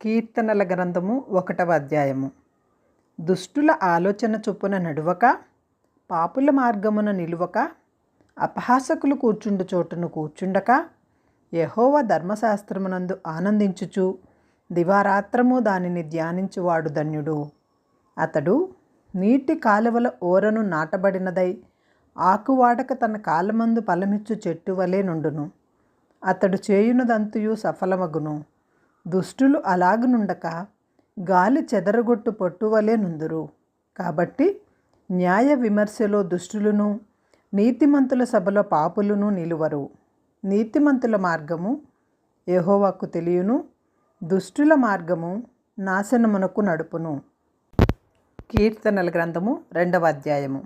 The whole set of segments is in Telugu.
కీర్తనల గ్రంథము 1వ అధ్యాయము. దుష్టుల ఆలోచన చొప్పున నడువక, పాపుల మార్గమున నిలువక, అపహాసకులు కూర్చుండు చోటును కూర్చుండక, యెహోవా ధర్మశాస్త్రమునందు ఆనందించుచు దివారాత్రము దానిని ధ్యానించువాడు ధన్యుడు. అతడు నీటి కాలువల ఓరను నాటబడినదై ఆకువాడక తన కాలమందు ఫలమిచ్చు చెట్టు వలె నుండును. అతడు చేయునదంతయు సఫలమగును. దుష్టులు అలాగనుండక గాలి చెదరగొట్టు పొట్టువలే నుందురు. కాబట్టి న్యాయ విమర్శలో దుష్టులను, నీతిమంతుల సభలో పాపులను నిలువరు. నీతిమంతుల మార్గము యెహోవాకు తెలియను, దుష్టుల మార్గము నాశనమునకు నడుపును. కీర్తనల గ్రంథము 2వ అధ్యాయము.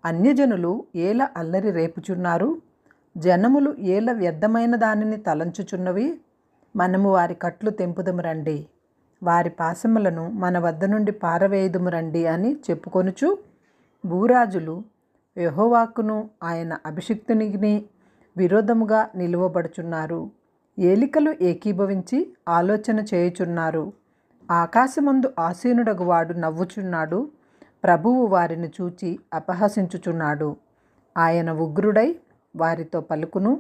అన్యజనులు ఏల అల్లరి రేపుచున్నారు, జనములు ఏల వ్యర్థమైన దానిని తలంచుచున్నవి. మనము వారి కట్లు తెంపుదము రండి, వారి పాశములను మన వద్ద నుండి పారవేయుదుము రండి అని చెప్పుకొనుచు, భూరాజులు యెహోవాకును ఆయన అభిషిక్తునికి విరోధముగా నిలువబడుచున్నారు. ఏలికలు ఏకీభవించి ఆలోచన చేయుచున్నారు. ఆకాశమందు ఆసీనుడగువాడు నవ్వుచున్నాడు. ప్రభువు వారిని చూచి అపహసించుచున్నాడు. ఆయన ఉగ్రుడై వారితో పలుకును,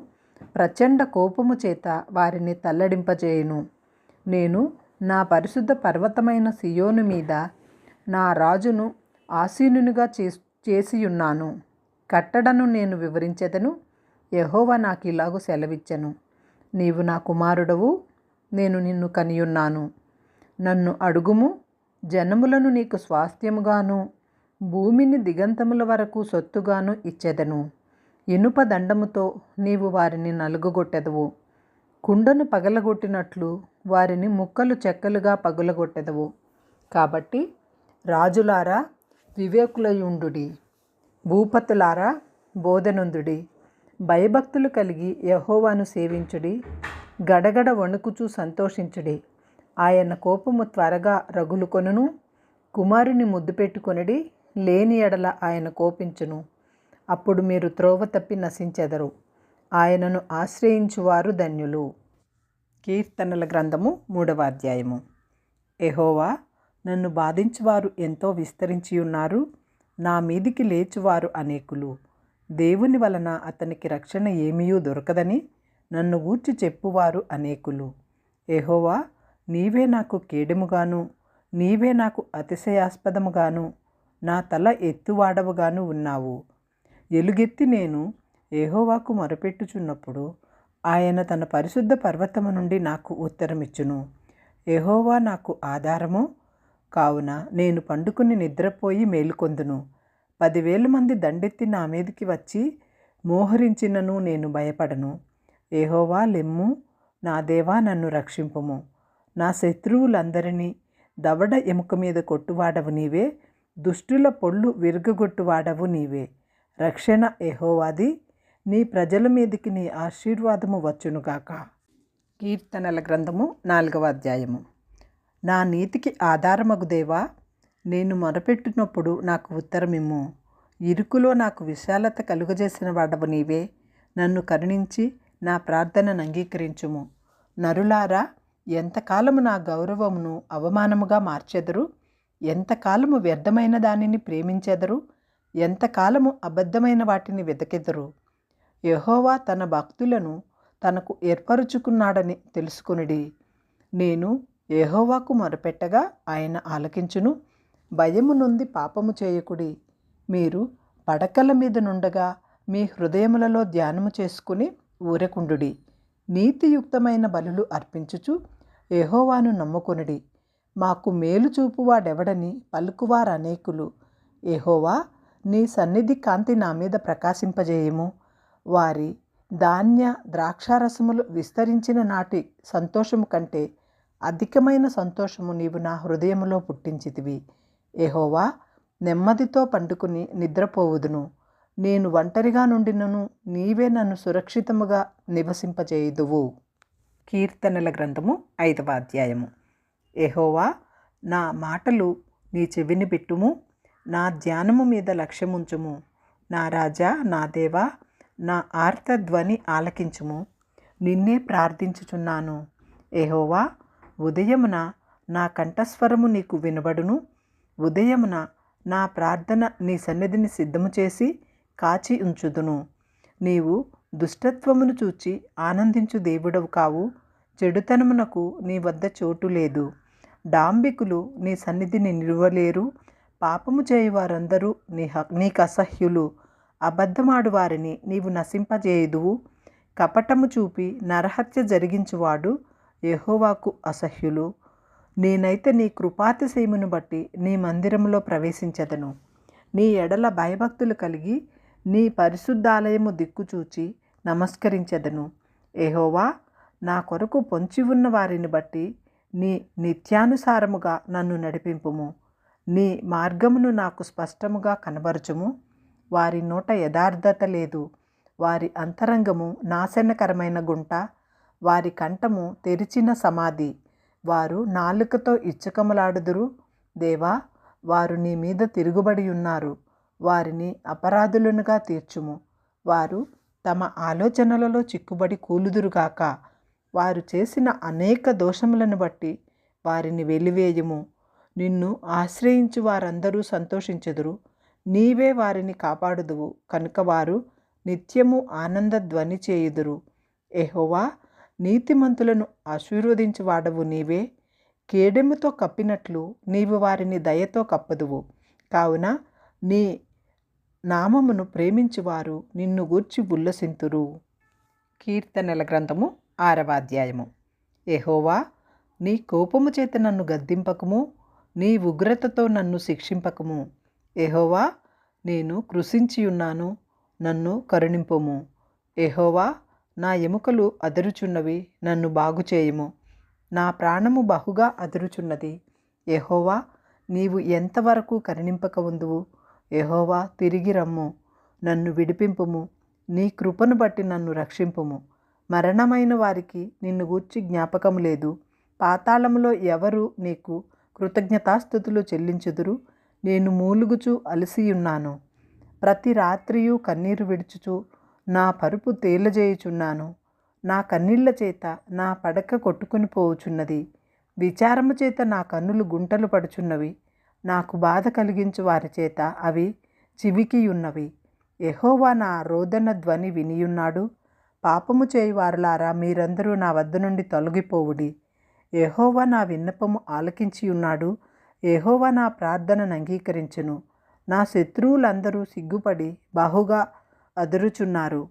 ప్రచండ కోపము చేత వారిని తల్లడింపజేయును. నేను నా పరిశుద్ధ పర్వతమైన సియోను మీద నా రాజును ఆసీనునిగా చేసియున్నాను. కట్టడను నేను వివరించెదను. యెహోవా నాకు ఇలాగు సెలవిచ్చెను, నీవు నా కుమారుడవు, నేను నిన్ను కనియున్నాను. నన్ను అడుగుము, జనములను నీకు స్వాస్థ్యముగాను, భూమిని దిగంతముల వరకు సొత్తుగాను ఇచ్చెదను. ఇనుప దండముతో నీవు వారిని నలుగుగొట్టెదవు. కుండను పగలగొట్టినట్లు వారిని ముక్కలు చెక్కలుగా పగులగొట్టెదవు. కాబట్టి రాజులారా వివేకులయుండుడి, భూపతులారా బోధనొందుడి. భయభక్తులు కలిగి యెహోవాను సేవించుడి. గడగడ వణుకుచూ సంతోషించుడి. ఆయన కోపము త్వరగా రగులుకొనును. కుమారుని ముద్దు పెట్టుకొనిడి, లేని ఎడల ఆయన కోపించును. అప్పుడు మీరు త్రోవ తప్పి నశించెదరు. ఆయనను ఆశ్రయించువారు ధన్యులు. కీర్తనల గ్రంథము 3వ అధ్యాయము. యెహోవా, నన్ను బాధించువారు ఎంతో విస్తరించి ఉన్నారు. నా మీదికి లేచువారు అనేకులు. దేవుని వలన అతనికి రక్షణ ఏమీయూ దొరకదని నన్ను గూర్చి చెప్పువారు అనేకులు. యెహోవా, నీవే నాకు కేడెముగాను, నీవే నాకు అతిశయాస్పదముగాను, నా తల ఎత్తువాడవుగాను ఉన్నావు. ఎలుగెత్తి నేను యెహోవాకు మొరపెట్టుచున్నప్పుడు ఆయన తన పరిశుద్ధ పర్వతము నుండి నాకు ఉత్తరమిచ్చును. యెహోవా నాకు ఆధారము కావున నేను పండుకుని నిద్రపోయి మేలుకొందును. 10,000 మంది దండెత్తి నా మీదికి వచ్చి మోహరించినను నేను భయపడను. యెహోవా లెమ్ము, నా దేవా నన్ను రక్షింపుము. నా శత్రువులందరినీ దవడ ఎముక మీద కొట్టువాడవు నీవే, దుష్టుల పొళ్ళు విరగొట్టువాడవు నీవే. రక్షణ యెహోవాది, నీ ప్రజల మీదికి నీ ఆశీర్వాదము వచ్చునుగాక. కీర్తనల గ్రంథము 4వ అధ్యాయము. నా నీతికి ఆధారమగు దేవా, నేను మొరపెట్టినప్పుడు నాకు ఉత్తరమిమ్ము. ఇరుకులో నాకు విశాలత కలుగజేసిన వాడవు నీవే. నన్ను కరుణించి నా ప్రార్థనను అంగీకరించుము. నరులారా, ఎంతకాలము నా గౌరవమును అవమానముగా మార్చెదరు? ఎంతకాలము వ్యర్థమైన దానిని ప్రేమించెదరు? ఎంతకాలము అబద్ధమైన వాటిని వెదకెదరు? యెహోవా తన భక్తులను తనకు ఏర్పరుచుకున్నాడని తెలుసుకొనిడి. నేను యెహోవాకు మొరపెట్టగా ఆయన ఆలకించును. భయము నొంది పాపము చేయకుడి. మీరు పడకల మీద నుండగా మీ హృదయములలో ధ్యానము చేసుకుని ఊరకుండుడి. నీతియుక్తమైన బలులు అర్పించుచు యెహోవాను నమ్ముకొనుడి. మాకు మేలు చూపువాడెవడని పలుకువారు అనేకులు. యెహోవా, నీ సన్నిధి కాంతి నా మీద ప్రకాశింపజేయము. వారి ధాన్య ద్రాక్షారసములు విస్తరించిన నాటి సంతోషము కంటే అధికమైన సంతోషము నీవు నా హృదయములో పుట్టించితివి. యెహోవా, నెమ్మదితో పండుకుని నిద్రపోవుదును. నేను ఒంటరిగా నుండినను నీవే నన్ను సురక్షితముగా నివసింపజేయుదువు. కీర్తనల గ్రంథము 5వ అధ్యాయము. యెహోవా, నా మాటలు నీ చెవిని పెట్టుము, నా ధ్యానము మీద లక్ష్యముంచుము. నా రాజా, నా దేవా, నా ఆర్తధ్వని ఆలకించుము. నిన్నే ప్రార్థించుచున్నాను. యెహోవా, ఉదయమున నా కంఠస్వరము నీకు వినబడును. ఉదయమున నా ప్రార్థన నీ సన్నిధిని సిద్ధము చేసి కాచి ఉంచుదును. నీవు దుష్టత్వమును చూచి ఆనందించు దేవుడవు కావు. చెడుతనమునకు నీ వద్ద చోటు లేదు. డాంబికులు నీ సన్నిధిని నిలువలేరు. పాపము చేయువారందరూ నీకు అసహ్యులు. అబద్ధమాడు వారిని నీవు నశింపజేయుదువు. కపటము చూపి నరహత్య జరిగించువాడు యెహోవాకు అసహ్యులు. నేనైతే నీ కృపాతిశయమును బట్టి నీ మందిరములో ప్రవేశించదను. నీ ఎడల భయభక్తులు కలిగి నీ పరిశుద్ధాలయము దిక్కుచూచి నమస్కరించదను. యెహోవా, నా కొరకు పొంచి ఉన్న వారిని బట్టి నీ నిత్యానుసారముగా నన్ను నడిపింపుము. నీ మార్గమును నాకు స్పష్టముగా కనబరచుము. వారి నోట యథార్థత లేదు. వారి అంతరంగము నాశనకరమైన గుంట. వారి కంఠము తెరిచిన సమాధి. వారు నాలుకతో ఇచ్చకములాడుదురు. దేవా, వారు నీ మీద తిరుగుబడి ఉన్నారు. వారిని అపరాధులనుగా తీర్చుము. వారు తమ ఆలోచనలలో చిక్కుబడి కూలుదురుగాక. వారు చేసిన అనేక దోషములను బట్టి వారిని వెలివేయుము. నిన్ను ఆశ్రయించు వారందరూ సంతోషించెదరు. నీవే వారిని కాపాడుదువు కనుక వారు నిత్యము ఆనంద ధ్వని చేయుదురు. యెహోవా, నీతిమంతులను ఆశీర్వదించువాడవు నీవే. కేడెముతో కప్పినట్లు నీవు వారిని దయతో కప్పదువు. కావున నీ నామమును ప్రేమించువారు నిన్ను గూర్చి ఉల్లసింతురు. కీర్తనల గ్రంథము 6వ అధ్యాయము. యెహోవా, నీ కోపము చేత నన్ను గద్దింపకము. నీ ఉగ్రతతో నన్ను శిక్షింపకము. యెహోవా, నేను కృశించి ఉన్నాను, నన్ను కరుణింపుము. యెహోవా, నా ఎముకలు అదరుచున్నవి, నన్ను బాగుచేయుము. నా ప్రాణము బహుగా అదరుచున్నది. యెహోవా, నీవు ఎంతవరకు కరుణింపక ఉందువు? యెహోవా, తిరిగి రమ్ము, నన్ను విడిపింపుము. నీ కృపను బట్టి నన్ను రక్షింపుము. మరణమైన వారికి నిన్ను గూర్చి జ్ఞాపకం లేదు. పాతాళములో ఎవరు నీకు కృతజ్ఞతాస్తుతులు చెల్లించుదురు? నేను మూలుగుచు అలసియున్నాను. ప్రతి రాత్రియు కన్నీరు విడుచుచు నా పరుపు తేలజేయుచున్నాను. నా కన్నీళ్ల చేత నా పడక కొట్టుకుని పోవుచున్నది. విచారము చేత నా కన్నులు గుంటలు పడుచున్నవి. నాకు బాధ కలిగించు వారి చేత అవి చివికియున్నవి. యెహోవా నా రోదన ధ్వని వినియున్నాడు. పాపము చేయువారులారా, మీరందరూ నా వద్ద నుండి తొలగిపోవుడి. యెహోవా నా విన్నపము ఆలకించియున్నాడు. యెహోవా నా ప్రార్థనను అంగీకరించును. నా శత్రువులందరూ సిగ్గుపడి బహుగా అదురుచున్నారు.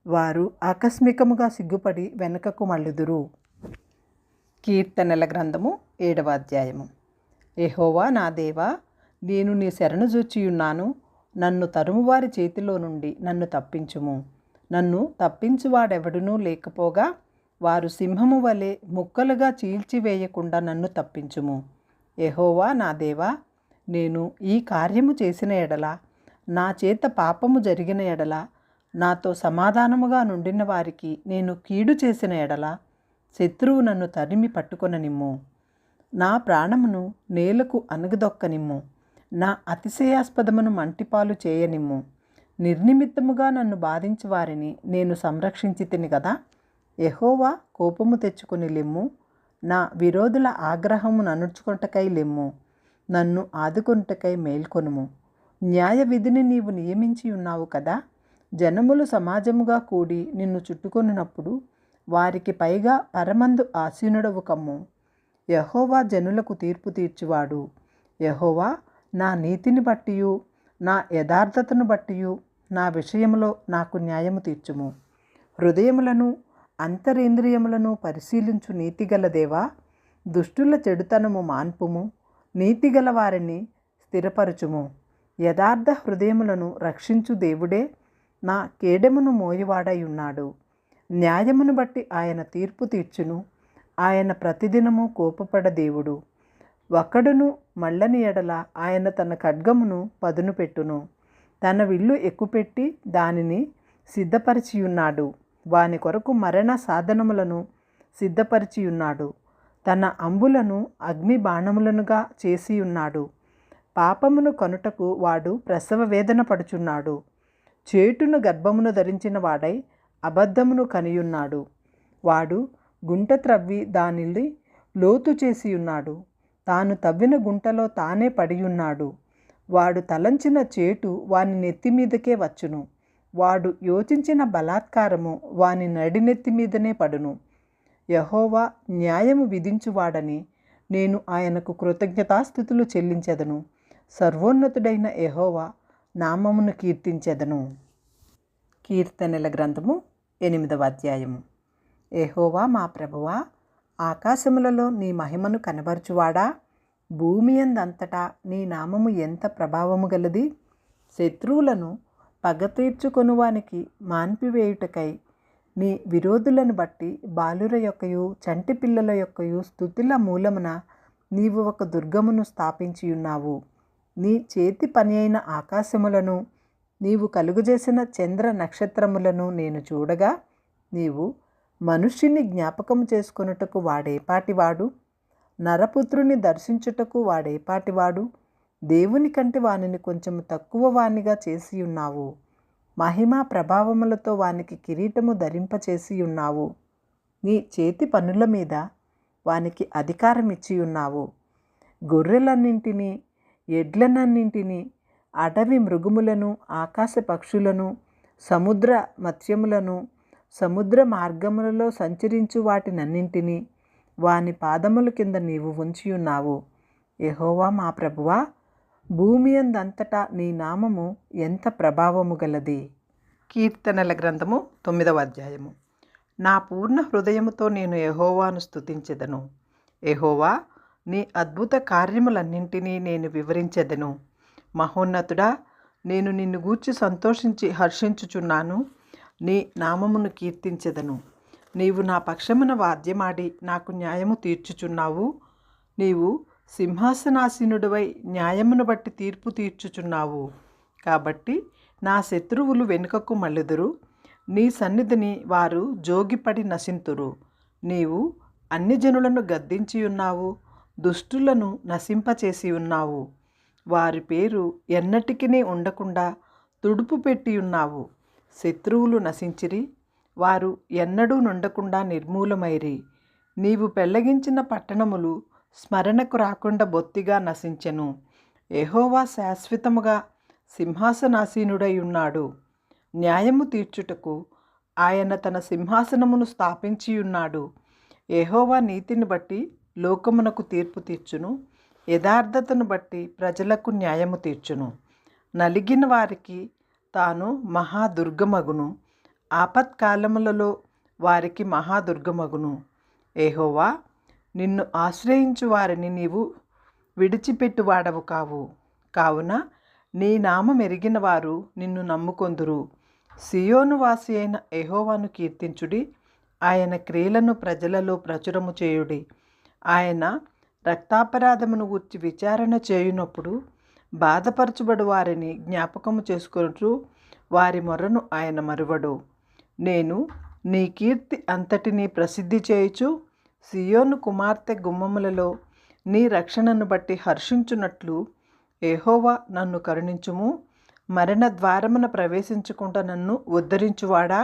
వారు ఆకస్మికముగా సిగ్గుపడి వెనుకకు మళ్ళుదురు. కీర్తనల గ్రంథము 7వ అధ్యాయము. యెహోవా నా దేవా, నేను నీ శరణు జూచియున్నాను. నన్ను తరుమువారి చేతిలో నుండి నన్ను తప్పించుము. నన్ను తప్పించువాడెవడునూ లేకపోగా వారు సింహము వలె ముక్కలుగా చీల్చివేయకుండా నన్ను తప్పించుము. యెహోవా నా దేవా, నేను ఈ కార్యము చేసిన ఎడల, నా చేత పాపము జరిగిన ఎడల, నాతో సమాధానముగా నుండిన వారికి నేను కీడు చేసిన ఎడల, శత్రువు నన్ను తరిమి పట్టుకొననిమ్ము. నా ప్రాణమును నేలకు అణగదొక్కనిమ్ము. నా అతిశయాస్పదమును మంటిపాలు చేయనిమ్ము. నిర్నిమిత్తముగా నన్ను బాధించు వారిని నేను సంరక్షించి తిని కదా. యెహోవా, కోపము తెచ్చుకొని లెమ్ము. నా విరోధుల ఆగ్రహము ననుర్చుకొనుటకై లెమ్ము. నన్ను ఆదుకొనుటకై మేల్కొనుము. న్యాయ విధిని నీవు నియమించి ఉన్నావు కదా. జనములు సమాజముగా కూడి నిన్ను చుట్టుకొనినప్పుడు వారికి పైగా పరమందు ఆసీనుడవు కమ్ము. యెహోవా జనులకు తీర్పు తీర్చువాడు. యెహోవా, నా నీతిని బట్టియు నా యథార్థతను బట్టియు నా విషయంలో నాకు న్యాయము తీర్చుము. హృదయములను అంతరేంద్రియములను పరిశీలించు నీతిగల దేవా, దుష్టుల చెడుతనము మాన్పుము. నీతిగల వారిని స్థిరపరచుము. యథార్థ హృదయములను రక్షించు దేవుడే నా కేడెమును మోయువాడై ఉన్నాడు. న్యాయమును బట్టి ఆయన తీర్పు తీర్చును. ఆయన ప్రతిదినము కోపపడ దేవుడు. ఒకడును మళ్ళని ఎడల ఆయన తన ఖడ్గమును పదును పెట్టును. తన విల్లు ఎక్కుపెట్టి దానిని సిద్ధపరిచియున్నాడు. వాని కొరకు మరణ సాధనములను సిద్ధపరిచియున్నాడు. తన అంబులను అగ్ని బాణములనుగా చేసియున్నాడు. పాపమును కనుటకు వాడు ప్రసవ వేదన పడుచున్నాడు. చేటును గర్భమును ధరించిన వాడై అబద్ధమును కనియున్నాడు. వాడు గుంట త్రవ్వి దానిని లోతు చేసి ఉన్నాడు. తాను తవ్విన గుంటలో తానే పడియున్నాడు. వాడు తలంచిన చేటు వాని నెత్తి మీదకే వచ్చును. వాడు యోచించిన బలాత్కారము వాని నడినెత్తి మీదనే పడును. యెహోవా న్యాయము విధించువాడని నేను ఆయనకు కృతజ్ఞతాస్థుతులు చెల్లించెదను. సర్వోన్నతుడైన యెహోవా నామమును కీర్తించెదను. కీర్తనల గ్రంథము 8వ అధ్యాయము. యెహోవా మా ప్రభువా, ఆకాశములలో నీ మహిమను కనబరచువాడా, భూమి యందంతటా నీ నామము ఎంత ప్రభావము గలది. శత్రువులను పగ తీర్చుకొనువానికి మాన్పివేయుటకై నీ విరోధులను బట్టి బాలుర యొక్కయు చంటి పిల్లల యొక్కయు స్తుతుల మూలమున నీవు ఒక దుర్గమును స్థాపించియున్నావు. నీ చేతి పని అయిన ఆకాశములను నీవు కలుగజేసిన చంద్ర నక్షత్రములను నేను చూడగా, నీవు మనుష్యుని జ్ఞాపకము చేసుకొనుటకు వాడేపాటివాడు, నరపుత్రుని దర్శించుటకు వాడేపాటివాడు. దేవుని కంటే వానిని కొంచెము తక్కువ వానిగా చేసి ఉన్నావు. మహిమా ప్రభావములతో వానికి కిరీటము ధరింపచేసి ఉన్నావు. నీ చేతి పనుల మీద వానికి అధికారం ఇచ్చి ఉన్నావు. గొర్రెలన్నింటినీ, ఎడ్లనన్నింటినీ, అడవి మృగములను, ఆకాశ పక్షులను, సముద్ర మత్స్యములను, సముద్ర మార్గములలో సంచరించు వాటినన్నింటినీ వాని పాదముల కింద నీవు ఉంచి ఉన్నావు. యెహోవా మా ప్రభువా, భూమి యందంతటా నీ నామము ఎంత ప్రభావము గలది. కీర్తనల గ్రంథము 9వ అధ్యాయము. నా పూర్ణ హృదయముతో నేను యెహోవాను స్తుతించెదను. యెహోవా, నీ అద్భుత కార్యములన్నింటినీ నేను వివరించెదను. మహోన్నతుడా, నేను నిన్ను గూర్చి సంతోషించి హర్షించుచున్నాను. నీ నామమును కీర్తించెదను. నీవు నా పక్షమున వాద్యమాడి నాకు న్యాయము తీర్చుచున్నావు. నీవు సింహాసనాసీనుడివై న్యాయమును బట్టి తీర్పు తీర్చుచున్నావు. కాబట్టి నా శత్రువులు వెనుకకు మళ్ళుదురు. నీ సన్నిధిని వారు జోగిపడి నశింతురు. నీవు అన్ని జనులను గద్దించి ఉన్నావు, దుష్టులను నశింపచేసి ఉన్నావు. వారి పేరు ఎన్నటికినీ ఉండకుండా తుడుపు పెట్టి ఉన్నావు. శత్రువులు నశించిరి, వారు ఎన్నడూ నుండకుండా నిర్మూలమైరి. నీవు పెళ్లగించిన పట్టణములు స్మరణకు రాకుండా బొత్తిగా నశించెను. యెహోవా శాశ్వతముగా సింహాసనాసీనుడై ఉన్నాడు. న్యాయము తీర్చుటకు ఆయన తన సింహాసనమును స్థాపించి ఉన్నాడు. యెహోవా నీతిని బట్టి లోకమునకు తీర్పు తీర్చును. యథార్థతను బట్టి ప్రజలకు న్యాయము తీర్చును. నలిగిన వారికి తాను మహాదుర్గమగును. ఆపత్కాలములలో వారికి మహాదుర్గమగును. యెహోవా, నిన్ను ఆశ్రయించు వారిని నీవు విడిచిపెట్టువాడవు కావు. కావున నీ నామం ఎరిగిన వారు నిన్ను నమ్ముకొందురు. సియోను వాసి అయిన యెహోవాను కీర్తించుడి. ఆయన క్రియలను ప్రజలలో ప్రచురము చేయుడి. ఆయన రక్తాపరాధమును గూర్చి విచారణ చేయునప్పుడు బాధపరచుబడు వారిని జ్ఞాపకము చేసుకొనుచు వారి మొర్రను ఆయన మరువడు. నేను నీ కీర్తి అంతటినీ ప్రసిద్ధి చేయుచు సియోను కుమార్తె గుమ్మములలో నీ రక్షణను బట్టి హర్షించున్నట్లు యెహోవా నన్ను కరుణించుము. మరణ ద్వారమున ప్రవేశించకుండా నన్ను ఉద్ధరించువాడా,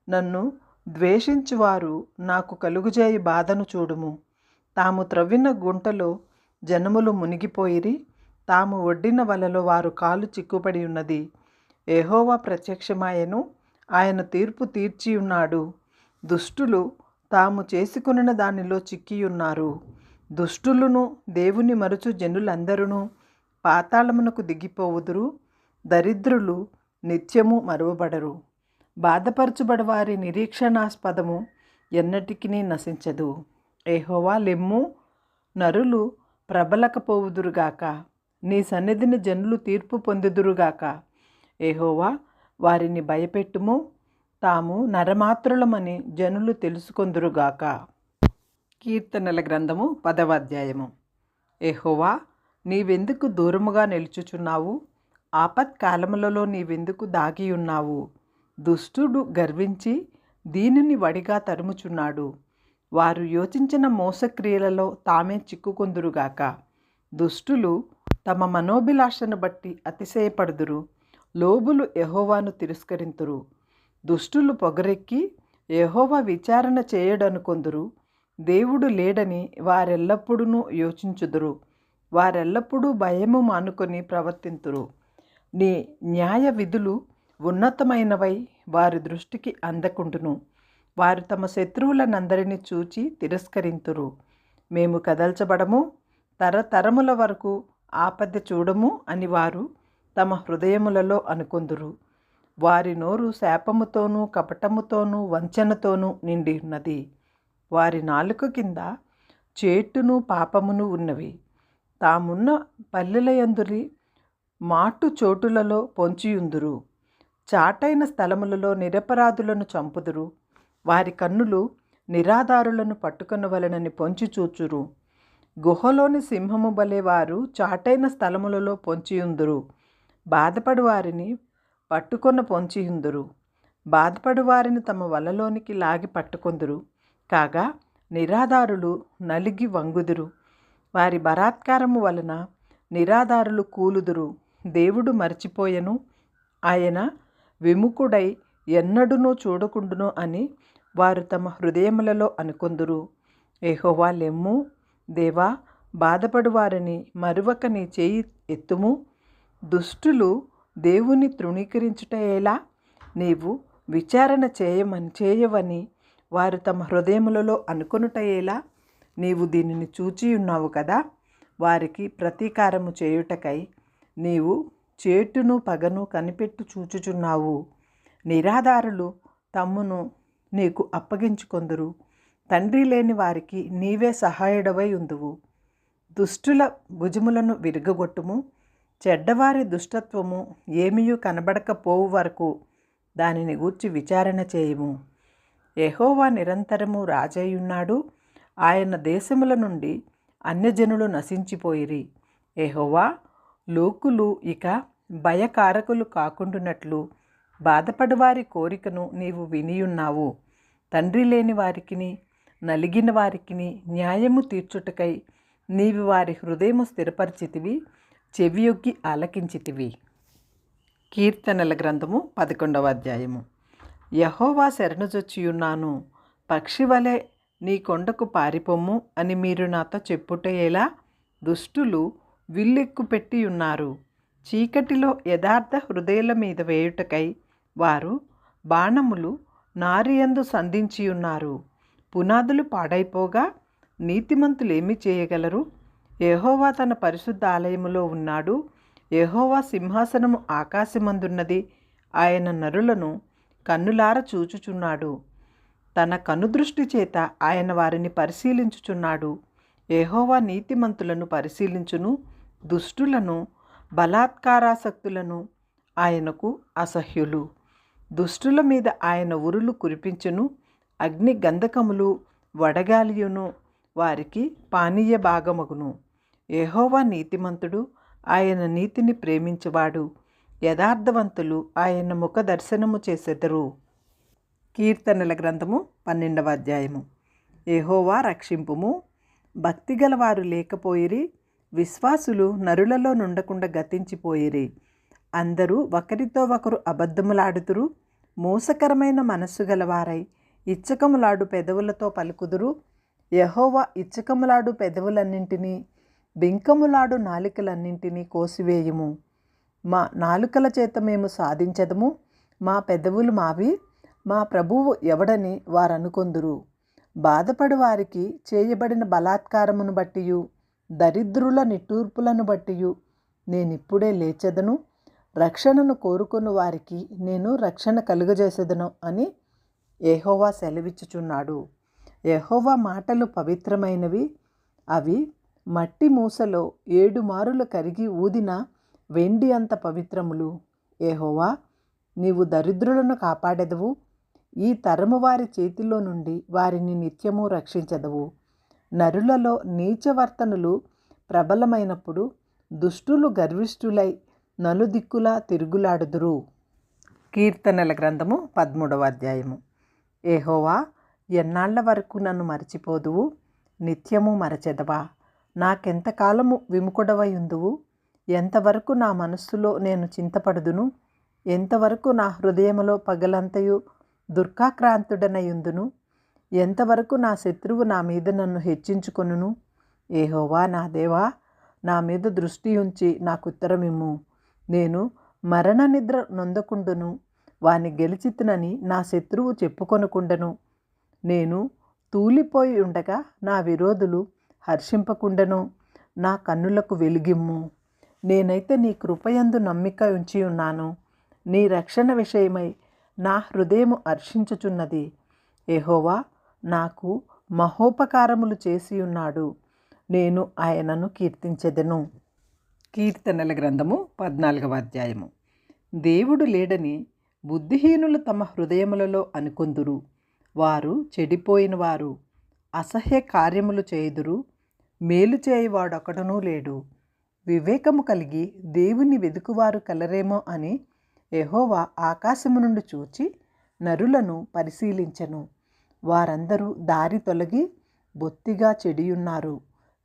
నన్ను ద్వేషించువారు నాకు కలుగుజేయి బాధను చూడుము. తాము త్రవ్విన గుంటలో జనములు మునిగిపోయిరి, తాము ఒడ్డిన వలలో వారు కాలు చిక్కుపడి ఉన్నది. యెహోవా ప్రత్యక్షమాయెను, ఆయన తీర్పు తీర్చి ఉన్నాడు. దుష్టులు తాము చేసుకొనిన దానిలో చిక్కియున్నారు. దుష్టులను దేవుని మరుచు జనులందరూ పాతాళమునకు దిగిపోవుదురు. దరిద్రులు నిత్యము మరువబడరు. బాధపరచుబడవారి నిరీక్షణాస్పదము ఎన్నటికీ నశించదు. యెహోవా లెమ్ము, నరులు ప్రబలకపోవుదురుగాక. నీ సన్నిధిని జనులు తీర్పు పొందుదురుగాక. యెహోవా, వారిని భయపెట్టుము, తాము నరమాత్రులమని జనులు తెలుసుకొందురుగాక. కీర్తనల గ్రంథము 10వ అధ్యాయము. యెహోవా, నీవెందుకు దూరముగా నిలుచుచున్నావు? ఆపత్కాలములలో నీవెందుకు దాగి ఉన్నావు? దుష్టుడు గర్వించి దీనిని వడిగా తరుముచున్నాడు. వారు యోచించిన మోసక్రియలలో తామే చిక్కుకొందురుగాక. దుష్టులు తమ మనోభిలాషను బట్టి అతిశయపడుదురు. లోబులు యెహోవాను తిరస్కరింతురు. దుష్టులు పొగరెక్కి యెహోవా విచారణ చేయడనుకొందురు. దేవుడు లేడని వారెల్లప్పుడూ యోచించుదురు. వారెల్లప్పుడూ భయము మానుకొని ప్రవర్తింతురు. నీ న్యాయ విధులు ఉన్నతమైనవై వారి దృష్టికి అందకుండును. వారు తమ శత్రువులనందరినీ చూచి తిరస్కరింతురు. మేము కదల్చబడము, తరతరముల వరకు ఆపద చూడము అని వారు తమ హృదయములలో అనుకొందురు. వారి నోరు శాపముతోనూ కపటముతోనూ వంచనతోనూ నిండి ఉన్నది. వారి నాలుక కింద చేటును పాపమును ఉన్నవి. తామున్న పల్లెలయందురి మాటు చోటులలో పొంచియుందురు. చాటైన స్థలములలో నిరపరాధులను చంపుదురు. వారి కన్నులు నిరాధారులను పట్టుకొనవలెనని పొంచి చూచురు. గుహలోని సింహము బలే వారు చాటైన స్థలములలో పొంచియుందురు. బాధపడు వారిని పట్టుకొన పొంచియుందురు. బాధపడు వారిని తమ వలలోనికి లాగి పట్టుకొందురు. కాగా నిరాధారులు నలిగి వంగుదురు. వారి బలాత్కారము వలన నిరాధారులు కూలుదురు. దేవుడు మరచిపోయెను, ఆయన విముఖుడై ఎన్నడునూ చూడకుండును అని వారు తమ హృదయములలో అనుకొందురు. యెహోవా లెమ్ము, దేవా, బాధపడు వారిని మరువక నీ చేయి ఎత్తుము. దుష్టులు దేవుని తృణీకరించుట ఎలా? నీవు విచారణ చేయవని వారు తమ హృదయములలో అనుకొనుట ఎలా? నీవు దీనిని చూచియున్నావు కదా. వారికి ప్రతీకారము చేయుటకై నీవు చేటును పగను కనిపెట్టు చూచుచున్నావు. నిరాధారులు తమ్మును నీకు అప్పగించుకొందురు. తండ్రి లేని వారికి నీవే సహాయుడవై ఉందువు. దుష్టుల భుజములను విరగగొట్టుము. చెడ్డవారి దుష్టత్వము ఏమీయూ కనబడకపోవు వరకు దానిని గూర్చి విచారణ చేయుము. యెహోవా నిరంతరము రాజయ్యున్నాడు. ఆయన దేశముల నుండి అన్యజనులు నశించిపోయిరి. యెహోవా, లోకులు ఇక భయకారకులు కాకుండునట్లు బాధపడువారి కోరికను నీవు వినియున్నావు. తండ్రి లేని వారికిని నలిగిన వారికిని న్యాయము తీర్చుటకై నీవు వారి హృదయము స్థిరపరిచితివి, చెవియొగ్గి ఆలకించితివి. కీర్తనల గ్రంథము 11వ అధ్యాయము. యెహోవా శరణుజొచ్చియున్నాను, పక్షివలె నీ కొండకు పారిపొమ్ము అని మీరు నాతో చెప్పుట ఎలా? దుష్టులు విల్లెక్కు పెట్టి ఉన్నారు. చీకటిలో యథార్థ హృదయాల మీద వేయుటకై వారు బాణములు నారియందు సంధించియున్నారు. పునాదులు పాడైపోగా నీతిమంతులు ఏమి చేయగలరు? యెహోవా తన పరిశుద్ధ ఆలయములో ఉన్నాడు. యెహోవా సింహాసనము ఆకాశమందున్నది. ఆయన నరులను కన్నులార చూచుచున్నాడు. తన కనుదృష్టి చేత ఆయన వారిని పరిశీలించుచున్నాడు. యెహోవా నీతిమంతులను పరిశీలించును, దుష్టులను బలాత్కారాసక్తులను ఆయనకు అసహ్యులు. దుష్టుల మీద ఆయన ఉరులు కురిపించును. అగ్ని గంధకములు వడగాలియును వారికి పానీయ భాగమగును. యెహోవా నీతిమంతుడు, ఆయన నీతిని ప్రేమించువాడు. యథార్థవంతులు ఆయన ముఖ దర్శనము చేసెదరు. కీర్తనల గ్రంథము 12వ అధ్యాయము. యెహోవా రక్షింపుము. భక్తిగల వారు లేకపోయిరి. విశ్వాసులు నరులలో నుండకుండా గతించిపోయిరి. అందరూ ఒకరితో ఒకరు అబద్ధములాడుతురు. మోసకరమైన మనస్సు గలవారై ఇచ్చకములాడు పెదవులతో పలుకుదురు. యెహోవా ఇచ్చకములాడు పెదవులన్నింటినీ బింకములాడు నాలుకలన్నింటినీ కోసివేయుము. మా నాలుకల చేత మేము సాధించదము. మా పెదవులు మావి, మా ప్రభువు ఎవడని వారనుకొందురు. బాధపడు వారికి చేయబడిన బలాత్కారమును బట్టియు దరిద్రుల నిట్టూర్పులను బట్టియు నేనిప్పుడే లేచెదను. రక్షణను కోరుకుని వారికి నేను రక్షణ కలుగజేసేదను అని యెహోవా సెలవిచ్చుచున్నాడు. యెహోవా మాటలు పవిత్రమైనవి. అవి మట్టి మూసలో 7 మారులు కరిగి ఊదిన వెండి అంత పవిత్రములు. యెహోవా, నీవు దరిద్రులను కాపాడెదవు. ఈ తరము వారి చేతిలో నుండి వారిని నిత్యము రక్షించదవు. నరులలో నీచవర్తనులు ప్రబలమైనప్పుడు దుష్టులు గర్విష్ఠులై నలుదిక్కులా తిరుగులాడుదురు. కీర్తనల గ్రంథము 13వ అధ్యాయము. యెహోవా, ఎన్నాళ్ల వరకు నన్ను మరచిపోదువు? నిత్యము మరచెదవా? నాకెంతకాలము విముఖుడవై ఉందువు? ఎంతవరకు నా మనస్సులో నేను చింతపడుదును? ఎంతవరకు నా హృదయములో పగలంతయు దుర్గాక్రాంతుడనయుందును? ఎంతవరకు నా శత్రువు నా మీద నన్ను హెచ్చించుకొనును? యెహోవా నా దేవా, నా మీద దృష్టి ఉంచి నాకు ఉత్తరమిమ్ము. నేను మరణ నిద్ర నొందకుండును, వాని గెలిచితినని నా శత్రువు చెప్పుకొనకుండెను. నేను తూలిపోయి ఉండగా నా విరోధులు హర్షింపకుండెను. నా కన్నులకు వెలుగిమ్ము. నేనైతే నీ కృపయందు నమ్మిక ఉంచి ఉన్నాను. నీ రక్షణ విషయమై నా హృదయము హర్షించుచున్నది. యెహోవా నాకు మహోపకారములు చేసి ఉన్నాడు. నేను ఆయనను కీర్తించెదను. కీర్తనల గ్రంథము 14వ అధ్యాయము. దేవుడు లేడని బుద్ధిహీనులు తమ హృదయములలో అనుకొందురు. వారు చెడిపోయిన వారు, అసహ్య కార్యములు చేయుదురు. మేలు చేయువాడొకడునూ లేడు. వివేకము కలిగి దేవుని వెదుకువారు కలరేమో అని యెహోవా ఆకాశము నుండి చూచి నరులను పరిశీలించెను. వారందరూ దారి తొలగి బొత్తిగా చెడియున్నారు.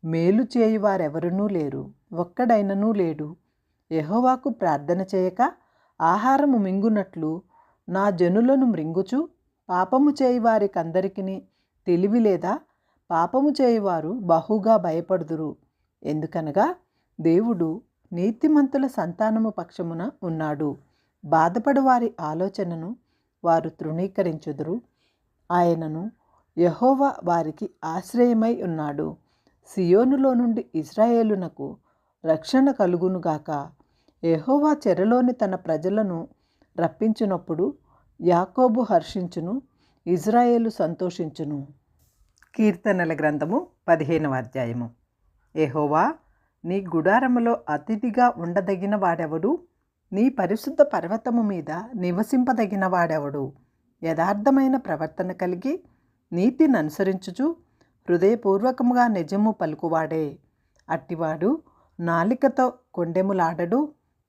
మేలు చేయువారెవరునూ లేరు, ఒక్కడైననూ లేడు. యెహోవాకు ప్రార్థన చేయక ఆహారము మింగునట్లు నా జనులను మృంగుచు, పాపము చేయువారికందరికిని తెలివి లేదా? పాపము చేయువారు బహుగా భయపడుదురు. ఎందుకనగా దేవుడు నీతిమంతుల సంతానము పక్షమున ఉన్నాడు. బాధపడు వారి ఆలోచనను వారు తృణీకరించుదురు. ఆయనను యెహోవా వారికి ఆశ్రయమై ఉన్నాడు. సియోనులో నుండి ఇశ్రాయేలునకు రక్షణ కలుగునుగాక. యెహోవా చెరలోని తన ప్రజలను రప్పించినప్పుడు యాకోబు హర్షించును, ఇశ్రాయేలు సంతోషించును. కీర్తనల గ్రంథము 15వ అధ్యాయము. యెహోవా, నీ గుడారములో అతిథిగా ఉండదగిన వాడెవడు? నీ పరిశుద్ధ పర్వతము మీద నివసింపదగిన వాడెవడు? యథార్థమైన ప్రవర్తన కలిగి నీతిని అనుసరించుచు హృదయపూర్వకముగా నిజము పలుకువాడే. అట్టివాడు నాలికతో కొండెములాడడు,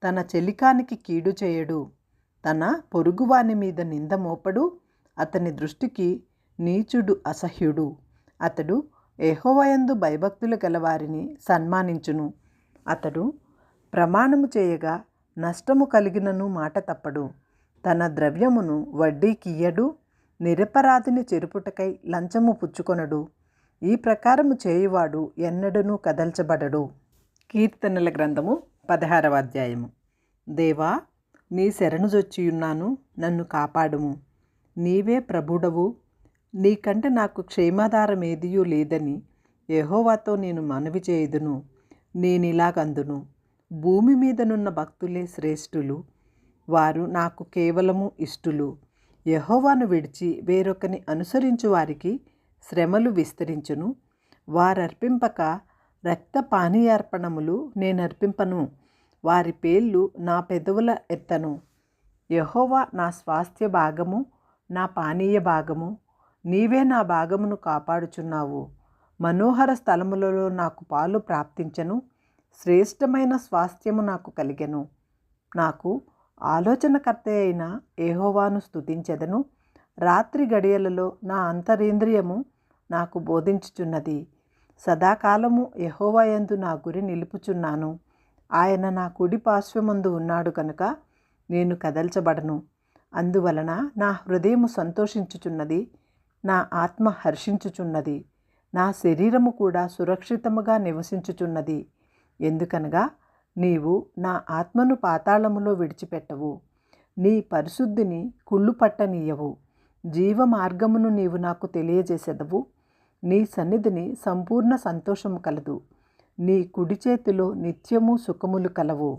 తన చెలికానికి కీడు చేయడు. తన పొరుగువాని మీద నింద మోపడు. అతని దృష్టికి నీచుడు అసహ్యుడు. అతడు యెహోవాయందు భయభక్తులు గలవారిని సన్మానించును. అతడు ప్రమాణము చేయగా నష్టము కలిగినను మాట తప్పడు. తన ద్రవ్యమును వడ్డీకియ్యడు. నిరపరాధిని చెరుపుటకై లంచము పుచ్చుకొనడు. ఈ ప్రకారము చేయువాడు ఎన్నడూనూ కదల్చబడడు. కీర్తనల గ్రంథము 16వ అధ్యాయము. దేవా, నీ శరణుజొచ్చియున్నాను, నన్ను కాపాడుము. నీవే ప్రభుడవు. నీకంటే నాకు క్షేమాధారమేదియూ లేదని యెహోవాతో నేను మనవి చేయుదును. నేనిలాగందును, భూమి మీదనున్న భక్తులే శ్రేష్ఠులు, వారు నాకు కేవలము ఇష్టులు. యెహోవాను విడిచి వేరొకని అనుసరించు వారికి శ్రమలు విస్తరించును. వారర్పింపక రక్త పానీయార్పణములు నేనర్పింపను. వారి పేర్లు నా పెదవుల ఎత్తను. యెహోవా నా స్వాస్థ్య భాగము, నా పానీయ భాగము. నీవే నా భాగమును కాపాడుచున్నావు. మనోహర స్థలములలో నాకు పాలు ప్రాప్తించెను. శ్రేష్టమైన స్వాస్థ్యము నాకు కలిగెను. నాకు ఆలోచనకర్త అయిన యెహోవాను స్తుతించెదను. రాత్రి గడియలలో నా అంతరేంద్రియము నాకు బోధించుచున్నది. సదాకాలము యెహోవా యందు నా గురి నిలుపుచున్నాను. ఆయన నా కుడి పార్శ్వమందు ఉన్నాడు కనుక నేను కదల్చబడను. అందువలన నా హృదయము సంతోషించుచున్నది, నా ఆత్మ హర్షించుచున్నది. నా శరీరము కూడా సురక్షితముగా నివసించుచున్నది. ఎందుకనగా నీవు నా ఆత్మను పాతాళములో విడిచిపెట్టవు, నీ పరిశుద్ధిని కుళ్ళు పట్టనీయవు. జీవ మార్గమును నీవు నాకు తెలియజేసెదవు. నీ సన్నిధిని సంపూర్ణ సంతోషము కలదు. నీ కుడి చేతిలో నిత్యము సుఖములు కలవు.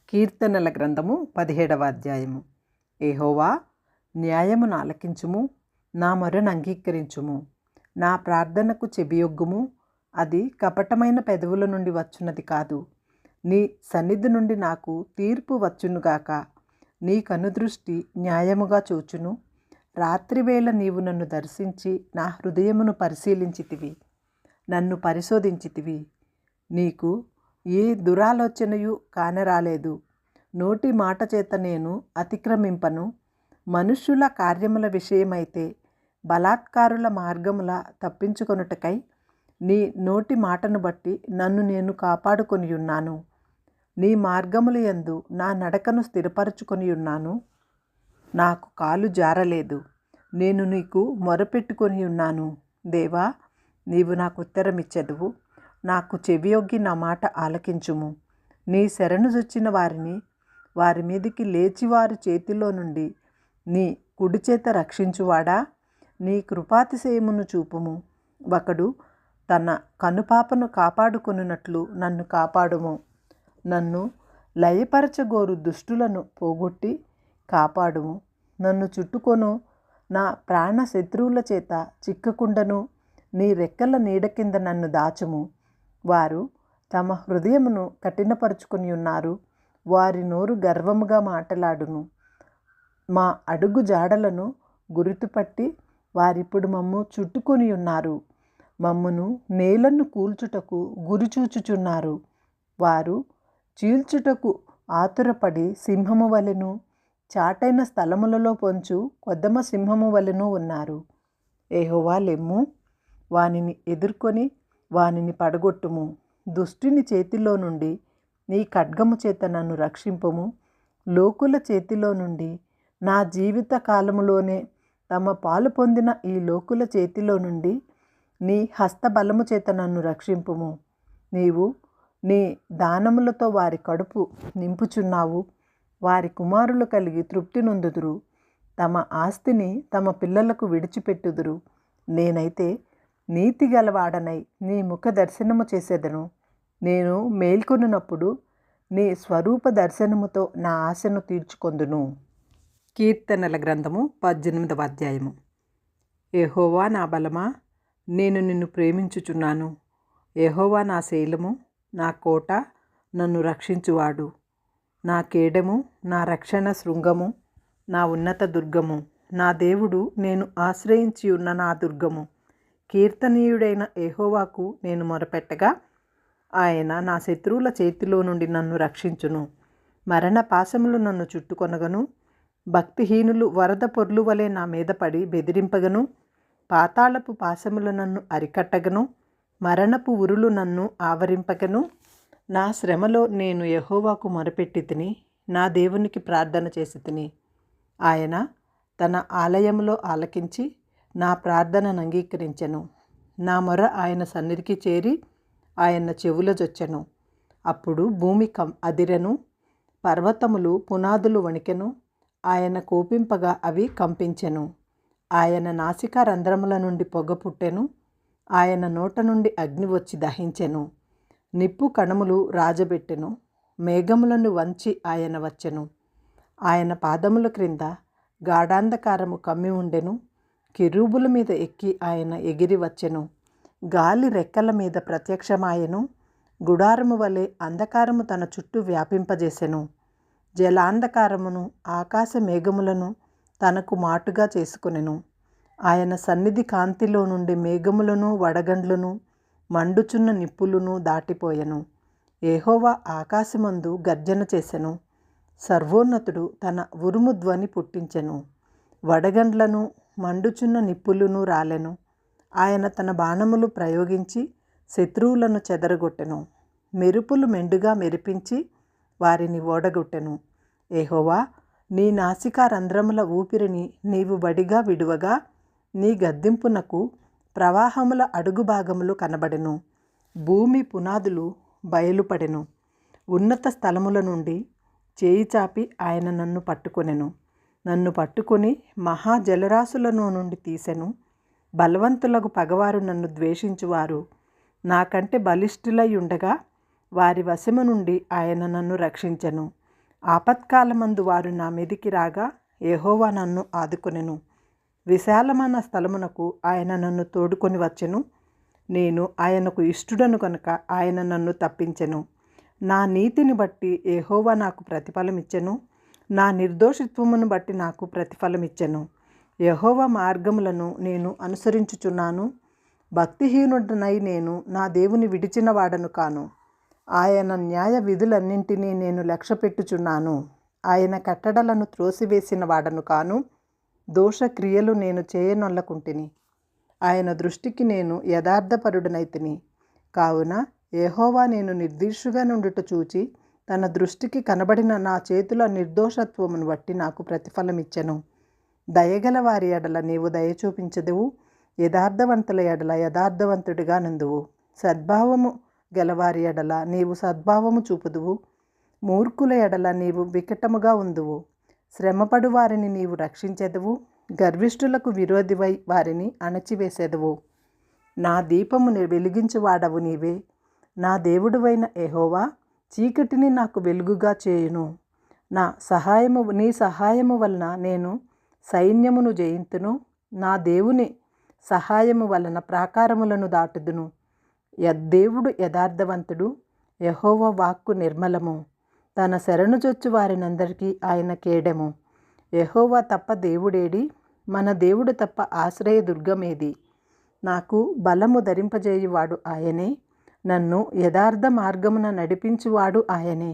కీర్తనల గ్రంథము 17వ అధ్యాయము. యెహోవా, న్యాయమును ఆలకించుము, నా మొరను అంగీకరించుము. నా ప్రార్థనకు చెవియొగ్గుము. అది కపటమైన పెదవుల నుండి వచ్చున్నది కాదు. నీ సన్నిధి నుండి నాకు తీర్పు వచ్చునుగాక. నీ కనుదృష్టి న్యాయముగా చూచును. రాత్రివేళ నీవు నన్ను దర్శించి నా హృదయమును పరిశీలించితివి, నన్ను పరిశోధించితివి. నీకు ఏ దురాలోచనయు కానరాలేదు. నోటి మాట చేత నేను అతిక్రమింపను. మనుష్యుల కార్యముల విషయమైతే బలాత్కారుల మార్గముల తప్పించుకొనుటకై నీ నోటి మాటను బట్టి నన్ను నేను కాపాడుకొని ఉన్నాను. నీ మార్గముల యందు నా నడకను స్థిరపరచుకొని ఉన్నాను. నాకు కాలు జారలేదు. నేను నీకు మొరపెట్టుకొని ఉన్నాను. దేవా, నీవు నాకు ఉత్తరమిచ్చెదవు. నాకు చెవియొగ్గి నా మాట ఆలకించుము. నీ శరణుజొచ్చిన వారిని వారి మీదికి లేచి వారి చేతిలో నుండి నీ కుడి చేత రక్షించువాడా, నీ కృపాతిశయమును చూపుము. ఒకడు తన కనుపాపను కాపాడుకొనున్నట్లు నన్ను కాపాడుము. నన్ను లయపరచగోరు దుష్టులను పోగొట్టి కాపాడుము. నన్ను చుట్టుకొను నా ప్రాణ శత్రువుల చేత చిక్కకుండను నీ రెక్కల నీడ కింద నన్ను దాచుము. వారు తమ హృదయమును కఠినపరుచుకొని ఉన్నారు. వారి నోరు గర్వముగా మాటలాడును. మా అడుగు జాడలను గుర్తుపట్టి వారిప్పుడు మమ్ము చుట్టుకొని ఉన్నారు. మమ్మును నేలను కూల్చుటకు గురిచూచుచున్నారు. వారు చీల్చుటకు ఆతురపడి సింహము వలెను, చాటైన స్థలములలో పొంచు కొద్దమ సింహము వలెను ఉన్నారు. యెహోవా లెమ్ము, వానిని ఎదుర్కొని వానిని పడగొట్టుము. దుష్టుని చేతిలో నుండి నీ ఖడ్గము చేత నన్ను రక్షింపుము. లోకుల చేతిలో నుండి నా జీవిత కాలములోనే తమ పాలు పొందిన ఈ లోకుల చేతిలో నుండి నీ హస్తబలము చేత నన్ను రక్షింపుము. నీవు నీ దానములతో వారి కడుపు నింపుచున్నావు. వారి కుమారులు కలిగి తృప్తి నొందుదురు. తమ ఆస్తిని తమ పిల్లలకు విడిచిపెట్టుదురు. నేనైతే నీతి గలవాడనై నీ ముఖ దర్శనము చేసేదను. నేను మేల్కొనున్నప్పుడు నీ స్వరూప దర్శనముతో నా ఆశను తీర్చుకొందును. కీర్తనల గ్రంథము 18వ అధ్యాయము. యెహోవా నా బలమా, నేను నిన్ను ప్రేమించుచున్నాను. యెహోవా నా శైలము, నా కోట, నన్ను రక్షించువాడు. నా కేడము, నా రక్షణ శృంగము, నా ఉన్నత దుర్గము, నా దేవుడు, నేను ఆశ్రయించి ఉన్న నా దుర్గము. కీర్తనీయుడైన యెహోవాకు నేను మొరపెట్టగా ఆయన నా శత్రువుల చేతిలో నుండి నన్ను రక్షించును. మరణ పాశములు నన్ను చుట్టుకొనగను. భక్తిహీనులు వరద పొర్లు వలె నా మీద పడి బెదిరింపగను. పాతాళపు పాశములు నన్ను అరికట్టగను. మరణపు ఉరులు నన్ను ఆవరింపగను. నా శ్రమలో నేను యెహోవాకు మొరపెట్టి తిని, నా దేవునికి ప్రార్థన చేసి తిని. ఆయన తన ఆలయములో ఆలకించి నా ప్రార్థనను అంగీకరించెను. నా మొర ఆయన సన్నిధికి చేరి ఆయన చెవులజొచ్చెను. అప్పుడు భూమి అదిరెను, పర్వతములు పునాదులు వణికెను. ఆయన కోపింపగా అవి కంపించెను. ఆయన నాసికా రంధ్రముల నుండి పొగ పుట్టెను. ఆయన నోట నుండి అగ్ని వచ్చి దహించెను. నిప్పు కణములు రాజబెట్టెను. మేఘములను వంచి ఆయన వచ్చెను. ఆయన పాదముల క్రింద గాఢాంధకారము కమ్మి ఉండెను. కెరూబుల మీద ఎక్కి ఆయన ఎగిరి వచ్చెను. గాలి రెక్కల మీద ప్రత్యక్షమాయెను. గుడారము వలె అంధకారము తన చుట్టూ వ్యాపింపజేసెను. జలాంధకారమును ఆకాశ మేఘములను తనకు మాటుగా చేసుకొనెను. ఆయన సన్నిధి కాంతిలో నుండి మేఘములను వడగండ్లను మండుచున్న నిప్పులను దాటిపోయెను. యెహోవా ఆకాశమందు గర్జన చేసెను. సర్వోన్నతుడు తన ఉరుము ధ్వని పుట్టించెను. వడగండ్లను మండుచున్న నిప్పులను రాలెను. ఆయన తన బాణములు ప్రయోగించి శత్రువులను చెదరగొట్టెను. మెరుపులు మెండుగా మెరిపించి వారిని ఓడగొట్టెను. యెహోవా, నీ నాసికా రంధ్రముల ఊపిరిని నీవు బడిగా విడువగా నీ గద్దింపునకు ప్రవాహముల అడుగు భాగములు కనబడెను. భూమి పునాదులు బయలుపడెను. ఉన్నత స్థలముల నుండి చేయి చాపి ఆయన నన్ను పట్టుకొనెను. నన్ను పట్టుకొని మహాజలరాశులను నుండి తీసెను. బలవంతులకు పగవారు నన్ను ద్వేషించువారు నాకంటే బలిష్ఠులై ఉండగా వారి వశము నుండి ఆయన నన్ను రక్షించెను. ఆపత్కాలమందు వారు నా మీదికి రాగా యెహోవా నన్ను ఆదుకొనెను. విశాలమైన స్థలమునకు ఆయన నన్ను తోడుకొని వచ్చెను. నేను ఆయనకు ఇష్టుడను కనుక ఆయన నన్ను తప్పించెను. నా నీతిని బట్టి యెహోవా నాకు ప్రతిఫలమిచ్చెను. నా నిర్దోషిత్వమును బట్టి నాకు ప్రతిఫలమిచ్చెను. యెహోవా మార్గములను నేను అనుసరించుచున్నాను. భక్తిహీనుడనై నేను నా దేవుని విడిచిన వాడను కాను. ఆయన న్యాయ విధులన్నింటినీ నేను లక్ష్యపెట్టుచున్నాను. ఆయన కట్టడలను త్రోసివేసిన వాడను కాను. దోషక్రియలు నేను చేయనొల్లకుంటిని. ఆయన దృష్టికి నేను యథార్థపరుడనైతిని. కావున యెహోవా నేను నిర్దోషిగా నుండుట చూచి తన దృష్టికి కనబడిన నా చేతుల నిర్దోషత్వమును బట్టి నాకు ప్రతిఫలమిచ్చెను. దయగల వారి ఎడల నీవు దయ చూపించదువు, యథార్థవంతుల ఎడల యథార్థవంతుడిగా నుందువు. సద్భావము గలవారి ఎడల నీవు సద్భావము చూపుదువు, మూర్ఖుల ఎడల నీవు వికటముగా ఉందువు. శ్రమపడు వారిని నీవు రక్షించెదవు, గర్విష్ఠులకు విరోధివై వారిని అణచివేసెదవు. నా దీపముని వెలిగించువాడవు నీవే. నా దేవుడువైన యెహోవా చీకటిని నాకు వెలుగుగా చేయును. నీ సహాయము వలన నేను సైన్యమును జయింతును. నా దేవుని సహాయము వలన ప్రాకారములను దాటుదును. దేవుడు యథార్థవంతుడు, యెహోవా వాక్కు నిర్మలము. తన శరణుజొచ్చు వారినందరికీ ఆయన కేడెము. యెహోవా తప్ప దేవుడేడి? మన దేవుడు తప్ప ఆశ్రయ దుర్గమేది? నాకు బలము ధరింపజేయువాడు ఆయనే, నన్ను యథార్థ మార్గమున నడిపించువాడు ఆయనే.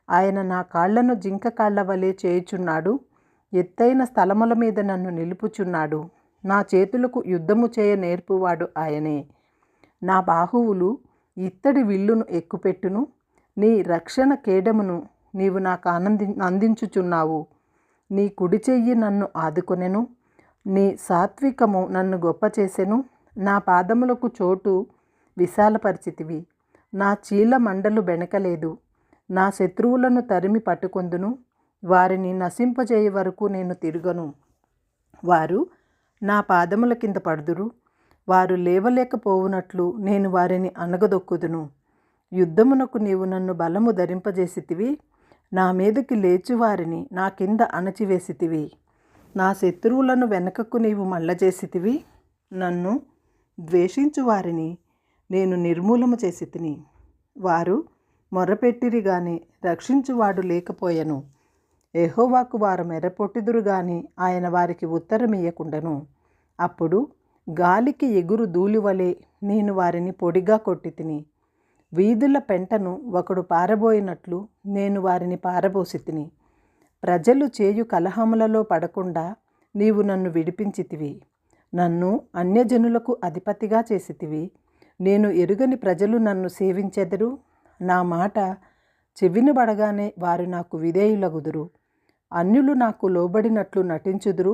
ఆయన నా కాళ్లను జింక కాళ్ల వలె చేయుచున్నాడు, ఎత్తైన స్థలముల మీద నన్ను నిలుపుచున్నాడు. నా చేతులకు యుద్ధము చేయ నేర్పువాడు ఆయనే. నా బాహువులు ఇత్తడి విల్లును ఎక్కుపెట్టును. నీ రక్షణ కేడమును నీవు నాకు అందించుచున్నావు. నీ కుడి చెయ్యి నన్ను ఆదుకొనెను. నీ సాత్వికము నన్ను గొప్ప చేసెను. నా పాదములకు చోటు విశాలపరిచితివి. నా చీల మండలు బెణకలేదు. నా శత్రువులను తరిమి పట్టుకొందును. వారిని నశింపజేయ వరకు నేను తిరుగను. వారు నా పాదముల కింద పడుదురు. వారు లేవలేకపోవునట్లు నేను వారిని అణగదొక్కుదును. యుద్ధమునకు నీవు నన్ను బలము ధరింపజేసితివి. నా మీదకి లేచి వారిని నా కింద అణచివేసితివి. నా శత్రువులను వెనకకు నీవు మళ్ళజేసితివి. నన్ను ద్వేషించు వారిని నేను నిర్మూలము చేసి తిని. వారు మొర్రపెట్టిరి గాని రక్షించువాడు లేకపోయెను. యెహోవాకు వారు మెరపొట్టిదురు గాని ఆయన వారికి ఉత్తరమియ్యకుండెను. అప్పుడు గాలికి ఎగురు ధూళివలె నేను వారిని పొడిగా కొట్టి తిని. వీధుల పెంటను ఒకడు పారబోయినట్లు నేను వారిని పారబోసి తిని. ప్రజలు చేయు కలహములలో పడకుండా నీవు నన్ను విడిపించితివి. నన్ను అన్యజనులకు అధిపతిగా చేసితివి. నేను ఎరుగని ప్రజలు నన్ను సేవించెదరు. నా మాట చెవినబడగానే వారు నాకు విధేయులగుదురు. అన్యులు నాకు లోబడినట్లు నటించుదురు.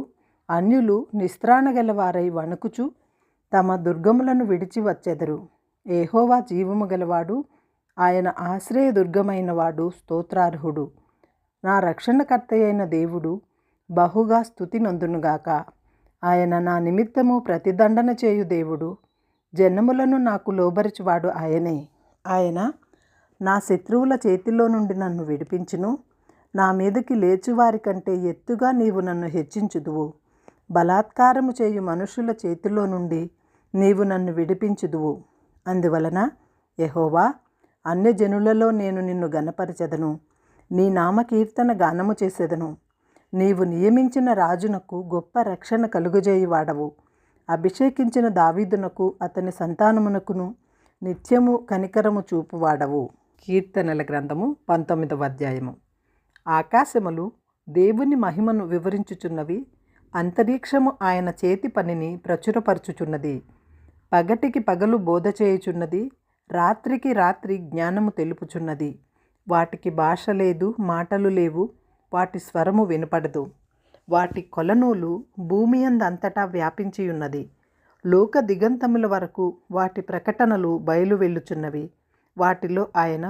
అన్యులు నిస్త్రాణగల వారై వణకుచు తమ దుర్గములను విడిచి వచ్చెదరు. యెహోవా జీవము గలవాడు, ఆయన ఆశ్రయ దుర్గమైన వాడు స్తోత్రార్హుడు. నా రక్షణకర్త అయిన దేవుడు బహుగా స్తుతి నొందునుగాక. ఆయన నా నిమిత్తము ప్రతిదండన చేయు దేవుడు. జనములను నాకు లోబరిచువాడు ఆయనే. ఆయన నా శత్రువుల చేతిలో నుండి నన్ను విడిపించును. నా మీదకి లేచువారి కంటే ఎత్తుగా నీవు నన్ను హెచ్చించుదువు. బలాత్కారము చేయు మనుషుల చేతిలో నుండి నీవు నన్ను విడిపించుదువు. అందువలన యెహోవా, అన్యజనులలో నేను నిన్ను గనపరచెదను. నీ నామకీర్తన గానము చేసేదను. నీవు నియమించిన రాజునకు గొప్ప రక్షణ కలుగజేయువాడవు. అభిషేకించిన దావీదునకు అతని సంతానమునకును నిత్యము కనికరము చూపువాడవు. కీర్తనల గ్రంథము 19వ అధ్యాయము. ఆకాశములు దేవుని మహిమను వివరించుచున్నవి. అంతరిక్షము ఆయన చేతి పనిని ప్రచురపరచుచున్నది. పగటికి పగలు బోధ చేయుచున్నది. రాత్రికి రాత్రి జ్ఞానము తెలుపుచున్నది. వాటికి భాష లేదు, మాటలు లేవు. వాటి స్వరము వినపడదు. వాటి కొలనూలు భూమి అందంతటా వ్యాపించియున్నది. లోక దిగంతముల వరకు వాటి ప్రకటనలు బయలు వెళ్ళుచున్నవి. వాటిలో ఆయన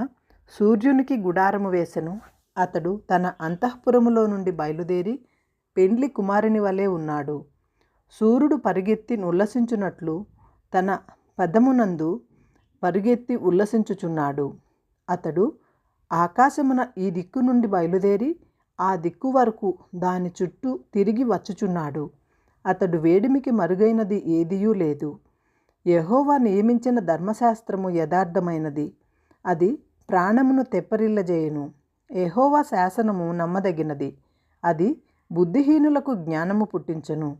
సూర్యునికి గుడారము వేసెను. అతడు తన అంతఃపురములో నుండి బయలుదేరి పెండ్లి కుమారుని వలె ఉన్నాడు. సూర్యుడు పరుగెత్తి ఉల్లసించున్నట్లు తన పదమునందు పరుగెత్తి ఉల్లసించుచున్నాడు. అతడు ఆకాశమున ఈ దిక్కు నుండి బయలుదేరి ఆ దిక్కు వరకు దాని చుట్టూ తిరిగి వచ్చుచున్నాడు. అతడు వేడిమికి మరుగైనది ఏదియూ లేదు. యెహోవా నియమించిన ధర్మశాస్త్రము యథార్థమైనది. అది ప్రాణమును తెప్పరిల్లజేయును. యెహోవా శాసనము నమ్మదగినది. అది బుద్ధిహీనులకు జ్ఞానము పుట్టించును.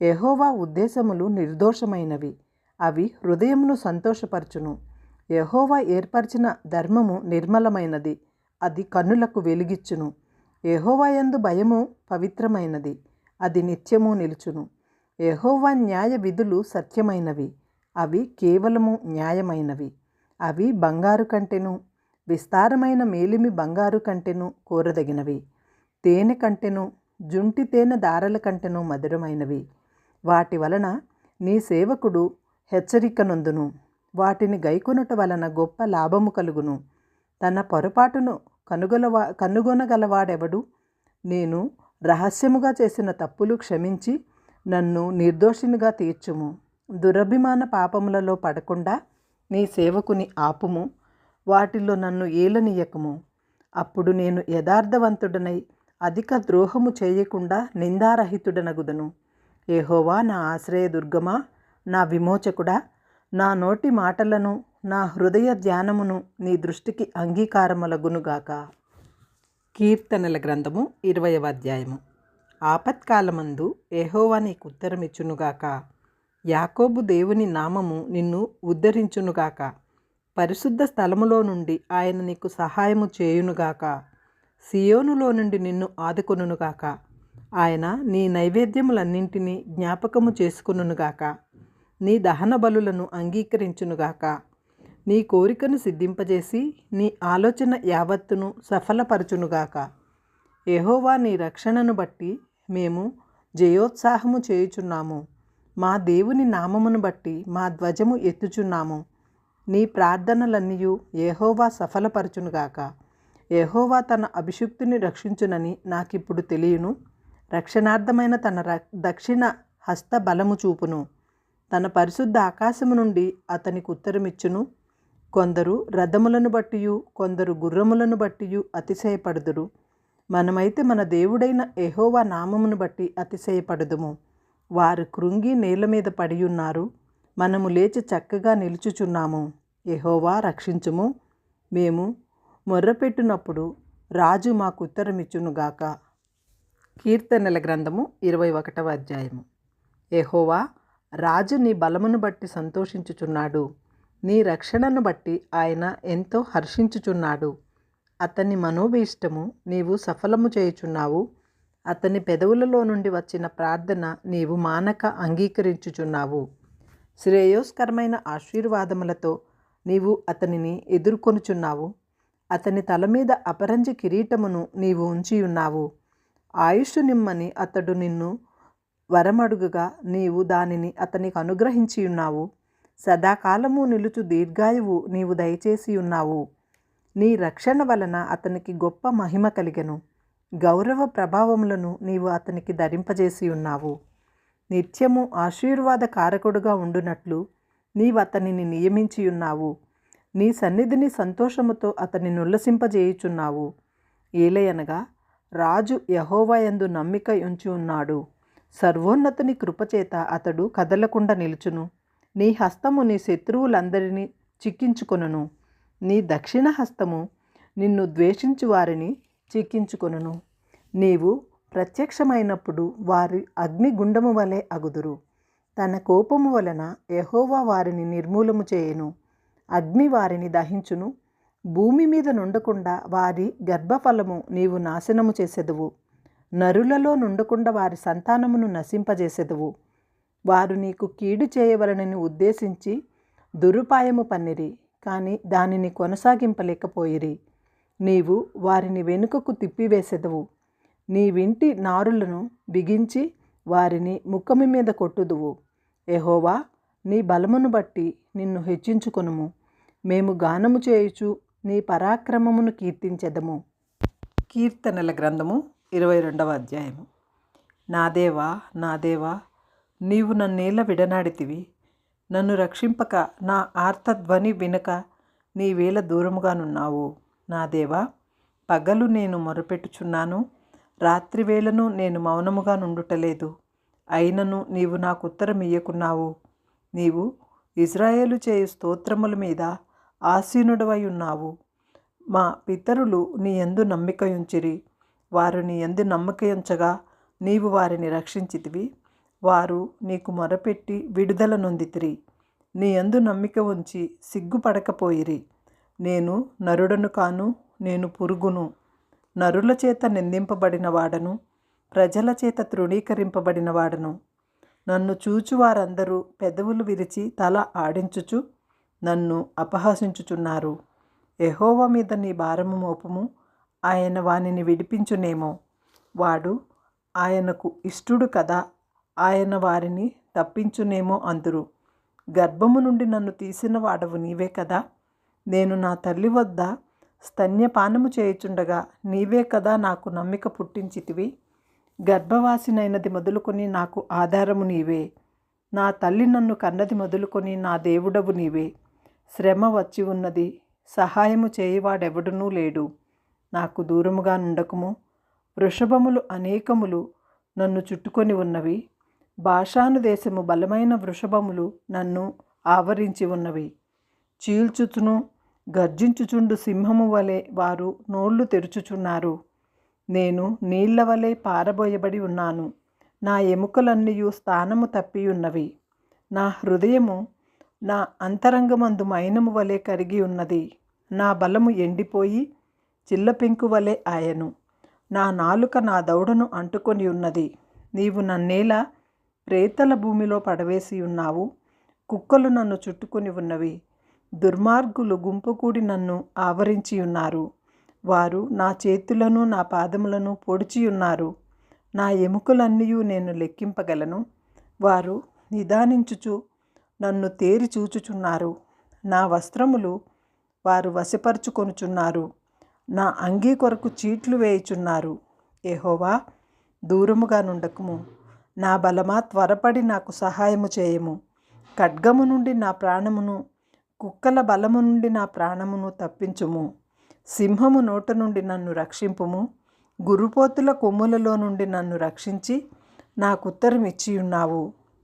యెహోవా ఉద్దేశములు నిర్దోషమైనవి. అవి హృదయమును సంతోషపరచును. యెహోవా ఏర్పరిచిన ధర్మము నిర్మలమైనది. అది కన్నులకు వెలుగిచ్చును. యెహోవా యందు భయము పవిత్రమైనది. అది నిత్యము నిలుచును. యెహోవా న్యాయ విధులు సత్యమైనవి. అవి కేవలము న్యాయమైనవి. అవి బంగారు కంటెను, విస్తారమైన మేలిమి బంగారు కంటెను కోరదగినవి. తేనె కంటెను జుంటి తేనె దారల కంటెను మధురమైనవి. వాటి వలన నీ సేవకుడు హెచ్చరికనొందును. వాటిని గైకొనుట వలన గొప్ప లాభము కలుగును. తన పొరపాటును కనుగొనగలవాడెవడు? నేను రహస్యముగా చేసిన తప్పులు క్షమించి నన్ను నిర్దోషినిగా తీర్చుము. దురభిమాన పాపములలో పడకుండా నీ సేవకుని ఆపుము. వాటిలో నన్ను ఏలనీయకము. అప్పుడు నేను యథార్థవంతుడనై అధిక ద్రోహము చేయకుండా నిందారహితుడనగుదను. యెహోవా నా ఆశ్రయదుర్గమా, నా విమోచకుడా, నా నోటి మాటలను నా హృదయ ధ్యానమును నీ దృష్టికి అంగీకారములగునుగాక. కీర్తనల గ్రంథము 20వ అధ్యాయము. ఆపత్కాలమందు యెహోవా నీకు ఉత్తరమిచ్చునుగాక. యాకోబు దేవుని నామము నిన్ను ఉద్ధరించునుగాక. పరిశుద్ధ స్థలములో నుండి ఆయన నీకు సహాయము చేయునుగాక. సియోనులో నుండి నిన్ను ఆదుకొనుగాక. ఆయన నీ నైవేద్యములన్నింటినీ జ్ఞాపకము చేసుకొనుగాక. నీ దహన బలులను అంగీకరించునుగాక. నీ కోరికను సిద్ధింపజేసి నీ ఆలోచన యావత్తును సఫలపరచునుగాక. యెహోవా నీ రక్షణను బట్టి మేము జయోత్సాహము చేయుచున్నాము. మా దేవుని నామమును బట్టి మా ధ్వజము ఎత్తుచున్నాము. నీ ప్రార్థనలన్నీయు యెహోవా సఫలపరచునుగాక. యెహోవా తన అభిషిక్తుని రక్షించునని నాకిప్పుడు తెలియను. రక్షణార్థమైన తన దక్షిణ హస్త బలము చూపును. తన పరిశుద్ధ ఆకాశము నుండి అతనికి ఉత్తరమిచ్చును. కొందరు రథములను బట్టియు కొందరు గుర్రములను బట్టియు అతిశయపడుదురు. మనమైతే మన దేవుడైన యెహోవా నామమును బట్టి అతిశయపడుదుము. వారు కృంగి నేల మీద పడియున్నారు. మనము లేచి చక్కగా నిలుచుచున్నాము. యెహోవా రక్షించుము. మేము మొర్రపెట్టినప్పుడు రాజు మాకు ఉత్తరమిచ్చునుగాక. కీర్తనల గ్రంథము 21వ అధ్యాయము. యెహోవా రాజు నీ బలమును బట్టి సంతోషించుచున్నాడు. నీ రక్షణను బట్టి ఆయన ఎంతో హర్షించుచున్నాడు. అతని మనోభీష్టము నీవు సఫలము చేయుచున్నావు. అతని పెదవులలో నుండి వచ్చిన ప్రార్థన నీవు మానక అంగీకరించుచున్నావు. శ్రేయోస్కరమైన ఆశీర్వాదములతో నీవు అతనిని ఎదుర్కొనుచున్నావు. అతని తల మీద అపరంజి కిరీటమును నీవు ఉంచియున్నావు. ఆయుష్ నిమ్మని అతడు నిన్ను వరమడుగుగా నీవు దానిని అతనికి అనుగ్రహించియున్నావు. సదాకాలము నిలుచు దీర్ఘాయువు నీవు దయచేసి ఉన్నావు. నీ రక్షణ వలన అతనికి గొప్ప మహిమ కలిగెను. గౌరవ ప్రభావములను నీవు అతనికి ధరింపజేసి ఉన్నావు. నిత్యము ఆశీర్వాద కారకుడుగా ఉండునట్లు నీవు అతనిని నియమించియున్నావు. నీ సన్నిధిని సంతోషముతో అతనిని ఉల్లసింపజేయుచున్నావు. ఏలయనగా రాజు యెహోవా యందు నమ్మిక ఉంచి ఉన్నాడు. సర్వోన్నతుని కృపచేత అతడు కదలకుండా నిలుచును. నీ హస్తము నీ శత్రువులందరినీ చిక్కించుకొనును. నీ దక్షిణ హస్తము నిన్ను ద్వేషించు వారిని చిక్కించుకొనును. నీవు ప్రత్యక్షమైనప్పుడు వారి అగ్నిగుండము వలె అగుదురు. తన కోపము వలన యెహోవా వారిని నిర్మూలము చేయును. అగ్ని వారిని దహించును. భూమి మీద నుండకుండా వారి గర్భఫలము నీవు నాశనము చేసెదవు. నరులలో నుండకుండా వారి సంతానమును నశింపజేసెదవు. వారు నీకు కీడు చేయవలనని ఉద్దేశించి దురుపాయము పన్నిరి, కానీ దానిని కొనసాగింపలేకపోయిరి. నీవు వారిని వెనుకకు తిప్పివేసెదవు. నీ వింటి నారులను బిగించి వారిని ముఖము మీద కొట్టుదువు. యెహోవా నీ బలమును బట్టి నిన్ను హెచ్చించుకొనుము. మేము గానము చేయుచు నీ పరాక్రమమును కీర్తించెదము. కీర్తనల గ్రంథము 22వ అధ్యాయము. నా దేవా, నా దేవా, నీవు నన్నేల విడనాడితివి. నన్ను రక్షింపక నా ఆర్తధ్వని వినక నీవేళ దూరముగానున్నావు. నా దేవా, పగలు నేను మొరపెట్టుచున్నాను, రాత్రివేళను నేను మౌనముగా నుండుటలేదు. అయినను నీవు నాకు ఉత్తరం ఇయ్యకున్నావు. నీవు ఇజ్రాయేలు చేయు స్తోత్రముల మీద ఆసీనుడవై ఉన్నావు. మా పితరులు నీ యందు నమ్మికయుంచిరి. వారు నీ యందు నమ్మకయుంచగా నీవు వారిని రక్షించితివి. వారు నీకు మొరపెట్టి విడుదల నొందితిరి. నీ యందు నమ్మిక ఉంచి సిగ్గుపడకపోయిరి. నేను నరుడను కాను, నేను పురుగును. నరుల చేత నిందింపబడిన వాడను, ప్రజల చేత తృణీకరింపబడిన వాడను. నన్ను చూచు వారందరూ పెదవులు విరిచి తల ఆడించుచు నన్ను అపహసించుచున్నారు. యెహోవా మీద నీ భారము మోపము, ఆయన వానిని విడిపించునేమో. వాడు ఆయనకు ఇష్టుడు కదా, ఆయన వారిని తప్పించునేమో అందురు. గర్భము నుండి నన్ను తీసిన వాడవు నీవే కదా. నేను నా తల్లి వద్ద స్తన్యపానము చేయుచుండగా నీవే కదా నాకు నమ్మిక పుట్టించితివి. గర్భవాసినైనది మొదలుకొని నాకు ఆధారము నీవే. నా తల్లి నన్ను కన్నది మొదలుకొని నా దేవుడవు నీవే. శ్రమ వచ్చి ఉన్నది, సహాయము చేయవాడెవడునూ లేడు. నాకు దూరముగా నుండకుము. వృషభములు అనేకములు నన్ను చుట్టుకొని ఉన్నవి. బాషాను దేశము బలమైన వృషభములు నన్ను ఆవరించి ఉన్నవి. చీల్చుచును గర్జించుచుండు సింహము వలె వారు నోళ్లు తెరుచుచున్నారు. నేను నీళ్ల వలె పారబోయబడి ఉన్నాను. నా ఎముకలన్నీయు స్థానము తప్పి ఉన్నవి. నా హృదయము నా అంతరంగమందు మైనము వలె కరిగి ఉన్నది. నా బలము ఎండిపోయి చిల్లపెంకు వలె ఆయను. నా నాలుక నా దౌడను అంటుకొని ఉన్నది. నీవు నన్నేలా ప్రేతల భూమిలో పడవేసి ఉన్నావు. కుక్కలు నన్ను చుట్టుకొని ఉన్నవి. దుర్మార్గులు గుంపు కూడి నన్ను ఆవరించి ఉన్నారు. వారు నా చేతులను నా పాదములను పొడిచి ఉన్నారు. నా ఎముకలన్నీయు నేను లెక్కింపగలను. వారు నిదానించుచు నన్ను తేరి చూచుచున్నారు. నా వస్త్రములు వారు వశపరుచుకొనుచున్నారు. నా అంగీ కొరకు చీట్లు వేయుచున్నారు. యెహోవా, దూరముగా నుండకుము. నా బలమా, త్వరపడి నాకు సహాయము చేయము. ఖడ్గము నుండి నా ప్రాణమును, కుక్కల బలము నుండి నా ప్రాణమును తప్పించుము. సింహము నోట నుండి నన్ను రక్షింపుము. గురుపోతుల కొమ్ములలో నుండి నన్ను రక్షించి నాకు ఉత్తరం ఇచ్చియున్నావు.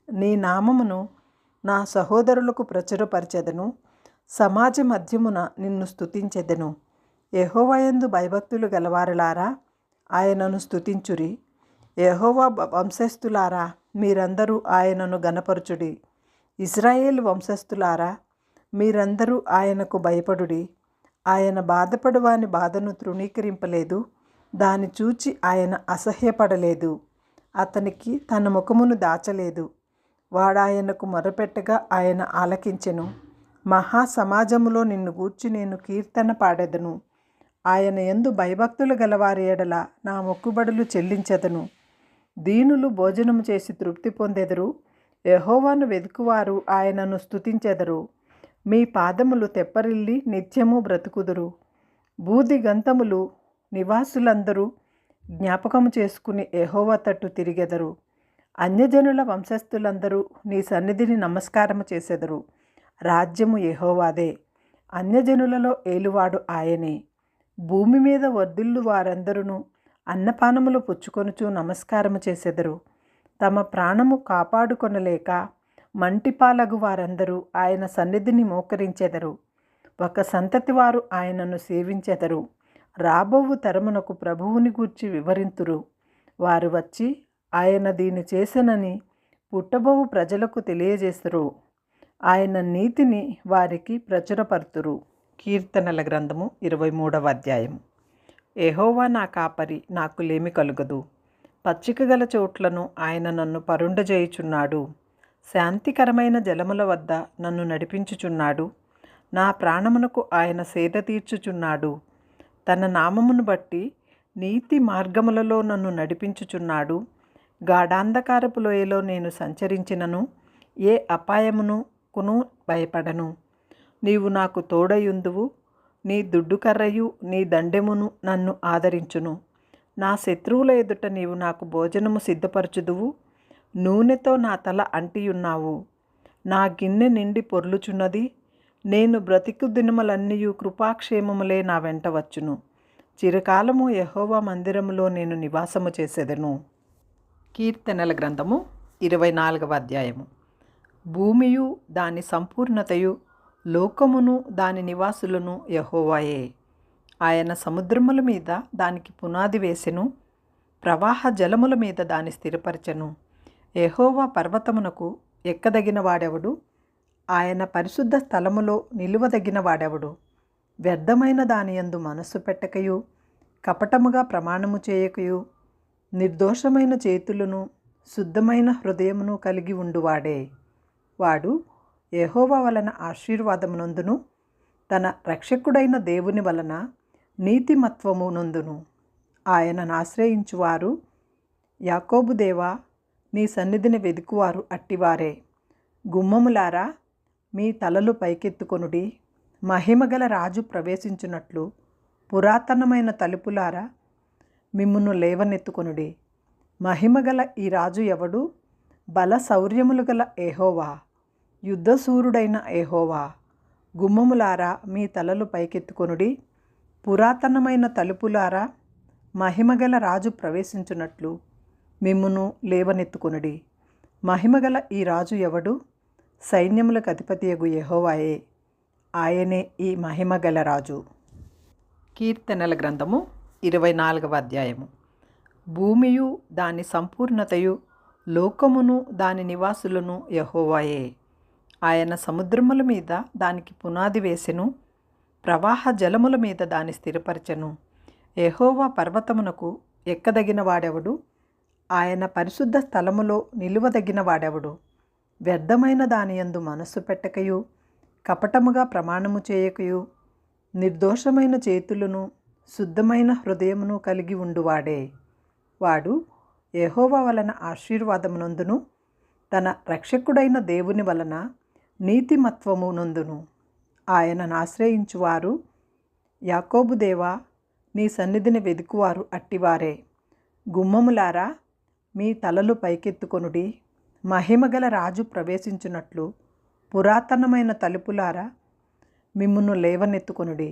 నీ నామమును నా సహోదరులకు ప్రచురపరచెదను. సమాజ మధ్యమున నిన్ను స్తుతించెదను. యెహోవా యందు భయభక్తులు గలవారలారా, ఆయనను స్తుతించుడి. యెహోవా వంశస్థులారా, మీరందరూ ఆయనను గనపరచుడి. ఇశ్రాయేలు వంశస్థులారా, మీరందరూ ఆయనకు భయపడుడి. ఆయన బాధపడు వాని బాధను తృణీకరింపలేదు. దాన్ని చూచి ఆయన అసహ్యపడలేదు. అతనికి తన ముఖమును దాచలేదు. వాడాయనకు మొరపెట్టగా ఆయన ఆలకించెను. మహా సమాజములో నిన్ను గూర్చి నేను కీర్తన పాడెదను. ఆయన యందు భయభక్తులు గలవారి ఎడల నా మొక్కుబడులు చెల్లించెదను. దీనులు భోజనము చేసి తృప్తి పొందెదరు. యెహోవాను వెదుకువారు ఆయనను స్తుతించెదరు. మీ పాదములు తెప్పరిల్లి నిత్యము బ్రతుకుదురు. భూదిగంతములు నివాసులందరూ జ్ఞాపకము చేసుకుని యెహోవా తట్టు తిరిగెదరు. అన్యజనుల వంశస్థులందరూ నీ సన్నిధిని నమస్కారము చేసెదరు. రాజ్యము యెహోవాదే, అన్యజనులలో ఏలువాడు ఆయనే. భూమి మీద వర్ధిల్లు వారందరూ అన్నపానములు పుచ్చుకొనుచు నమస్కారము చేసెదరు. తమ ప్రాణము కాపాడుకొనలేక మంటిపాలగు వారందరూ ఆయన సన్నిధిని మోకరించెదరు. ఒక సంతతి వారు ఆయనను సేవించెదరు. రాబోవు తరమునకు ప్రభువుని గూర్చి వివరింతురు. వారు వచ్చి ఆయన దీన్ని చేసెనని పుట్టబోవు ప్రజలకు తెలియజేస్తురు. ఆయన నీతిని వారికి ప్రచురపరుతురు. కీర్తనల గ్రంథము 23వ అధ్యాయము. యెహోవా నా కాపరి, నాకు లేమి కలుగదు. పచ్చిక గల చోట్లను ఆయన నన్ను పరుండజేయుచున్నాడు. శాంతికరమైన జలముల వద్ద నన్ను నడిపించుచున్నాడు. నా ప్రాణమునకు ఆయన సేద తీర్చుచున్నాడు. తన నామమును బట్టి నీతి మార్గములలో నన్ను నడిపించుచున్నాడు. గాఢాంధకారపు లోయలో నేను సంచరించినను ఏ అపాయమునకును భయపడను. నీవు నాకు తోడయుందువు. నీ దుడ్డుకర్రయు నీ దండెమును నన్ను ఆదరించును. నా శత్రువుల ఎదుట నీవు నాకు భోజనము సిద్ధపరచుదువు. నూనెతో నా తల అంటియున్నావు. నా గిన్నె నిండి పొర్లుచున్నది. నేను బ్రతికు దినములన్నీయు కృపాక్షేమములే నా వెంట వచ్చును. చిరకాలము యెహోవా మందిరములో నేను నివాసము చేసేదను. కీర్తనల గ్రంథము 24వ అధ్యాయము. భూమియు దాని సంపూర్ణతయు, లోకమును దాని నివాసులను యెహోవాయే. ఆయన సముద్రముల మీద దానికి పునాది వేసెను. ప్రవాహ జలముల మీద దాని స్థిరపరచెను. యెహోవా పర్వతమునకు ఎక్కదగిన వాడెవడు? ఆయన పరిశుద్ధ స్థలములో నిలువదగిన వాడెవడు? వ్యర్థమైన దానియందు మనస్సు పెట్టకయు, కపటముగా ప్రమాణము చేయకయు, నిర్దోషమైన చేతులను శుద్ధమైన హృదయమును కలిగి ఉండువాడే. వాడు యెహోవా వలన ఆశీర్వాదమునందును, తన రక్షకుడైన దేవుని వలన నీతిమత్వము నొందును. ఆయనను ఆశ్రయించువారు యాకోబు దేవా, నీ సన్నిధిని వెదుకువారు అట్టివారే. గుమ్మములారా, మీ తలలు పైకెత్తుకొనుడి. మహిమగల రాజు ప్రవేశించున్నట్లు పురాతనమైన తలుపులారా, మిమ్మును లేవనెత్తుకొనుడి. మహిమగల ఈ రాజు ఎవడు? బల శౌర్యములు గల యెహోవా, యుద్ధశూరుడైన యెహోవా. గుమ్మములారా, మీ తలలు పైకెత్తుకొనుడి. పురాతనమైన తలుపులారా, మహిమగల రాజు ప్రవేశించున్నట్లు మిమ్మును లేవనెత్తుకొనుడి. మహిమగల ఈ రాజు ఎవడు? సైన్యములకు అధిపతియగు యెహోవాయే. ఆయనే ఈ మహిమగల రాజు. కీర్తనల గ్రంథము 24వ అధ్యాయము. భూమియు దాని సంపూర్ణతయు, లోకమును దాని నివాసులను యెహోవాయే. ఆయన సముద్రముల మీద దానికి పునాది వేసెను, ప్రవాహ జలముల మీద దాని స్థిరపరచెను. యెహోవా పర్వతమునకు ఎక్కదగిన వాడెవడు? ఆయన పరిశుద్ధ స్థలములో నిలువదగిన వాడెవడు? వ్యర్థమైన దానియందు మనస్సు పెట్టకయు, కపటముగా ప్రమాణము చేయకయు, నిర్దోషమైన చేతులను శుద్ధమైన హృదయమును కలిగి ఉండువాడే. వాడు యెహోవా వలన ఆశీర్వాదమునందును, తన రక్షకుడైన దేవుని వలన నీతిమత్వము నొందును. ఆయనను ఆశ్రయించువారు, యాకోబు దేవా, నీ సన్నిధిని వెదుకువారు అట్టివారే. గుమ్మములారా, మీ తలలు పైకెత్తుకొనుడి. మహిమగల రాజు ప్రవేశించున్నట్లు పురాతనమైన తలుపులారా, మిమ్మును లేవనెత్తుకొనుడి.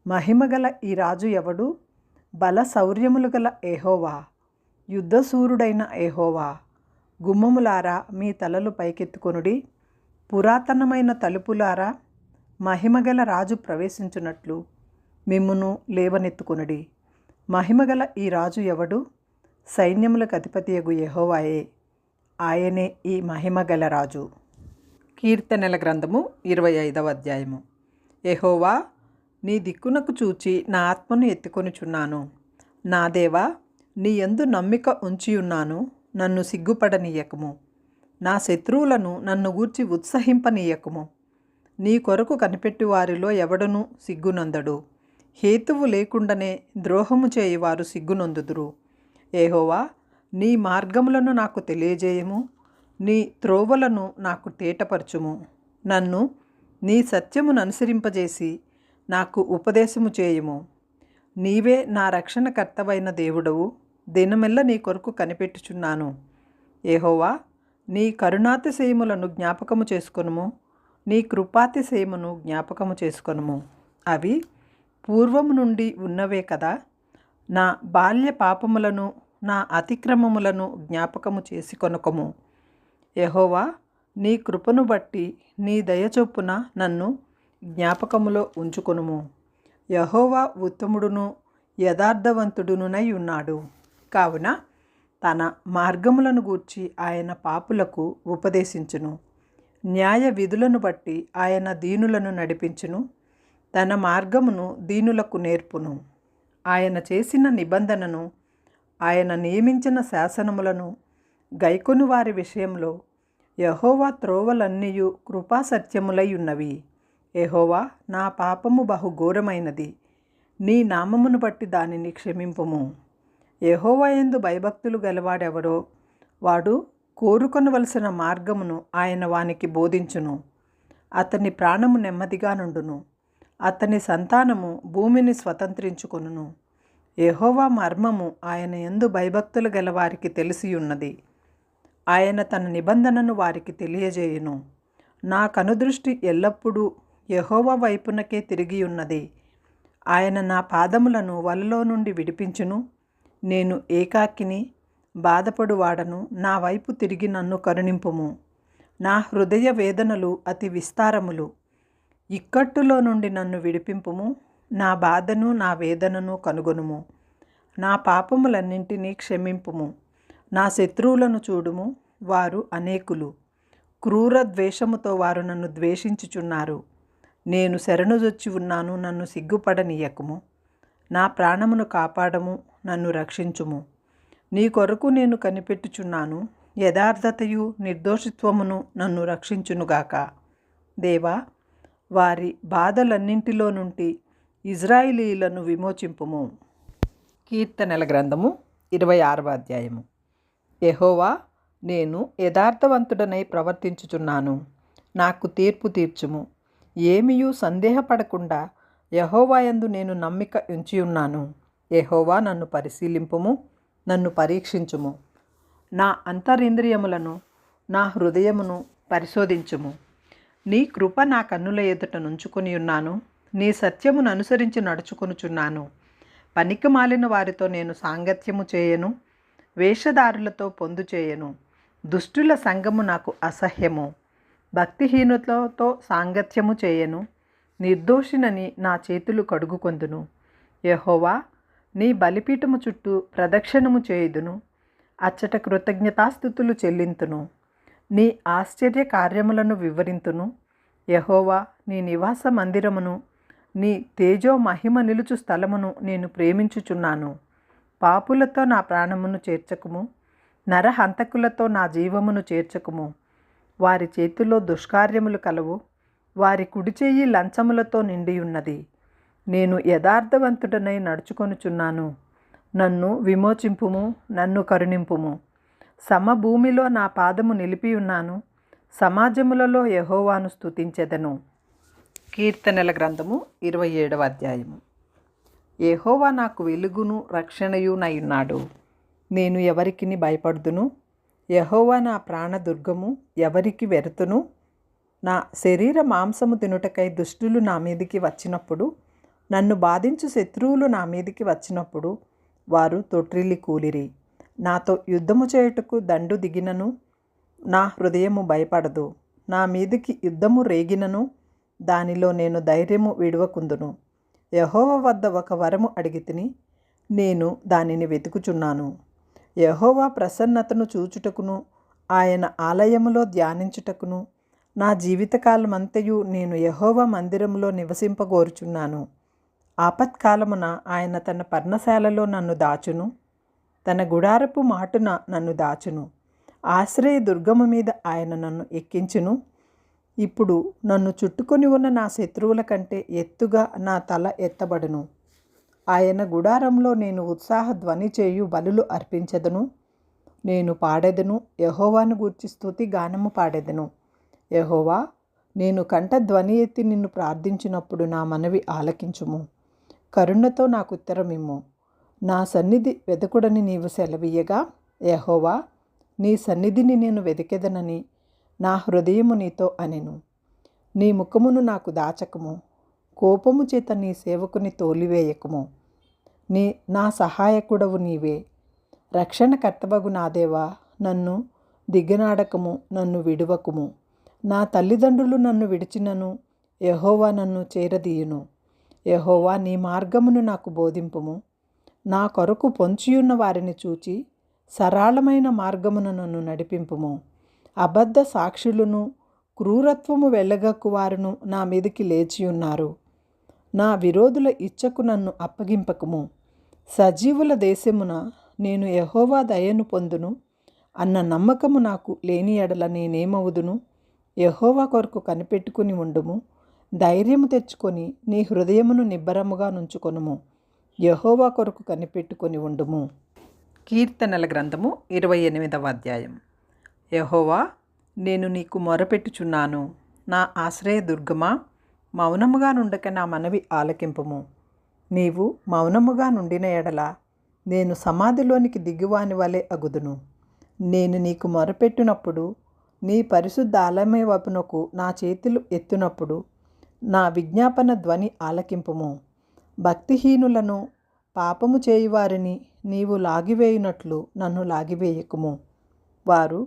మహిమగల ఈ రాజు ఎవడు? బల శౌర్యములు గల యెహోవా, యుద్ధశూరుడైన యెహోవా. గుమ్మములారా, మీ తలలు పైకెత్తుకొనుడి. పురాతనమైన తలుపులారా, మహిమగల రాజు ప్రవేశించున్నట్లు మిమ్మును లేవనెత్తుకొనుడి. మహిమగల ఈ రాజు ఎవడు? సైన్యములకు అధిపతియగు యెహోవాయే. ఆయనే ఈ మహిమగల రాజు. కీర్తనల గ్రంథము 25వ అధ్యాయము. యెహోవా, నీ దిక్కునకు చూచి నా ఆత్మను ఎత్తుకొనుచున్నాను. నా దేవా, నీ యందు నమ్మిక ఉంచియున్నాను. నన్ను సిగ్గుపడనీయకము. నా శత్రువులను నన్ను గూర్చి ఉత్సహింపనీయకము. నీ కొరకు కనిపెట్టి వారిలో ఎవడనూ సిగ్గునందడు. హేతువు లేకుండానే ద్రోహము చేయువారు సిగ్గునొందుదురు. యెహోవా, నీ మార్గములను నాకు తెలియజేయము. నీ త్రోవలను నాకు తేటపరచుము. నన్ను నీ సత్యమును అనుసరింపజేసి నాకు ఉపదేశము చేయుము. నీవే నా రక్షణకర్తవైన దేవుడవు. దినమెల్ల నీ కొరకు కనిపెట్టుచున్నాను. యెహోవా, నీ కరుణాతిశయములను జ్ఞాపకము చేసుకొనుము. నీ కృపాతిశయమును జ్ఞాపకము చేసుకొనుము. అవి పూర్వము నుండి ఉన్నవే కదా. నా బాల్య పాపములను, నా అతిక్రమములను జ్ఞాపకము చేసుకొనకము. యెహోవా, నీ కృపను బట్టి నీ దయచొప్పున నన్ను జ్ఞాపకములో ఉంచుకొనుము. యెహోవా ఉత్తముడును యథార్థవంతుడునై ఉన్నాడు. కావున తన మార్గములను గూర్చి ఆయన పాపులకు ఉపదేశించును. న్యాయ విధులను బట్టి ఆయన దీనులను నడిపించును. తన మార్గమును దీనులకు నేర్పును. ఆయన చేసిన నిబంధనను, ఆయన నియమించిన శాసనములను గైకొను వారి విషయంలో యెహోవా త్రోవలన్నీయు కృపాసత్యములై ఉన్నవి. యెహోవా, నా పాపము బహుఘోరమైనది. నీ నామమును బట్టి దానిని క్షమింపుము. యెహోవా యందు భయభక్తులు గలవాడెవడో వాడు కోరుకొనవలసిన మార్గమును ఆయన వానికి బోధించును. అతని ప్రాణము నెమ్మదిగా నుండును. అతని సంతానము భూమిని స్వతంత్రించుకొనును. యెహోవా మర్మము ఆయన యందు భయభక్తులు గలవారికి తెలిసియున్నది. ఆయన తన నిబంధనను వారికి తెలియజేయును. నా కనుదృష్టి ఎల్లప్పుడూ యెహోవా వైపునకే తిరిగి ఉన్నది. ఆయన నా పాదములను వలలో నుండి విడిపించును. నేను ఏకాకిని, బాధపడువాడను. నా వైపు తిరిగి నన్ను కరుణింపుము. నా హృదయ వేదనలు అతి విస్తారములు. ఇక్కట్టులో నుండి నన్ను విడిపింపుము. నా బాధను, నా వేదనను కనుగొనుము. నా పాపములన్నింటినీ క్షమింపుము. నా శత్రువులను చూడుము, వారు అనేకులు. క్రూర ద్వేషముతో వారు నన్ను ద్వేషించుచున్నారు. నేను శరణుజొచ్చి ఉన్నాను, నన్ను సిగ్గుపడనీయకుము. నా ప్రాణమును కాపాడము, నన్ను రక్షించుము. నీ కొరకు నేను కనిపెట్టుచున్నాను. యథార్థతయు నిర్దోషిత్వమును నన్ను రక్షించునుగాక. దేవా, వారి బాధలన్నింటిలో నుండి ఇజ్రాయేలీయులను విమోచింపుము. కీర్తనల గ్రంథము 26వ అధ్యాయము. యెహోవా, నేను యథార్థవంతుడనై ప్రవర్తించుచున్నాను. నాకు తీర్పు తీర్చుము. ఏమియూ సందేహపడకుండా యెహోవాయందు నేను నమ్మిక ఉంచియున్నాను. యెహోవా, నన్ను పరిశీలింపుము, నన్ను పరీక్షించుము. నా అంతరింద్రియములను, నా హృదయమును పరిశోధించుము. నీ కృప నా కన్నుల ఎదుట నుంచుకొని ఉన్నాను. నీ సత్యమును అనుసరించి నడుచుకొనుచున్నాను. పనికిమాలిన వారితో నేను సాంగత్యము చేయను, వేషధారులతో పొందు చేయను. దుష్టుల సంగము నాకు అసహ్యము. భక్తిహీనులతో సాంగత్యము చేయను. నిర్దోషినని నా చేతులు కడుగుకొందును. యెహోవా, నీ బలిపీఠము చుట్టూ ప్రదక్షిణము చేయుదును. అచ్చట కృతజ్ఞతాస్థుతులు చెల్లింతును. నీ ఆశ్చర్య కార్యములను వివరింతును. యెహోవా, నీ నివాస మందిరమును, నీ తేజో మహిమ నిలుచు స్థలమును నేను ప్రేమించుచున్నాను. పాపులతో నా ప్రాణమును చేర్చకుము, నరహంతకులతో నా జీవమును చేర్చకుము. వారి చేతిలో దుష్కార్యములు కలవు, వారి కుడి చెయ్యి లంచములతో నిండియున్నది. నేను యథార్థవంతుడనై నడుచుకొనుచున్నాను. నన్ను విమోచింపుము, నన్ను కరుణింపుము. సమభూమిలో నా పాదము నిలిపియున్నాను. సమాజములలో యెహోవాను స్తుతించెదను. కీర్తనల గ్రంథము 27వ అధ్యాయము. యెహోవా నాకు వెలుగును రక్షణయునయున్నాడు. నేను ఎవరికిని భయపడుదును? యెహోవా నా ప్రాణదుర్గము, ఎవరికి వెరతును? నా శరీర మాంసము తినుటకై దుష్టులు నా మీదికి వచ్చినప్పుడు, నన్ను బాధించు శత్రువులు నా మీదికి వచ్చినప్పుడు, వారు తొట్రిల్లి కూలిరి. నాతో యుద్ధము చేయుటకు దండు దిగినను నా హృదయము భయపడదు. నా మీదికి యుద్ధము రేగినను దానిలో నేను ధైర్యము విడువకుందును. యెహోవా వద్ద ఒక వరము అడిగితిని, నేను దానిని వెతుకుచున్నాను. యెహోవా ప్రసన్నతను చూచుటకును, ఆయన ఆలయములో ధ్యానించుటకును నా జీవితకాలమంతయు నేను యెహోవా మందిరములో నివసింపగోరుచున్నాను. ఆపత్కాలమున ఆయన తన పర్ణశాలలో నన్ను దాచును, తన గుడారపు మాటున నన్ను దాచును. ఆశ్రయ దుర్గము మీద ఆయన నన్ను ఎక్కించును. ఇప్పుడు నన్ను చుట్టుకొని ఉన్న నా శత్రువుల కంటే ఎత్తుగా నా తల ఎత్తబడును. ఆయన గుడారంలో నేను ఉత్సాహ ధ్వని చేయు బలులు అర్పించెదను. నేను పాడెదను, యెహోవాను గూర్చి స్తుతి గానము పాడెదను. యెహోవా, నేను కంఠ ధ్వని ఎత్తి నిన్ను ప్రార్థించినప్పుడు నా మనవి ఆలకించుము. కరుణతో నాకు ఉత్తరమిమ్ము. నా సన్నిధి వెదకుడని నీవు సెలవీయగా, యెహోవా, నీ సన్నిధిని నేను వెదికెదనని నా హృదయము నీతో అనెను. నీ ముఖమును నాకు దాచకము, కోపము చేత నీ సేవకుని తోలివేయకము. నా సహాయకుడవు నీవే. రక్షణకర్తవగు నా దేవా, నన్ను దిగ్గనాడకము, నన్ను విడువకుము. నా తల్లిదండ్రులు నన్ను విడిచినను యెహోవా నన్ను చేరదీయును. యెహోవా, నీ మార్గమును నాకు బోధింపుము. నా కొరకు పొంచియున్న వారిని చూచి సరళమైన మార్గమున నన్ను నడిపింపుము. అబద్ధ సాక్షులను, క్రూరత్వము వెళ్ళగక్కువారును నా మీదికి లేచియున్నారు. నా విరోధుల ఇచ్చకు నన్ను అప్పగింపకము. సజీవుల దేశమున నేను యెహోవా దయను పొందును అన్న నమ్మకము నాకు లేని ఎడల నేనేమవుదును? యెహోవా కొరకు కనిపెట్టుకుని ఉండుము. ధైర్యము తెచ్చుకొని నీ హృదయమును నిబ్బరముగా నుంచుకొనుము. యెహోవా కొరకు కనిపెట్టుకొని ఉండుము. కీర్తనల గ్రంథము 28వ అధ్యాయం. యెహోవా, నేను నీకు మొరపెట్టుచున్నాను. నా ఆశ్రయదుర్గమా, మౌనముగా నుండక నా మనవి ఆలకింపుము. నీవు మౌనముగా నుండిన ఎడల నేను సమాధిలోనికి దిగువాని వలె అగుదును. నేను నీకు మొరపెట్టినప్పుడు, నీ పరిశుద్ధ ఆలయమే వైపునకు నా చేతులు ఎత్తునప్పుడు నా విజ్ఞాపన ధ్వని ఆలకింపుము. భక్తిహీనులను, పాపము చేయువారిని నీవు లాగివేయునట్లు నన్ను లాగివేయకుము. వారు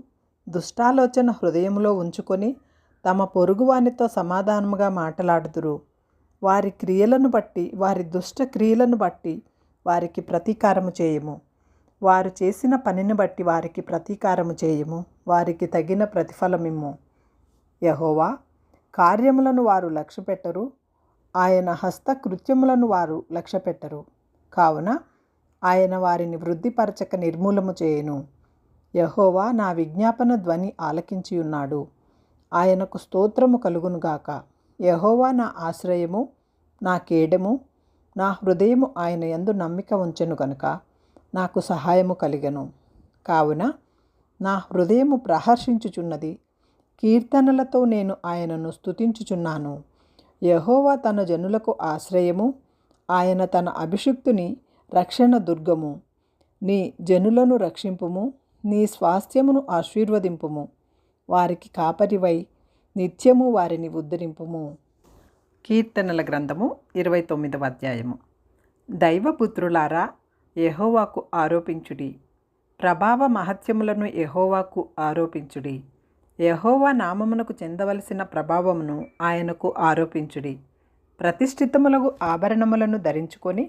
దుష్టాలోచన హృదయంలో ఉంచుకొని తమ పొరుగువానితో సమాధానముగా మాట్లాడుదురు. వారి క్రియలను బట్టి, వారి దుష్ట క్రియలను బట్టి వారికి ప్రతీకారము చేయము. వారు చేసిన పనిని బట్టి వారికి ప్రతీకారము చేయము. వారికి తగిన ప్రతిఫలమిమ్ము. యెహోవా కార్యములను వారు లక్ష్యపెట్టరు, ఆయన హస్తకృత్యములను వారు లక్ష్యపెట్టరు. కావున ఆయన వారిని వృద్ధిపరచక నిర్మూలము చేయును. యెహోవా నా విజ్ఞాపన ధ్వని ఆలకించి ఉన్నాడు. ఆయనకు స్తోత్రము కలుగునుగాక. యెహోవా నా ఆశ్రయము, నా కేడము. నా హృదయము ఆయన యందు నమ్మిక ఉంచెను గనుక నాకు సహాయము కలిగెను. కావున నా హృదయము ప్రహర్షించుచున్నది. కీర్తనలతో నేను ఆయనను స్తుతించుచున్నాను. యెహోవా తన జనులకు ఆశ్రయము, ఆయన తన అభిషిక్తుని రక్షణ దుర్గము. నీ జనులను రక్షింపుము, నీ స్వాస్థ్యమును ఆశీర్వదింపుము. వారికి కాపరివై నిత్యము వారిని ఉద్ధరింపుము. కీర్తనల గ్రంథము 29వ అధ్యాయము. దైవపుత్రులారా, యెహోవాకు ఆరోపించుడి. ప్రభావ మహత్యములను యెహోవాకు ఆరోపించుడి. యెహోవా నామమునకు చెందవలసిన ప్రభావమును ఆయనకు ఆరోపించుడి. ప్రతిష్ఠితములకు ఆభరణములను ధరించుకొని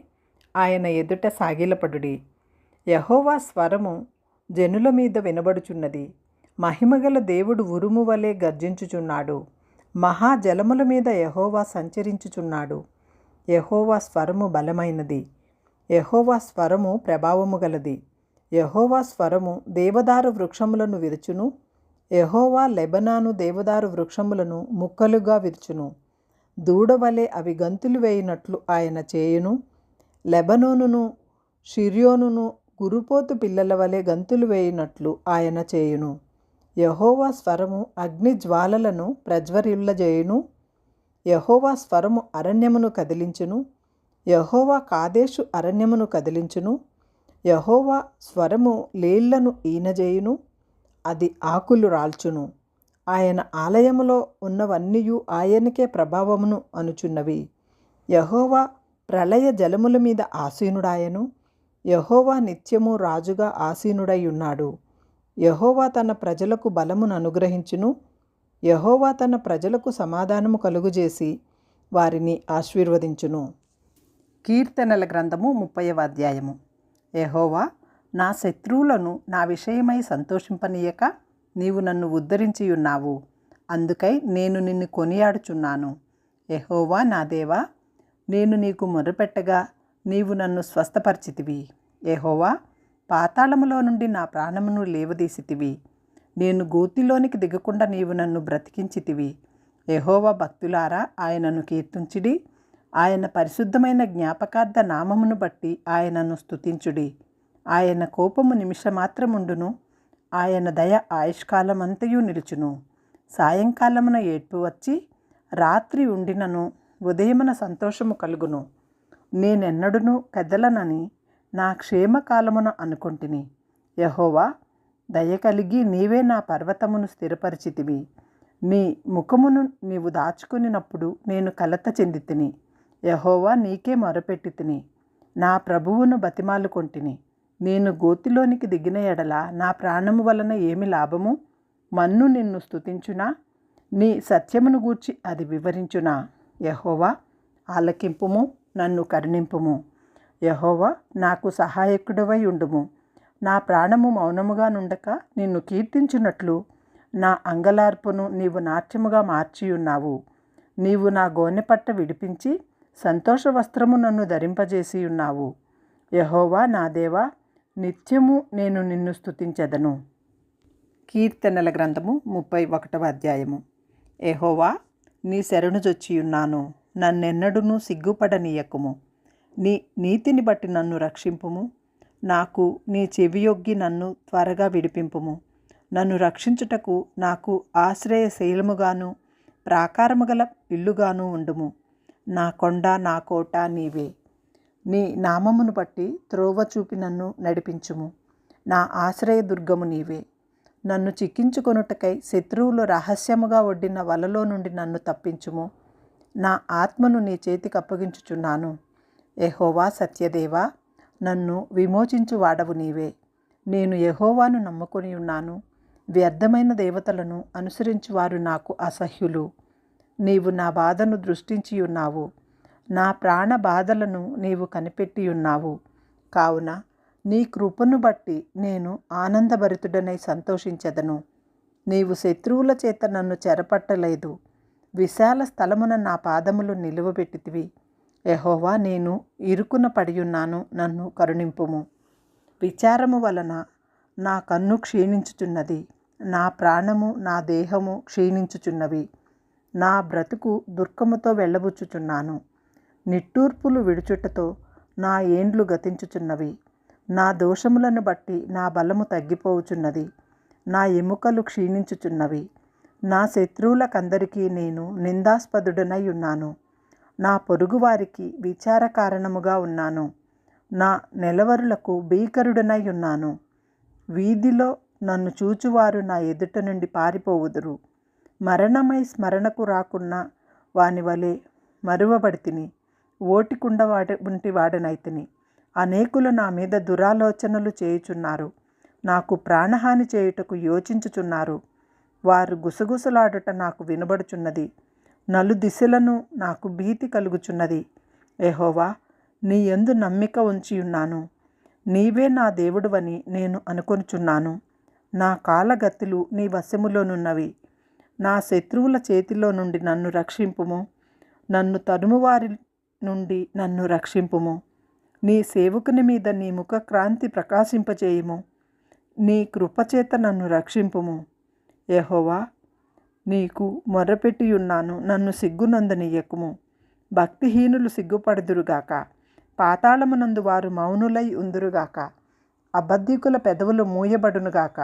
ఆయన ఎదుట సాగిలపడుడి. యెహోవా స్వరము జనుల మీద వినబడుచున్నది. మహిమగల దేవుడు ఉరుము వలె గర్జించుచున్నాడు. మహాజలముల మీద యెహోవా సంచరించుచున్నాడు. యెహోవా స్వరము బలమైనది. యెహోవా స్వరము ప్రభావము గలది. యెహోవా స్వరము దేవదారు వృక్షములను విరుచును. యెహోవా లెబనాను దేవదారు వృక్షములను ముక్కలుగా విరుచును. దూడవలె అవి గంతులు వేయినట్లు ఆయన చేయును. లెబనోనును షిర్యోనును గురుపోతు పిల్లల వలె గంతులు వేయినట్లు ఆయన చేయును. యెహోవా స్వరము అగ్ని జ్వాలలను ప్రజ్వరిల్లజేయును. యెహోవా స్వరము అరణ్యమును కదిలించును. యెహోవా కాదేశు అరణ్యమును కదిలించును. యెహోవా స్వరము లేళ్లను ఈనజేయును. అది ఆకులు రాల్చును. ఆయన ఆలయములో ఉన్నవన్నీయు ఆయనకే ప్రభావమును అనుచున్నవి. యెహోవా ప్రళయ జలముల మీద ఆసీనుడాయను. యెహోవా నిత్యము రాజుగా ఆసీనుడై ఉన్నాడు. యెహోవా తన ప్రజలకు బలమును అనుగ్రహించును. యెహోవా తన ప్రజలకు సమాధానము కలుగుజేసి వారిని ఆశీర్వదించును. కీర్తనల గ్రంథము 30వ అధ్యాయము. యెహోవా, నా శత్రువులను నా విషయమై సంతోషింపనీయక నీవు నన్ను ఉద్ధరించి ఉన్నావు. అందుకై నేను నిన్ను కొనియాడుచున్నాను. యెహోవా నా దేవా, నేను నీకు మొర్రపెట్టగా నీవు నన్ను స్వస్థపరిచితివి. యెహోవా, పాతాళములో నుండి నా ప్రాణమును లేవదీసితివి. నేను గోతిలోనికి దిగకుండా నీవు నన్ను బ్రతికించితివి. యెహోవా భక్తులారా, ఆయనను కీర్తించుడి. ఆయన పరిశుద్ధమైన జ్ఞాపకార్థ నామమును బట్టి ఆయనను స్తుతించుడి. ఆయన కోపము నిమిషమాత్రముండును. ఆయన దయ ఆయుష్కాలమంతయు నిలుచును. సాయంకాలమున ఏడ్పు వచ్చి రాత్రి ఉండినను ఉదయమున సంతోషము కలుగును. నేనెన్నడునూ కదలనని నా క్షేమకాలమున అనుకొంటిని. యెహోవా, దయ కలిగి నీవే నా పర్వతమును స్థిరపరిచితివి. నీ ముఖమును నీవు దాచుకునినప్పుడు నేను కలత చెందితిని. యెహోవా, నీకే మొరపెట్టితిని. నా ప్రభువును బతిమాలుకొంటిని. నేను గోతిలోనికి దిగిన ఎడల నా ప్రాణము వలన ఏమి లాభము? మన్ను నిన్ను స్తుతించునా? నీ సత్యమును గూర్చి అది వివరించునా? యెహోవా, ఆలకింపుము, నన్ను కరుణింపుము. యెహోవా, నాకు సహాయకుడవై ఉండుము. నా ప్రాణము మౌనముగా నుండక నిన్ను కీర్తించున్నట్లు నా అంగలార్పును నీవు నాట్యముగా మార్చియున్నావు. నీవు నా గోనెపట్ట విడిపించి సంతోష వస్త్రము నన్ను ధరింపజేసి ఉన్నావు. యెహోవా నా దేవా, నిత్యము నేను నిన్ను స్తుతించెదను. కీర్తనల గ్రంథము 31వ అధ్యాయము. యెహోవా, నీ శరణుజొచ్చియున్నాను. నన్నెన్నడునూ సిగ్గుపడనీయకుము. నీ నీతిని బట్టి నన్ను రక్షింపుము. నాకు నీ చెవియొగ్గి నన్ను త్వరగా విడిపింపుము. నన్ను రక్షించుటకు నాకు ఆశ్రయశైలముగాను ప్రాకారము గల ఇల్లుగాను ఉండుము. నా కొండ, నా కోట నీవే. నీ నామమును బట్టి త్రోవ చూపి నన్ను నడిపించుము. నా ఆశ్రయదుర్గము నీవే. నన్ను చిక్కించుకొనుటకై శత్రువులు రహస్యముగా ఒడ్డిన వలలో నుండి నన్ను తప్పించుము. నా ఆత్మను నీ చేతికి అప్పగించుచున్నాను. యెహోవా సత్యదేవా, నన్ను విమోచించు వాడవు నీవే. నేను యెహోవాను నమ్ముకొని ఉన్నాను. వ్యర్థమైన దేవతలను అనుసరించువారు నాకు అసహ్యులు. నీవు నా బాధను దృష్టించి ఉన్నావు. నా ప్రాణ బాధలను నీవు కనిపెట్టి ఉన్నావు. కావున నీ కృపను బట్టి నేను ఆనందభరితుడనై సంతోషించెదను. నీవు శత్రువుల చేత నన్ను చెరపట్టలేదు. విశాల స్థలమున నా పాదములు నిలువబెట్టితివి. యెహోవా, నేను ఇరుకున పడియున్నాను, నన్ను కరుణింపుము. విచారము వలన నా కన్ను క్షీణించుచున్నది. నా ప్రాణము, నా దేహము క్షీణించుచున్నవి. నా బ్రతుకు దుఃఖముతో వెళ్ళబుచ్చుచున్నాను. నిట్టూర్పులు విడుచుటతో నా ఏండ్లు గతించుచున్నవి. నా దోషములను బట్టి నా బలము తగ్గిపోవుచున్నది. నా ఎముకలు క్షీణించుచున్నవి. నా శత్రువులకందరికీ నేను నిందాస్పదుడనై ఉన్నాను. నా పొరుగువారికి విచార కారణముగా ఉన్నాను. నా నెలవరులకు భీకరుడనై ఉన్నాను. వీధిలో నన్ను చూచువారు నా ఎదుట నుండి పారిపోవుదురు. మరణమై స్మరణకు రాకున్న వాని వలె మరువబడితిని. ఓటికుండ వంటి వాడనైతిని. అనేకులు నా మీద దురాలోచనలు చేయుచున్నారు. నాకు ప్రాణహాని చేయుటకు యోచించుచున్నారు. వారు గుసగుసలాడుట నాకు వినబడుచున్నది. నలుదిశలను నాకు భీతి కలుగుచున్నది. యెహోవా, నీ యందు నమ్మిక ఉంచియున్నాను. నీవే నా దేవుడవని నేను అనుకొనుచున్నాను. నా కాలగతులు నీ వశములోనున్నవి. నా శత్రువుల చేతిలో నుండి నన్ను రక్షింపుము. నన్ను తరుమువారి నుండి నన్ను రక్షింపుము. నీ సేవకుని మీద నీ ముఖక్రాంతి ప్రకాశింపచేయుము. నీ కృపచేత నన్ను రక్షింపుము. యెహోవా, నీకు మొరపెట్టియున్నాను, నన్ను సిగ్గునందనీయకుము. భక్తిహీనులు సిగ్గుపడుదురుగాక. పాతాళమునందు వారు మౌనులై ఉందురుగాక. అబద్ధికుల పెదవులు మూయబడునుగాక.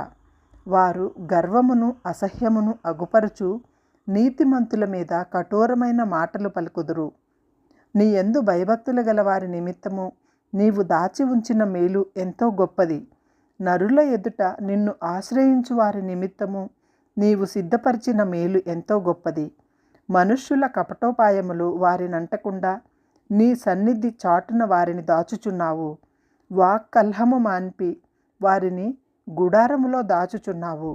వారు గర్వమును అసహ్యమును అగుపరచు నీతిమంతుల మీద కఠోరమైన మాటలు పలుకుదురు. నీ యందు భయభక్తులు గల వారి నిమిత్తము నీవు దాచి ఉంచిన మేలు ఎంతో గొప్పది. నరుల ఎదుట నిన్ను ఆశ్రయించు వారి నిమిత్తము నీవు సిద్ధపరిచిన మేలు ఎంతో గొప్పది. మనుష్యుల కపటోపాయములు వారినంటకుండా నీ సన్నిధి చాటున వారిని దాచుచున్నావు. వాక్కల్హము మాన్పి వారిని గుడారములో దాచుచున్నావు.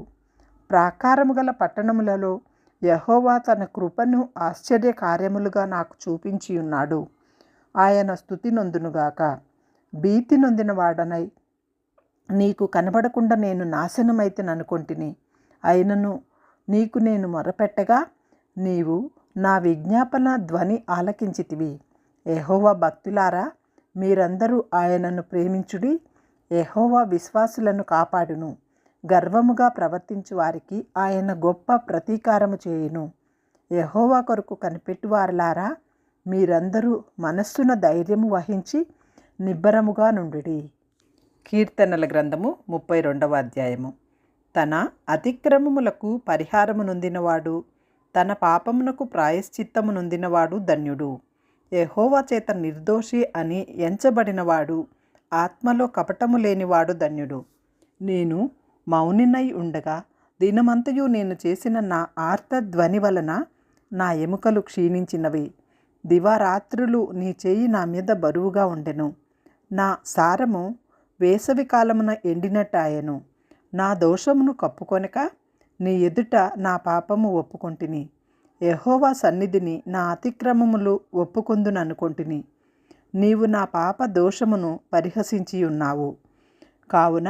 ప్రాకారము గల పట్టణములలో యెహోవా తన కృపను ఆశ్చర్య కార్యములుగా నాకు చూపించి ఉన్నాడు. ఆయన స్తుతి నొందునుగాక. భీతి నొందిన వాడనై నీకు కనబడకుండా నేను నాశనమైతేననుకొంటిని. అయినను నీకు నేను మొరపెట్టగా నీవు నా విజ్ఞాపన ధ్వని ఆలకించితివి. యెహోవా భక్తులారా, మీరందరూ ఆయనను ప్రేమించుడి. యెహోవా విశ్వాసులను కాపాడును. గర్వముగా ప్రవర్తించు వారికి ఆయన గొప్ప ప్రతీకారము చేయును. యెహోవా కొరకు కనిపెట్టువారులారా, మీరందరూ మనస్సున ధైర్యము వహించి నిబ్బరముగా నుండుడి. కీర్తనల గ్రంథము 32వ అధ్యాయము. తన అతిక్రమములకు పరిహారము నొందినవాడు, తన పాపమునకు ప్రాయశ్చిత్తము నొందినవాడు ధన్యుడు. యెహోవా చేత నిర్దోషి అని ఎంచబడినవాడు, ఆత్మలో కపటము లేనివాడు ధన్యుడు. నేను మౌనినై ఉండగా దినమంతయు నేను చేసిన నా ఆర్తధ్వని వలన నా ఎముకలు క్షీణించినవి. దివారాత్రులు నీ చేయి నా మీద బరువుగా ఉండెను. నా సారము వేసవి కాలమున ఎండినట్టాయెను. నా దోషమును కప్పుకొనక నీ ఎదుట నా పాపము ఒప్పుకొంటిని. యెహోవా సన్నిధిని నా అతిక్రమములు ఒప్పుకొందుననుకొంటిని. నీవు నా పాప దోషమును పరిహసించి ఉన్నావు. కావున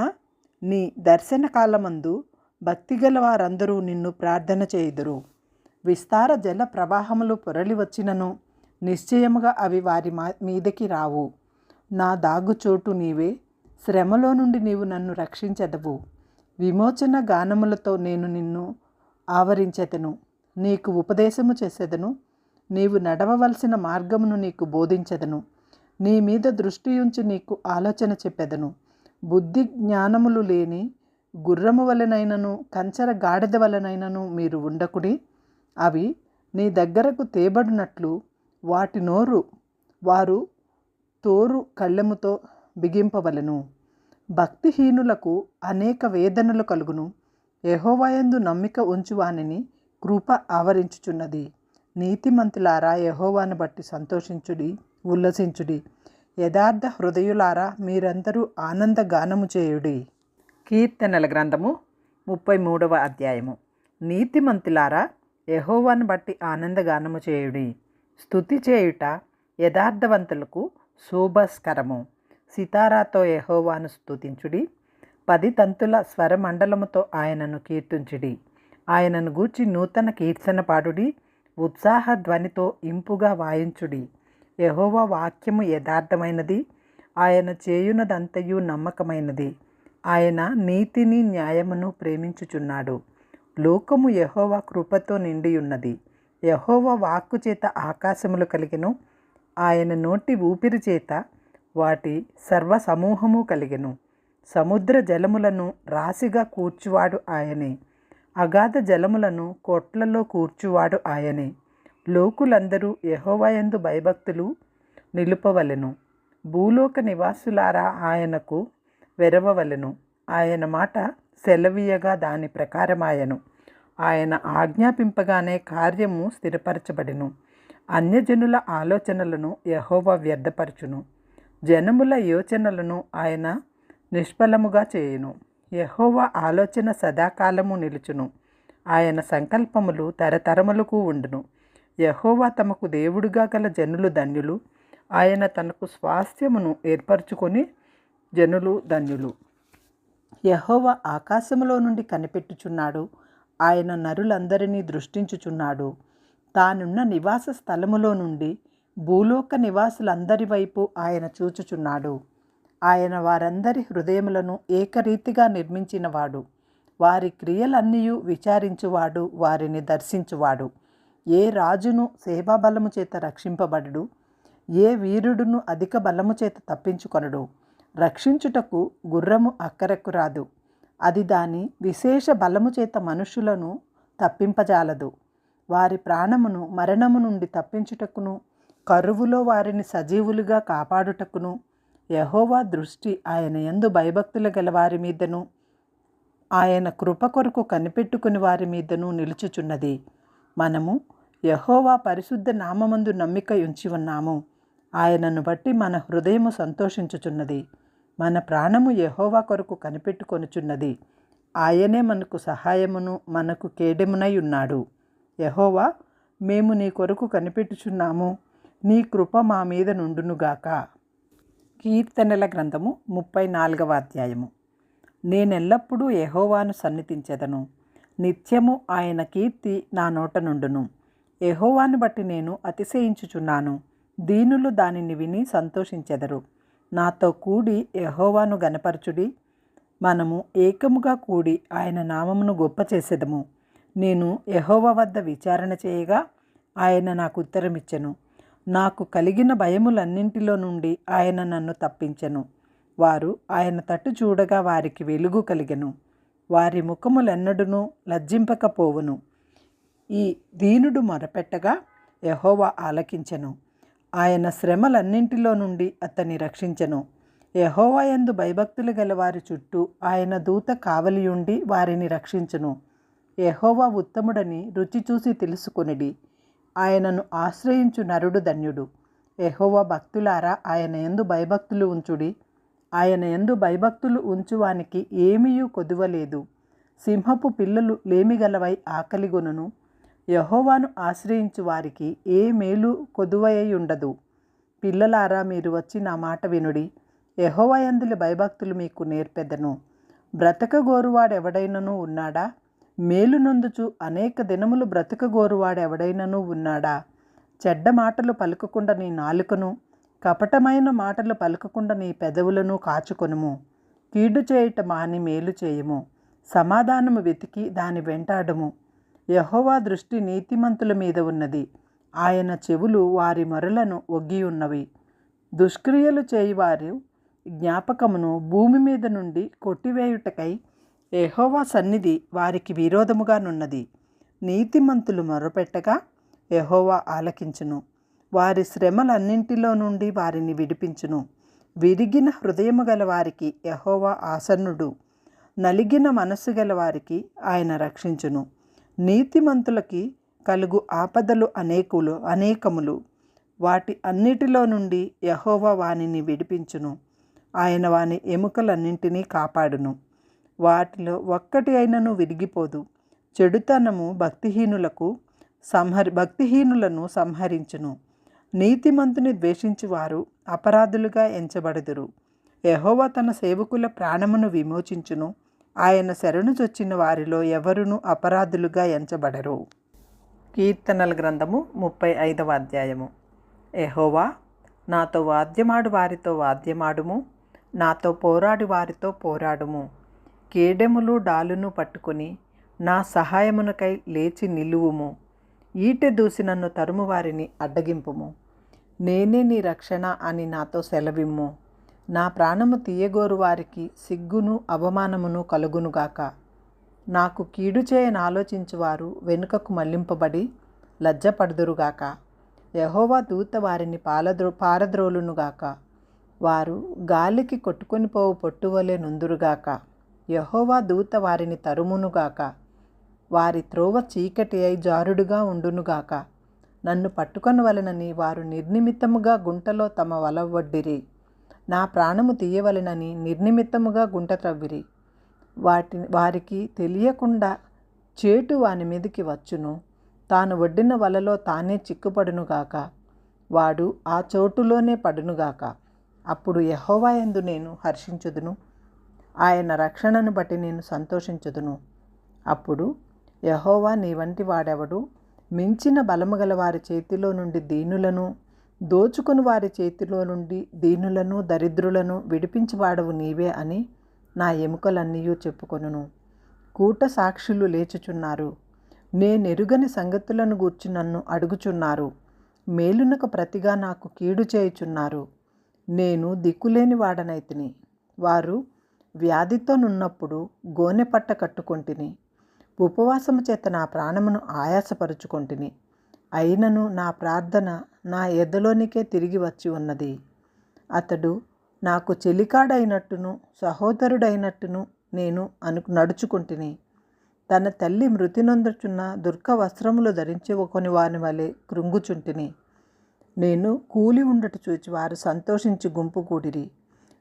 నీ దర్శన కాలమందు భక్తిగల వారందరూ నిన్ను ప్రార్థన చేయుదురు. విస్తార జల ప్రవాహములు పొరలి వచ్చినను నిశ్చయముగా అవి వారి మీదకి రావు. నా దాగుచోటు నీవే. శ్రమలో నుండి నీవు నన్ను రక్షించెదవు. విమోచన గానములతో నేను నిన్ను ఆవరించెదను. నీకు ఉపదేశము చేసేదను. నీవు నడవవలసిన మార్గమును నీకు బోధించెదను. నీ మీద దృష్టి ఉంచి నీకు ఆలోచన చెప్పెదను. బుద్ధి జ్ఞానములు లేని గుర్రము వలనైనను కంచర గాడిద వలనైనను మీరు ఉండకుడి. అవి నీ దగ్గరకు తేబడినట్లు వాటి నోరు వారు తోరు కళ్ళెముతో బిగింపవలెను. భక్తిహీనులకు అనేక వేదనలు కలుగును. యెహోవాయందు నమ్మిక ఉంచువానిని కృప ఆవరించుచున్నది. నీతిమంతులారా, యెహోవాను బట్టి సంతోషించుడి, ఉల్లసించుడి. యథార్థ హృదయులారా, మీరందరూ ఆనంద గానము చేయుడి. కీర్తనల గ్రంథము 33వ అధ్యాయము. నీతిమంతులారా, యెహోవాను బట్టి ఆనందగానము చేయుడి. స్తుతి చేయుట యథార్థవంతులకు శోభస్కరము. సితారాతో యెహోవాను స్తుతించుడి. 10 తంతుల స్వరమండలముతో ఆయనను కీర్తించుడి. ఆయనను గూర్చి నూతన కీర్తన పాడుడి. ఉత్సాహ ధ్వనితో ఇంపుగా వాయించుడి. యెహోవా వాక్యము యథార్థమైనది. ఆయన చేయునదంతయు నమ్మకమైనది. ఆయన నీతిని న్యాయమును ప్రేమించుచున్నాడు. లోకము యెహోవా కృపతో నిండియున్నది. యెహోవా వాక్కు చేత ఆకాశములు కలిగెను. ఆయన నోటి ఊపిరి చేత వాటి సర్వ సమూహము కలిగెను. సముద్ర జలములను రాశిగా కూర్చువాడు ఆయనే. అగాధ జలములను కొట్లలో కూర్చువాడు ఆయనే. లోకులందరూ యెహోవా యందు భయభక్తులు నిలుపవలెను. భూలోక నివాసులారా ఆయనకు వెరవవలెను. ఆయన మాట సెలవీయగా దాని ప్రకారమాయను. ఆయన ఆజ్ఞాపింపగానే కార్యము స్థిరపరచబడెను. అన్యజనుల ఆలోచనలను యెహోవా వ్యర్థపరచును. జనముల యోచనలను ఆయన నిష్ఫలముగా చేయును. యెహోవా ఆలోచన సదాకాలము నిలుచును. ఆయన సంకల్పములు తరతరములకు ఉండును. యెహోవా తమకు దేవుడుగా గల జనులు ధన్యులు. ఆయన తనకు స్వాస్థ్యమును ఏర్పరచుకొని జనులు ధన్యులు. యెహోవా ఆకాశములో నుండి కనిపెట్టుచున్నాడు. ఆయన నరులందరినీ దృష్టించుచున్నాడు. తానున్న నివాస స్థలములో నుండి భూలోక నివాసులందరి వైపు ఆయన చూచుచున్నాడు. ఆయన వారందరి హృదయములను ఏకరీతిగా నిర్మించినవాడు. వారి క్రియలన్నీ విచారించువాడు, వారిని దర్శించువాడు. ఏ రాజును సేవాబలము చేత రక్షింపబడడు, ఏ వీరుడును అధిక బలము చేత తప్పించుకొనడు. రక్షించుటకు గుర్రము అక్కరకు రాదు, అది దాని విశేష బలము చేత మనుషులను తప్పింపజాలదు. వారి ప్రాణమును మరణము నుండి తప్పించుటకును, కరువులో వారిని సజీవులుగా కాపాడుటకును యెహోవా దృష్టి ఆయన యందు భయభక్తులు గల వారి మీదను, ఆయన కృప కొరకు కనిపెట్టుకుని వారి మీదను నిలుచుచున్నది. మనము యెహోవా పరిశుద్ధ నామమందు నమ్మిక ఉంచి ఉన్నాము. ఆయనను బట్టి మన హృదయము సంతోషించుచున్నది. మన ప్రాణము యెహోవా కొరకు కనిపెట్టుకొనుచున్నది. ఆయనే మనకు సహాయమును మనకు కేడెమునై ఉన్నాడు. యెహోవా, మేము నీ కొరకు కనిపెట్టుచున్నాము. నీ కృప మా మీద నుండునుగాక. కీర్తనల గ్రంథము 34వ అధ్యాయము. నేనెల్లప్పుడూ యెహోవాను సన్నిధించెదను. నిత్యము ఆయన కీర్తి నా నోట నుండును. యెహోవాను బట్టి నేను అతిశయించుచున్నాను. దీనులు దానిని విని సంతోషించెదరు. నాతో కూడి యెహోవాను గనపరచుడి. మనము ఏకముగా కూడి ఆయన నామమును గొప్ప చేసేదము. నేను యెహోవా వద్ద విచారణ చేయగా ఆయన నాకు ఉత్తరమిచ్చెను. నాకు కలిగిన భయములన్నింటిలో నుండి ఆయన నన్ను తప్పించెను. వారు ఆయన తట్టు చూడగా వారికి వెలుగు కలిగెను. వారి ముఖములెన్నడునూ లజ్జింపకపోవును. ఈ దీనుడు మొరపెట్టగా యెహోవా ఆలకించెను. ఆయన శ్రమలన్నింటిలో నుండి అతన్ని రక్షించెను. యెహోవా యందు భయభక్తులు గల వారి చుట్టూ ఆయన దూత కావలియుండి వారిని రక్షించును. యెహోవా ఉత్తముడని రుచి చూసి తెలుసుకొనిడి. ఆయనను ఆశ్రయించు నరుడు ధన్యుడు. యెహోవా భక్తులారా, ఆయన యందు భయభక్తులు ఉంచుడి. ఆయన యందు భయభక్తులు ఉంచువానికి ఏమీయూ కొదువలేదు. సింహపు పిల్లలు లేమిగలవై ఆకలిగొనును. యెహోవాను ఆశ్రయించు వారికి ఏ మేలు కొదువై ఉండదు. పిల్లలారా, మీరు వచ్చి నా మాట వినుడి. యెహోవా యందు భయభక్తులు మీకు నేర్పెదను. బ్రతకగోరువాడెవడైనను ఉన్నాడా? మేలు నొందుచు అనేక దినములు బ్రతకగోరువాడెవడైనను ఉన్నాడా? చెడ్డ మాటలు పలుకకుండా నీ నాలుకను, కపటమైన మాటలు పలుకకుండా నీ పెదవులను కాచుకొనుము. కీడు చేయుట మాని మేలు చేయుము. సమాధానము వెతికి దాని వెంటాడము. యెహోవా దృష్టి నీతిమంతుల మీద ఉన్నది. ఆయన చెవులు వారి మొరలను ఒగ్గి ఉన్నవి. దుష్క్రియలు చేయువారు జ్ఞాపకమును భూమి మీద నుండి కొట్టివేయుటకై యెహోవా సన్నిధి వారికి విరోధముగానున్నది. నీతిమంతులు మొరపెట్టగా యెహోవా ఆలకించును. వారి శ్రమలన్నింటిలో నుండి వారిని విడిపించును. విరిగిన హృదయము గల వారికి యెహోవా ఆసన్నుడు. నలిగిన మనస్సు గల వారికి ఆయన రక్షించును. నీతిమంతులకి కలుగు ఆపదలు అనేకములు. వాటి అన్నిటిలో నుండి యెహోవా వానిని విడిపించును. ఆయన వాని ఎముకలన్నింటినీ కాపాడును. వాటిలో ఒక్కటి అయినను విరిగిపోదు. చెడుతనము భక్తిహీనులను సంహరించును. నీతిమంతుని ద్వేషించువారు అపరాధులుగా ఎంచబడుదురు. యెహోవా తన సేవకుల ప్రాణమును విమోచించును. ఆయన శరణు చొచ్చిన వారిలో ఎవరునూ అపరాధులుగా ఎంచబడరు. కీర్తనల గ్రంథము 35వ అధ్యాయము. యెహోవా, నాతో వాద్యమాడు వారితో వాద్యమాడుము. నాతో పోరాడి వారితో పోరాడుము. కేడెములు డాలును పట్టుకొని నా సహాయమునకై లేచి నిలువుము. ఈటె దూసి నన్ను తరుము వారిని అడ్డగింపుము. నేనే నీ రక్షణ అని నాతో సెలవిమ్ము. నా ప్రాణము తీయగోరు వారికి సిగ్గును అవమానమును కలుగునుగాక. నాకు కీడు చేయని ఆలోచించువారు వెనుకకు మళ్లింపబడి లజ్జపడుదురుగాక. యెహోవా దూత వారిని పారద్రోలునుగాక. వారు గాలికి కొట్టుకొని పోవు పొట్టువలె నుందురుగాక. యెహోవా దూత వారిని తరుమునుగాక. వారి త్రోవ చీకటి అయి జారుడుగా ఉండునుగాక. నన్ను పట్టుకొనవలెనని వారు నిర్నిమిత్తముగా గుంటలో తమ వల వడ్డిరి. నా ప్రాణము తీయవలెనని నిర్నిమిత్తముగా గుంట త్రవ్విరి. వారికి తెలియకుండా చేటు వాని మీదికి వచ్చును. తాను వడ్డిన వలలో తానే చిక్కుపడునుగాక. వాడు ఆ చోటులోనే పడునుగాక. అప్పుడు యెహోవా యందు నేను హర్షించుదును. ఆయన రక్షణను బట్టి నేను సంతోషించుదును. అప్పుడు యెహోవా నీ వంటి వాడెవడు? మించిన బలము గల వారి చేతిలో నుండి దీనులను, దోచుకుని వారి చేతిలో నుండి దీనులను దరిద్రులను విడిపించువాడవు నీవే అని నా ఎముకలన్నీ చెప్పుకొనును. కూట సాక్షులు లేచుచున్నారు. నేనెరుగని సంగతులను గూర్చి నన్ను అడుగుచున్నారు. మేలునకు ప్రతిగా నాకు కీడు చేయుచున్నారు. నేను దిక్కులేని వాడనైతిని. వారు వ్యాధితో నున్నప్పుడు గోనెపట్ట కట్టుకొంటిని. ఉపవాసము చేత నా ప్రాణమును ఆయాసపరుచుకొంటిని. అయినను నా ప్రార్థన నా ఎదలోనికే తిరిగి వచ్చి ఉన్నది. అతడు నాకు చెలికాడైనట్టును సహోదరుడైనట్టును నేను నడుచుకుంటుని. తన తల్లి మృతి నొందుచున్న దుర్గ వస్త్రములు ధరించి ఒకని వాని వలె కృంగుచుంటిని. నేను కూలి ఉండట చూచి వారు సంతోషించి గుంపు కూడిరి.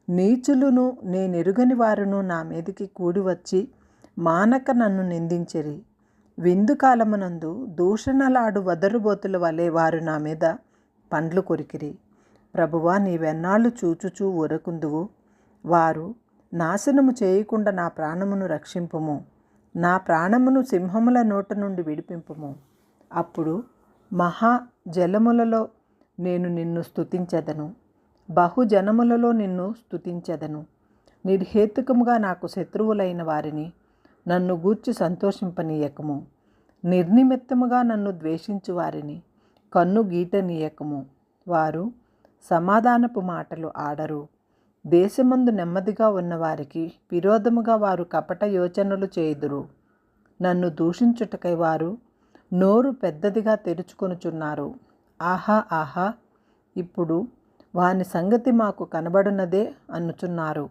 నీచులును నేనెరుగని వారును నా మీదికి కూడి వచ్చి మానక నన్ను నిందించిరి. విందు కాలమునందు దూషణలాడు వదరుబోతుల వలె వారు నా మీద పండ్లు కొరికిరి. ప్రభువా, నీవెన్నాళ్ళు చూచుచూ ఊరకుందువు? వారు నాశనము చేయకుండా నా ప్రాణమును రక్షింపుము. నా ప్రాణమును సింహముల నోట నుండి విడిపింపుము. అప్పుడు మహా జలములలో నేను నిన్ను స్తుతించెదను. బహుజనములలో నిన్ను స్తుతించెదను. నిర్హేతుకముగా నాకు శత్రువులైన వారిని నన్ను గూర్చి సంతోషింపనీయకము. నిర్నిమిత్తముగా నన్ను ద్వేషించు వారిని కన్ను గీటనీయకము. వారు సమాధానపు మాటలు ఆడరు. దేశమందు నెమ్మదిగా ఉన్నవారికి విరోధముగా వారు కపట యోచనలు చేయుదురు. నన్ను దూషించుటకై వారు నోరు పెద్దదిగా తెరుచుకొనుచున్నారు. ఆహా ఆహా, ఇప్పుడు వాని సంగతి మాకు కనబడునదే అనుచున్నారు.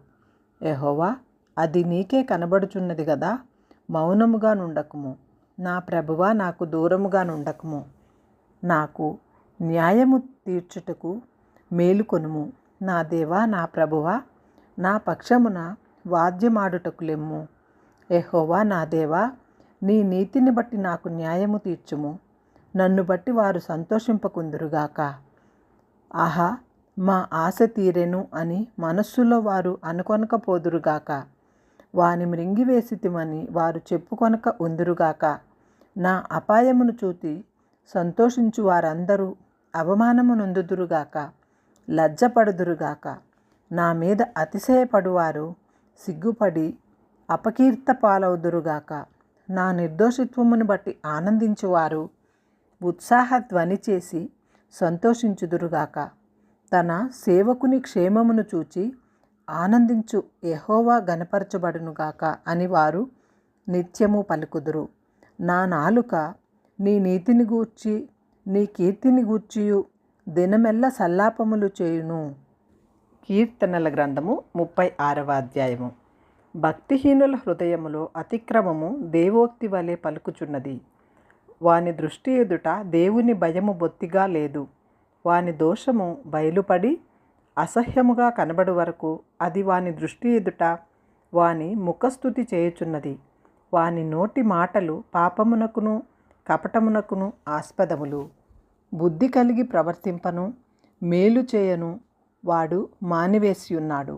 యెహోవా, అది నీకే కనబడుచున్నది గదా. మౌనముగా నుండకుము. నా ప్రభువా, నాకు దూరముగా నుండకుము. నాకు న్యాయము తీర్చుటకు మేలుకొనుము. నా దేవా, నా ప్రభువా, నా పక్షమున వాద్యమాడుటకు లెమ్ము. యెహోవా నా దేవా, నీ నీతిని బట్టి నాకు న్యాయము తీర్చుము. నన్ను బట్టి వారు సంతోషింపకుందురుగాక. ఆహా, మా ఆశ తీరెను అని మనస్సులో వారు అనుకొనకపోదురుగాక. వాని మృంగివేసితిమని వారు చెప్పుకొనక ఉందురుగాక. నా అపాయమును చూచి సంతోషించు వారందరూ అవమానము నొందుదురుగాక, లజ్జపడుదురుగాక. నా మీద అతిశయపడువారు సిగ్గుపడి అపకీర్త పాలవుదురుగాక. నా నిర్దోషిత్వమును బట్టి ఆనందించువారు ఉత్సాహ ధ్వని చేసి సంతోషించుదురుగాక. తన సేవకుని క్షేమమును చూచి ఆనందించు యెహోవా గణపరచబడునుగాక అని వారు నిత్యము పలుకుదురు. నా నాలుక నీ నీతిని గూర్చి నీ కీర్తిని గూర్చియు దినమెల్ల సల్లాపములు చేయును. కీర్తనల గ్రంథము 36వ అధ్యాయము. భక్తిహీనుల హృదయములో అతిక్రమము దేవోక్తి వలె పలుకుచున్నది. వాని దృష్టి ఎదుట దేవుని భయము బొత్తిగా లేదు. వాని దోషము బయలుపడి అసహ్యముగా కనబడు వరకు అది వాని దృష్టి ఎదుట వాని ముఖస్థుతి చేయుచున్నది. వాని నోటి మాటలు పాపమునకును కపటమునకును ఆస్పదములు. బుద్ధి కలిగి ప్రవర్తింపను మేలు చేయను వాడు మానివేసి ఉన్నాడు.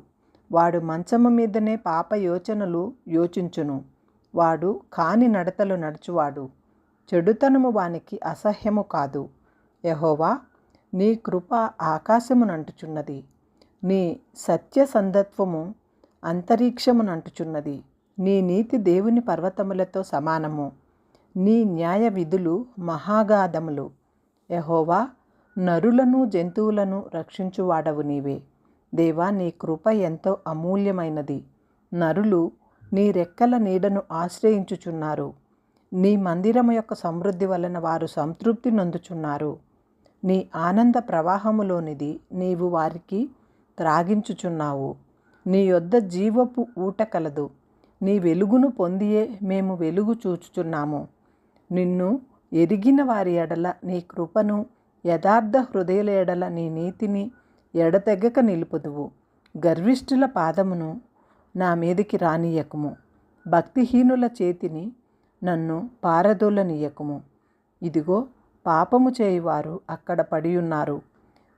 వాడు మంచము మీదనే పాప యోచనలు యోచించును. వాడు కాని నడతలు నడుచువాడు. చెడుతనము వానికి అసహ్యము కాదు. యెహోవా, నీ కృప ఆకాశమునంటుచున్నది. నీ సత్యసంధత్వము అంతరిక్షమునంటుచున్నది. నీ నీతి దేవుని పర్వతములతో సమానము. నీ న్యాయ విధులు మహాగాధములు. యెహోవా, నరులను జంతువులను రక్షించువాడవు నీవే. దేవా, నీ కృప ఎంతో అమూల్యమైనది. నరులు నీ రెక్కల నీడను ఆశ్రయించుచున్నారు. నీ మందిరము యొక్క సమృద్ధి వలన వారు సంతృప్తి నొందుచున్నారు. నీ ఆనంద ప్రవాహములోనిది నీవు వారికి త్రాగించుచున్నావు. నీ యొద్ద జీవపు ఊట కలదు. నీ వెలుగును పొందియే మేము వెలుగు చూచుచున్నాము. నిన్ను ఎరిగిన వారి ఎడల నీ కృపను, యథార్థ హృదయుల ఎడల నీ నీతిని ఎడతెగక నిలుపుదువు. గర్విష్ఠుల పాదమును నా మీదికి రానియకుము. భక్తిహీనుల చేతిని నన్ను పారదోలనీయకుము. ఇదిగో, పాపము చేయువారు అక్కడ పడియున్నారు.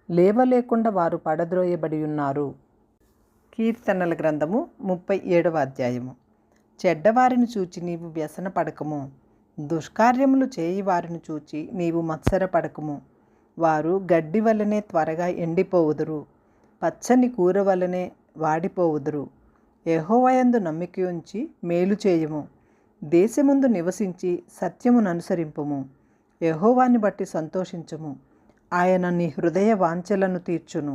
లేవలేకుండా వారు పడద్రోయబడి ఉన్నారు. కీర్తనల గ్రంథము 37వ అధ్యాయము. చెడ్డవారిని చూచి నీవు వ్యసన పడకము. దుష్కార్యములు చేయి వారిని చూచి నీవు మత్సరపడకము. వారు గడ్డి వలనే త్వరగా ఎండిపోవుదురు, పచ్చని కూర వలనే వాడిపోవుదురు. యెహోవాయందు నమ్మిక ఉంచి మేలు చేయుము. దేశముందు నివసించి సత్యమును అనుసరింపుము. యెహోవాని బట్టి సంతోషించుము. ఆయన నీ హృదయ వాంఛలను తీర్చును.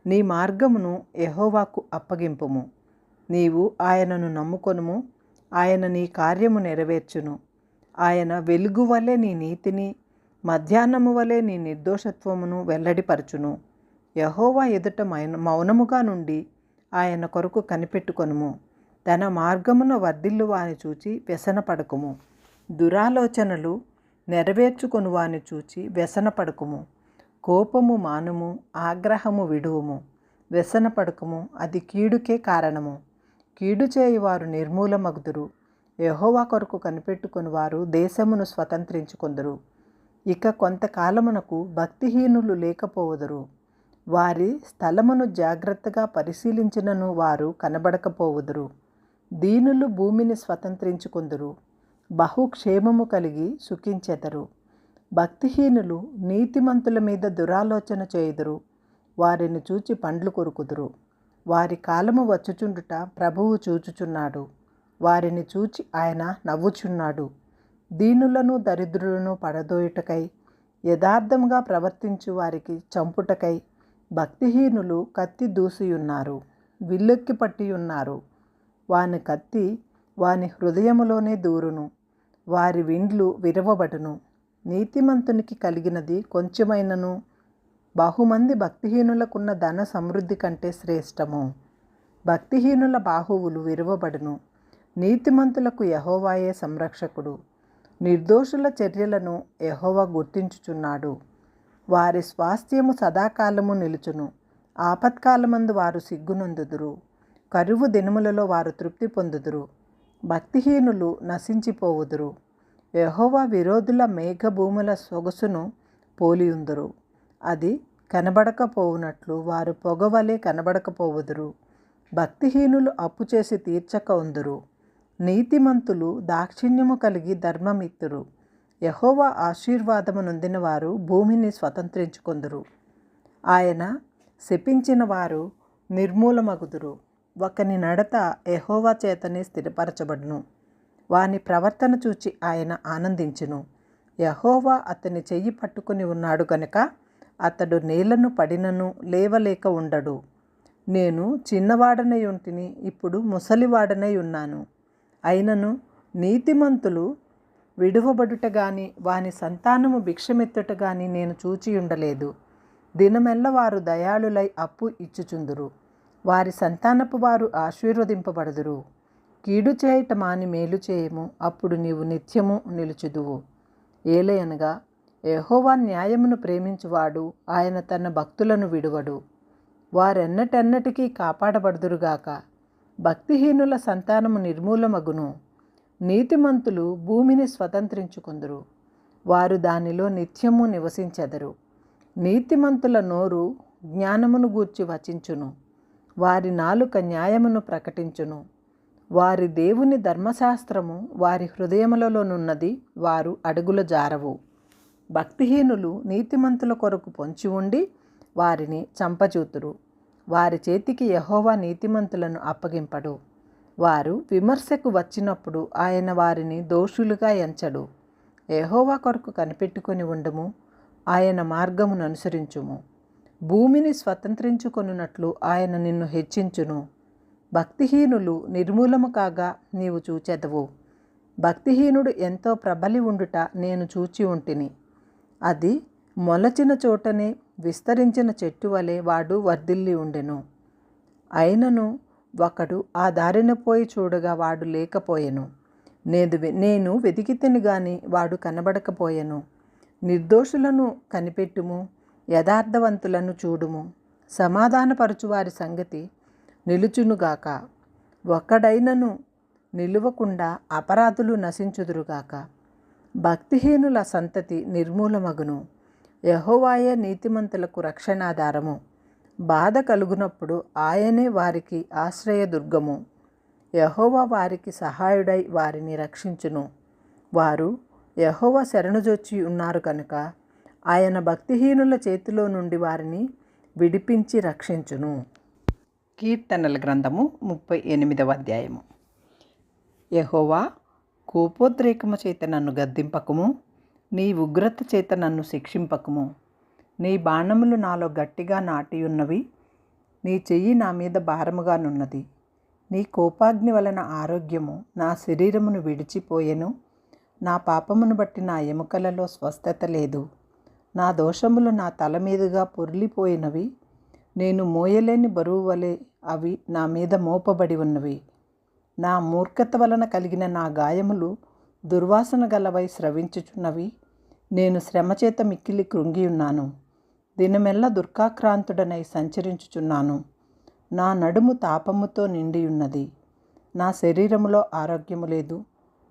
నీ మార్గమును యెహోవాకు అప్పగింపుము. నీవు ఆయనను నమ్ముకొనుము. ఆయన నీ కార్యము నెరవేర్చును. ఆయన వెలుగు వలె నీ నీతిని, మధ్యాహ్నము వలె నీ నిర్దోషత్వమును వెల్లడిపరచును. యెహోవా ఎదుట మౌనముగా నుండి ఆయన కొరకు కనిపెట్టుకొనుము. తన మార్గమున వర్ధిల్లు వాని చూచి వ్యసనపడకుము. దురాలోచనలు నెరవేర్చుకొను వాని చూచి వ్యసనపడకుము. కోపము మానుము, ఆగ్రహము విడువుము. వ్యసనపడకుము, అది కీడుకే కారణము. కీడు చేయువారు నిర్మూలమగుదురు. యెహోవా కొరకు కనిపెట్టుకుని వారు దేశమును స్వతంత్రించుకొందురు. ఇక కొంతకాలమునకు భక్తిహీనులు లేకపోవుదురు. వారి స్థలమును జాగ్రత్తగా పరిశీలించినను వారు కనబడకపోవుదురు. దీనులు భూమిని స్వతంత్రించుకొందురు. బహుక్షేమము కలిగి సుఖించెదరు. భక్తిహీనులు నీతిమంతుల మీద దురాలోచన చేయుదురు. వారిని చూచి పండ్లు కొరుకుదురు. వారి కాలము వచ్చుచుండుట ప్రభువు చూచుచున్నాడు. వారిని చూచి ఆయన నవ్వుచున్నాడు. దీనులను దరిద్రులను పడదోయుటకై, యథార్థంగా ప్రవర్తించు వారికి చంపుటకై భక్తిహీనులు కత్తి దూసియున్నారు, విల్లెక్కి పట్టియున్నారు. వాని కత్తి వాని హృదయములోనే దూరును. వారి విండ్లు విరవబడును. నీతిమంతునికి కలిగినది కొంచెమైనను బహుమంది భక్తిహీనులకున్న ధన సమృద్ధి కంటే శ్రేష్టము. భక్తిహీనుల బాహువులు విరవబడును. నీతిమంతులకు యెహోవాయే సంరక్షకుడు. నిర్దోషుల చర్యలను యెహోవా గుర్తించుచున్నాడు. వారి స్వాస్థ్యము సదాకాలము నిలుచును. ఆపత్కాలమందు వారు సిగ్గునొందుదురు. కరువు దినములలో వారు తృప్తి పొందుదురు. భక్తిహీనులు నశించిపోవుదురు. యెహోవా విరోధుల మేఘభూముల సొగసును పోలియుందురు. అది కనబడకపోవునట్లు వారు పొగవలే కనబడకపోవుదురు. భక్తిహీనులు అప్పు చేసి తీర్చక ఉందురు. నీతిమంతులు దాక్షిణ్యము కలిగి ధర్మమిత్తురు. యెహోవా ఆశీర్వాదము నొందిన వారు భూమిని స్వతంత్రించుకొందురు. ఆయన శపించిన వారు నిర్మూలమగుదురు. ఒకని నడత యెహోవా చేతనే స్థిరపరచబడును. వాని ప్రవర్తన చూచి ఆయన ఆనందించును. యెహోవా అతని చెయ్యి పట్టుకుని ఉన్నాడు గనుక అతడు నేలను పడినను లేవలేక ఉండడు. నేను చిన్నవాడనై ఉంటిని, ఇప్పుడు ముసలివాడనై ఉన్నాను. అయినను నీతిమంతులు విడువబడుట గాని వాని సంతానము భిక్షమెత్తుట గాని నేను చూచి ఉండలేదు. దినమెల్ల వారు దయాళులై అప్పు ఇచ్చుచుందురు. వారి సంతానపు వారు ఆశీర్వదింపబడుదురు. కీడు చేయుట మాని మేలు చేయము, అప్పుడు నీవు నిత్యము నిలుచుదువు. ఏలయనగా యెహోవా న్యాయమును ప్రేమించువాడు, ఆయన తన భక్తులను విడువడు. వారెన్నటెన్నటికీ కాపాడబడుదురుగాక. భక్తిహీనుల సంతానము నిర్మూలమగును. నీతిమంతులు భూమిని స్వతంత్రించుకొందురు. వారు దానిలో నిత్యము నివసించెదరు. నీతిమంతుల నోరు జ్ఞానమును గూర్చి వచించును. వారి నాలుక న్యాయమును ప్రకటించును. వారి దేవుని ధర్మశాస్త్రము వారి హృదయములలోనున్నది, వారు అడుగుల జారవు. భక్తిహీనులు నీతిమంతుల కొరకు పొంచి ఉండి వారిని చంపచూతురు. వారి చేతికి యెహోవా నీతిమంతులను అప్పగింపడు. వారు విమర్శకు వచ్చినప్పుడు ఆయన వారిని దోషులుగా ఎంచడు. యెహోవా కొరకు కనిపెట్టుకొని ఉండుము. ఆయన మార్గమును అనుసరించుము. భూమిని స్వతంత్రించుకొనున్నట్లు ఆయన నిన్ను హెచ్చించును. భక్తిహీనులు నిర్మూలము కాగా నీవు చూచెదవు. భక్తిహీనుడు ఎంతో ప్రబలి ఉండుట నేను చూచి ఉంటిని. అది మొలచిన చోటనే విస్తరించిన చెట్టు వలె వాడు వర్ధిల్లి ఉండెను. అయినను ఒకడు ఆ దారిన పోయి చూడగా వాడు లేకపోయెను. నేను వెతికితిని గాని వాడు కనబడకపోయెను. నిర్దోషులను కనిపెట్టుము, యథార్థవంతులను చూడుము. సమాధానపరచు వారి సంగతి నిలుచునుగాక. ఒక్కడైనను నిలువకుండా అపరాధులు నశించుదురుగాక. భక్తిహీనుల సంతతి నిర్మూలమగును. యెహోవాయే నీతిమంతులకు రక్షణాధారము. బాధ కలుగునప్పుడు ఆయనే వారికి ఆశ్రయదుర్గము. యెహోవా వారికి సహాయుడై వారిని రక్షించును. వారు యెహోవా శరణుజొచ్చి ఉన్నారు కనుక ఆయన భక్తిహీనుల చేతిలో నుండి వారిని విడిపించి రక్షించును. కీర్తనల గ్రంథము 38వ అధ్యాయము. యెహోవా, కోపోద్రేకము చేత నన్ను గద్దింపకము, నీ ఉగ్రత చేత నన్ను శిక్షింపకము. నీ బాణములు నాలో గట్టిగా నాటియున్నవి, నీ చెయ్యి నా మీద భారముగానున్నది. నీ కోపాగ్ని వలన ఆరోగ్యము నా శరీరమును విడిచిపోయెను. నా పాపమును బట్టి నా ఎముకలలో స్వస్థత లేదు. నా దోషములు నా తల మీదుగా పొర్లిపోయినవి. నేను మోయలేని బరువు వలె అవి నా మీద మోపబడి ఉన్నవి. నా మూర్ఖత వలన కలిగిన నా గాయములు దుర్వాసన గలవై స్రవించుచున్నవి. నేను శ్రమచేత మిక్కిలి కృంగియున్నాను. దినమెల్ల దుర్గాక్రాంతుడనై సంచరించుచున్నాను. నా నడుము తాపముతో నిండియున్నది. నా శరీరములో ఆరోగ్యము లేదు.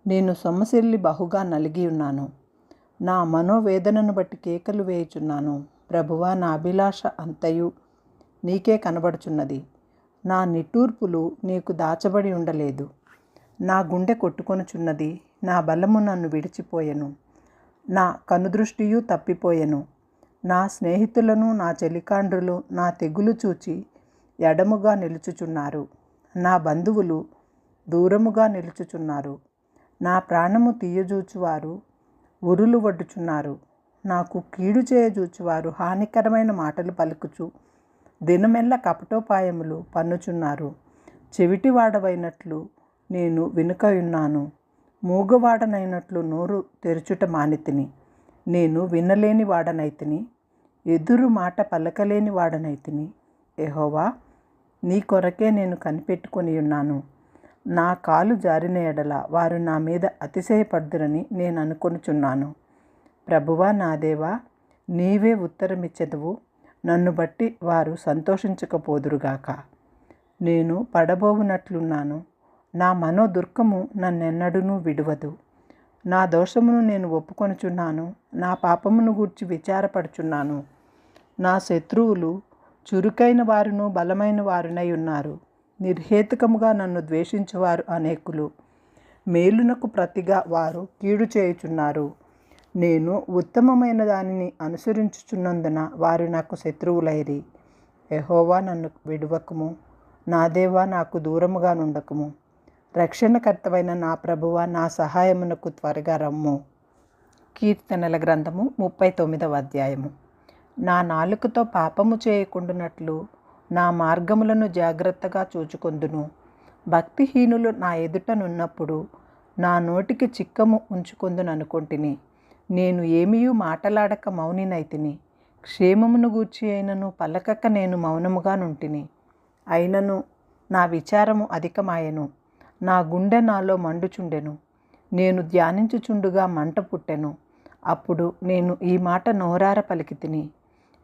నేను సొమ్మసిల్లి బహుగా నలిగి ఉన్నాను. నా మనోవేదనను బట్టి కేకలు వేయుచున్నాను. ప్రభువా, నా అభిలాష అంతయు నీకే కనబడుచున్నది. నా నిట్టూర్పులు నీకు దాచబడి ఉండలేదు. నా గుండె కొట్టుకొనుచున్నది. నా బలము నన్ను విడిచిపోయెను. నా కనుదృష్టియు తప్పిపోయెను. నా స్నేహితులను నా చెలికాండ్రులు నా తెగులు చూచి ఎడముగా నిలుచుచున్నారు. నా బంధువులు దూరముగా నిలుచుచున్నారు. నా ప్రాణము తీయజూచువారు ఉరులు వడ్డుచున్నారు. నాకు కీడు చేయజూచువారు హానికరమైన మాటలు పలుకుచు దినమెల్ల కపటోపాయములు పన్నుచున్నారు. చెవిటివాడవైనట్లు నేను వినుకయున్నాను. మూగవాడనైనట్లు నోరు తెరుచుట మానితిని. నేను వినలేని వాడనైతిని, ఎదురు మాట పలకలేని వాడనైతిని. యెహోవా, నీ కొరకే నేను కనిపెట్టుకొని ఉన్నాను. నా కాలు జారిన ఎడల వారు నా మీద అతిశయపడుదురని నేను అనుకొనుచున్నాను. ప్రభువా, నా దేవా, నీవే ఉత్తరమిచ్చెదవు. నన్ను బట్టి వారు సంతోషించకపోదురుగాక. నేను పడబోవునట్లున్నాను. నా మనోదుర్గము నన్నెన్నడూనూ విడువదు. నా దోషమును నేను ఒప్పుకొనుచున్నాను. నా పాపమును గూర్చి విచారపడుచున్నాను. నా శత్రువులు చురుకైన వారును బలమైన వారునై ఉన్నారు. నిర్హేతుకముగా నన్ను ద్వేషించువారు అనేకులు. మేలునకు ప్రతిగా వారు కీడు చేయుచున్నారు. నేను ఉత్తమమైన దానిని అనుసరించుచున్నందున వారు నాకు శత్రువులైరి. యెహోవా, నన్ను విడువకము. నా దేవా, నాకు దూరముగా నుండకము. రక్షణకర్తవైన నా ప్రభువా, నా సహాయమునకు త్వరగా రమ్ము. కీర్తనల గ్రంథము 39వ అధ్యాయము. నా నాలుకతో పాపము చేయకుండునట్లు నా మార్గములను జాగ్రత్తగా చూచుకొందును. భక్తిహీనులు నా ఎదుటనున్నప్పుడు నా నోటికి చిక్కము ఉంచుకొందుననుకొంటిని. నేను ఏమీయూ మాటలాడక మౌనినైతిని. క్షేమమును గూర్చి అయినను పలకక నేను మౌనముగా నుంటిని. అయినను నా విచారము అధికమాయెను. నా గుండె నాలో మండుచుండెను. నేను ధ్యానించుచుండుగా మంట పుట్టెను. అప్పుడు నేను ఈ మాట నోరార పలికితిని.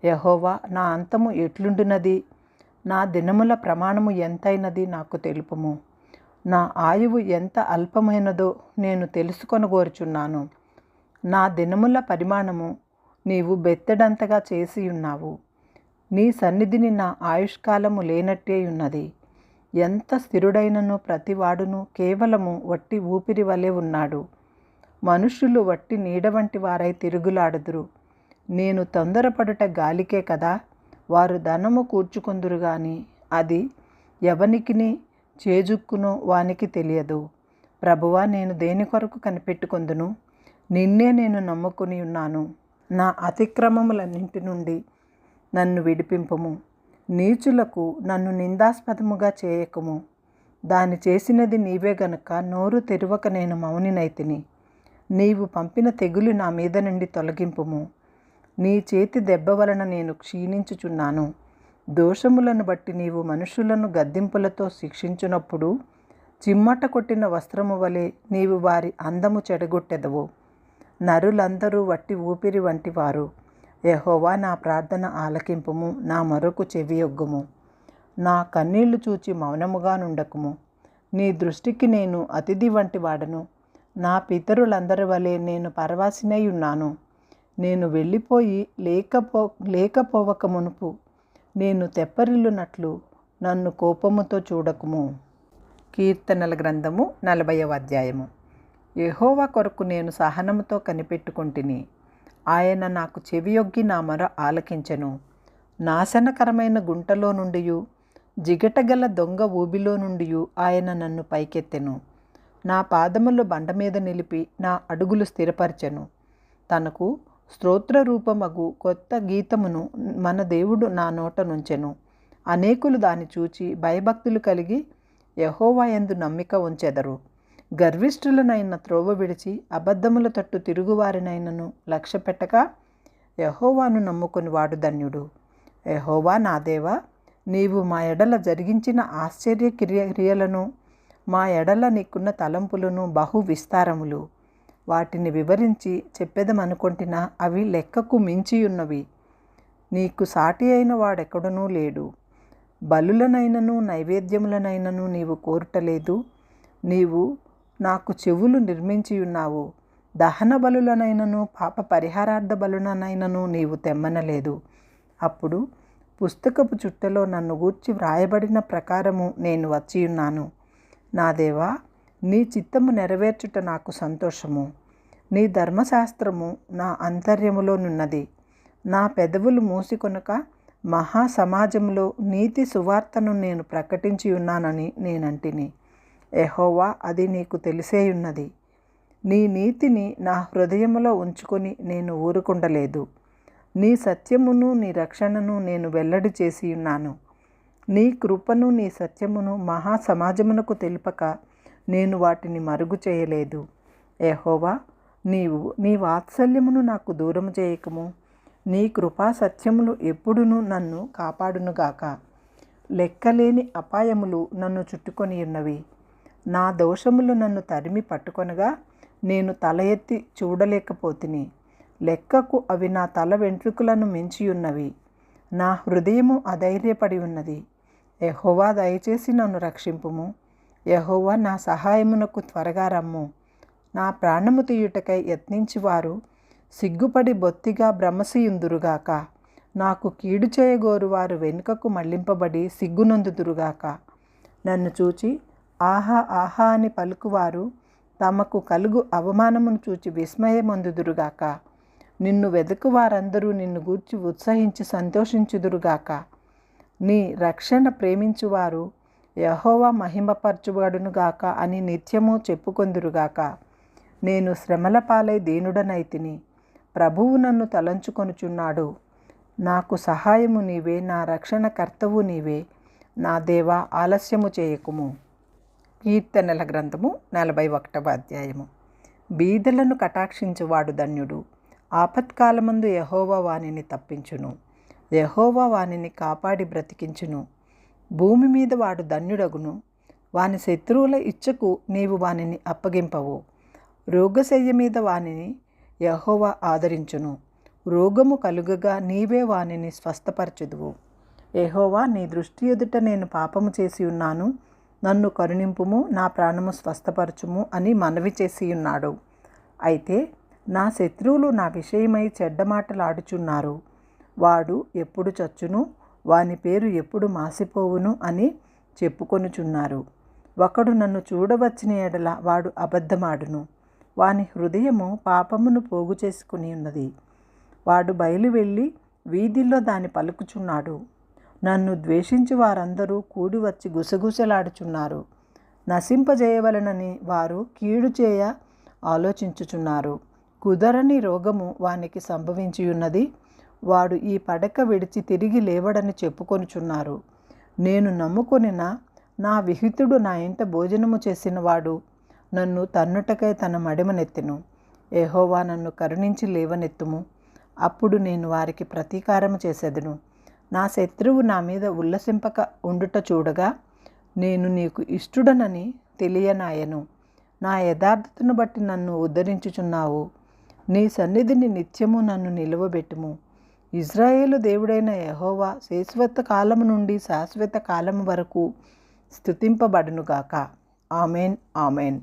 యెహోవా, నా అంతము ఎట్లుండునది? నా దినముల ప్రమాణము ఎంతైనది నాకు తెలుపుము. నా ఆయువు ఎంత అల్పమైనదో నేను తెలుసుకొనగోరుచున్నాను. నా దినముల పరిమాణము నీవు బెత్తెడంతగా చేసి ఉన్నావు. నీ సన్నిధిని నా ఆయుష్కాలము లేనట్టే ఉన్నది. ఎంత స్థిరుడైనను ప్రతివాడును కేవలము వట్టి ఊపిరి వలె ఉన్నాడు. మనుష్యులు వట్టి నీడ వంటి వారై తిరుగులాడుదురు. నేను తొందరపడుట గాలికే కదా. వారు ధనము కూర్చుకొందురు గాని అది ఎవనికిని చేజుక్కునో వానికి తెలియదు. ప్రభువా, నేను దేని కొరకు కనిపెట్టుకొందును? నిన్నే నేను నమ్ముకుని ఉన్నాను. నా అతిక్రమములన్నింటి నుండి నన్ను విడిపింపుము. నీచులకు నన్ను నిందాస్పదముగా చేయకుము. దాని చేసినది నీవే గనుక నోరు తెరవక నేను మౌనినైతిని. నీవు పంపిన తెగులు నా మీద నుండి తొలగింపుము. నీ చేతి దెబ్బ వలన నేను క్షీణించుచున్నాను. దోషములను బట్టి నీవు మనుషులను గద్దింపులతో శిక్షించునప్పుడు చిమ్మట కొట్టిన వస్త్రము వలె నీవు వారి అందము చెడగొట్టెదవు. నరులందరూ వట్టి ఊపిరి వంటివారు. యెహోవా, నా ప్రార్థన ఆలకింపుము, నా మొరకు చెవియొగ్గుము. నా కన్నీళ్లు చూచి మౌనముగా నుండకుము. నీ దృష్టికి నేను అతిథి వంటి వాడను. నా పితరులందరి వలె నేను పరవాసినై ఉన్నాను. నేను వెళ్ళిపోయి లేకపోవక మునుపు నేను తెప్పరిల్లునట్లు నన్ను కోపముతో చూడకుము. కీర్తనల గ్రంథము 40వ అధ్యాయము. యెహోవా కొరకు నేను సహనముతో కనిపెట్టుకొంటిని. ఆయన నాకు చెవియొగ్గి నా మొర ఆలకించెను. నాశనకరమైన గుంటలో నుండియు జిగటగల దొంగ ఊబిలో నుండియు ఆయన నన్ను పైకెత్తెను. నా పాదములు బండ మీద నిలిపి నా అడుగులు స్థిరపరచెను. తనకు స్తోత్రరూపమగు కొత్త గీతమును మన దేవుడు నా నోట నుంచెను. అనేకులు దాన్ని చూచి భయభక్తులు కలిగి యెహోవా యందు నమ్మిక ఉంచెదరు. గర్విష్ఠులనైన త్రోవ విడిచి అబద్ధముల తట్టు తిరుగువారినైనను లక్ష్యపెట్టక యెహోవాను నమ్ముకొని వాడు ధన్యుడు. యెహోవా నా దేవా, నీవు మా ఎడల జరిగించిన ఆశ్చర్య క్రియలను, మా ఎడల నీకున్న తలంపులను బహు విస్తారములు. వాటిని వివరించి చెప్పెదమనుకొంటినా అవి లెక్కకు మించియున్నవి. నీకు సాటి అయిన వాడెక్కడనూ లేడు. బలులనైనను నైవేద్యములనైనను నీవు కోరుటలేదు. నీవు నాకు చెవులు నిర్మించియున్నావు. దహన బలులనైనను పాప పరిహారార్థ బలులనైనను నీవు తెమ్మనలేదు. అప్పుడు పుస్తకపు చుట్టలో నన్ను గూర్చి వ్రాయబడిన ప్రకారము నేను వచ్చియున్నాను. నా దేవా, నీ చిత్తము నెరవేర్చుట నాకు సంతోషము. నీ ధర్మశాస్త్రము నా అంతర్యములోనున్నది. నా పెదవులు మూసికొనక మహాసమాజంలో నీతి సువార్తను నేను ప్రకటించి ఉన్నానని నేనంటిని. యెహోవా, అది నీకు తెలిసేయున్నది. నీ నీతిని నా హృదయములో ఉంచుకొని నేను ఊరుకుండలేదు. నీ సత్యమును నీ రక్షణను నేను వెల్లడి చేసి ఉన్నాను. నీ కృపను నీ సత్యమును మహాసమాజమునకు తెలుపక నేను వాటిని మరుగు చేయలేదు. యెహోవా, నీవు నీ వాత్సల్యమును నాకు దూరం చేయకము. నీ కృపా సత్యములు ఎప్పుడునూ నన్ను కాపాడునుగాక. లెక్కలేని అపాయములు నన్ను చుట్టుకొని ఉన్నవి. నా దోషములు నన్ను తరిమి పట్టుకొనగా నేను తల ఎత్తి చూడలేకపోతిని. లెక్కకు అవి నా తల వెంట్రుకలను మించియున్నవి. నా హృదయము అధైర్యపడి ఉన్నది. యెహోవా, దయచేసి నన్ను రక్షింపుము. యెహోవా, నా సహాయమునకు త్వరగా రమ్ము. నా ప్రాణము తీయుటకై యత్నించువారు సిగ్గుపడి బొత్తిగా భ్రమసియుందురుగాక. నాకు కీడు చేయగోరువారు వెనుకకు మళ్లింపబడి సిగ్గునందుదురుగాక. నన్ను చూచి ఆహా ఆహా అని పలుకువారు తమకు కలుగు అవమానమును చూచి విస్మయమందుదురుగాక. నిన్ను వెదకు వారందరూ నిన్ను గూర్చి ఉత్సహించి సంతోషించుదురుగాక. నీ రక్షణ ప్రేమించువారు యెహోవా మహిమపరచుబడునుగాక అని నిత్యము చెప్పుకొందురుగాక. నేను శ్రమల పాలై దీనుడనైతిని. ప్రభువు నన్ను తలంచుకొనుచున్నాడు. నాకు సహాయము నీవే, నా రక్షణ కర్తవు నీవే. నా దేవా, ఆలస్యము చేయకుము. కీర్తనల గ్రంథము 41వ అధ్యాయము. బీదలను కటాక్షించువాడు ధన్యుడు. ఆపత్కాలమందు యెహోవా వానిని తప్పించును. యెహోవా వానిని కాపాడి బ్రతికించును. భూమి మీద వాడు ధన్యుడగును. వాని శత్రువుల ఇచ్చకు నీవు వానిని అప్పగింపవు. రోగశయ్య మీద వానిని యెహోవా ఆదరించును. రోగము కలుగగా నీవే వానిని స్వస్థపరచుదువు. యెహోవా, నీ దృష్టి ఎదుట నేను పాపము చేసి ఉన్నాను. నన్ను కరుణింపుము, నా ప్రాణము స్వస్థపరచుము అని మనవి చేసి ఉన్నాడు. అయితే నా శత్రువులు నా విషయమై చెడ్డ మాటలాడుచున్నారు. వాడు ఎప్పుడు చచ్చును, వాని పేరు ఎప్పుడు మాసిపోవును అని చెప్పుకొనుచున్నారు. ఒకడు నన్ను చూడవచ్చిన ఎడల వాడు అబద్ధమాడును. వాని హృదయము పాపమును పోగు చేసుకుని ఉన్నది. వాడు బయలు వెళ్ళి వీధిలో దాన్ని పలుకుచున్నాడు. నన్ను ద్వేషించి వారందరూ కూడి వచ్చి గుసగుసలాడుచున్నారు. నశింపజేయవలనని వారు కీడు చేయ ఆలోచించుచున్నారు. కుదరని రోగము వానికి సంభవించి ఉన్నది. వాడు ఈ పడక విడిచి తిరిగి లేవడని చెప్పుకొనుచున్నారు. నేను నమ్ముకొనిన నా విహితుడు నా ఇంట భోజనము చేసినవాడు నన్ను తన్నుటకై తన మడిమనెత్తెను. యెహోవా నన్ను కరుణించి లేవనెత్తుము, అప్పుడు నేను వారికి ప్రతీకారము చేసెదను. నా శత్రువు నా మీద ఉల్లసింపక ఉండుట చూడగా నేను నీకు ఇష్టుడనని తెలియనాయను. నా యథార్థతను బట్టి నన్ను ఉద్ధరించుచున్నావు. నీ సన్నిధిని నిత్యము నన్ను నిలువబెట్టుము. ఇజ్రాయేలు దేవుడైన యెహోవా శాశ్వత కాలము నుండి శాశ్వత కాలము వరకు స్తుతింపబడునుగాక. Amen, amen.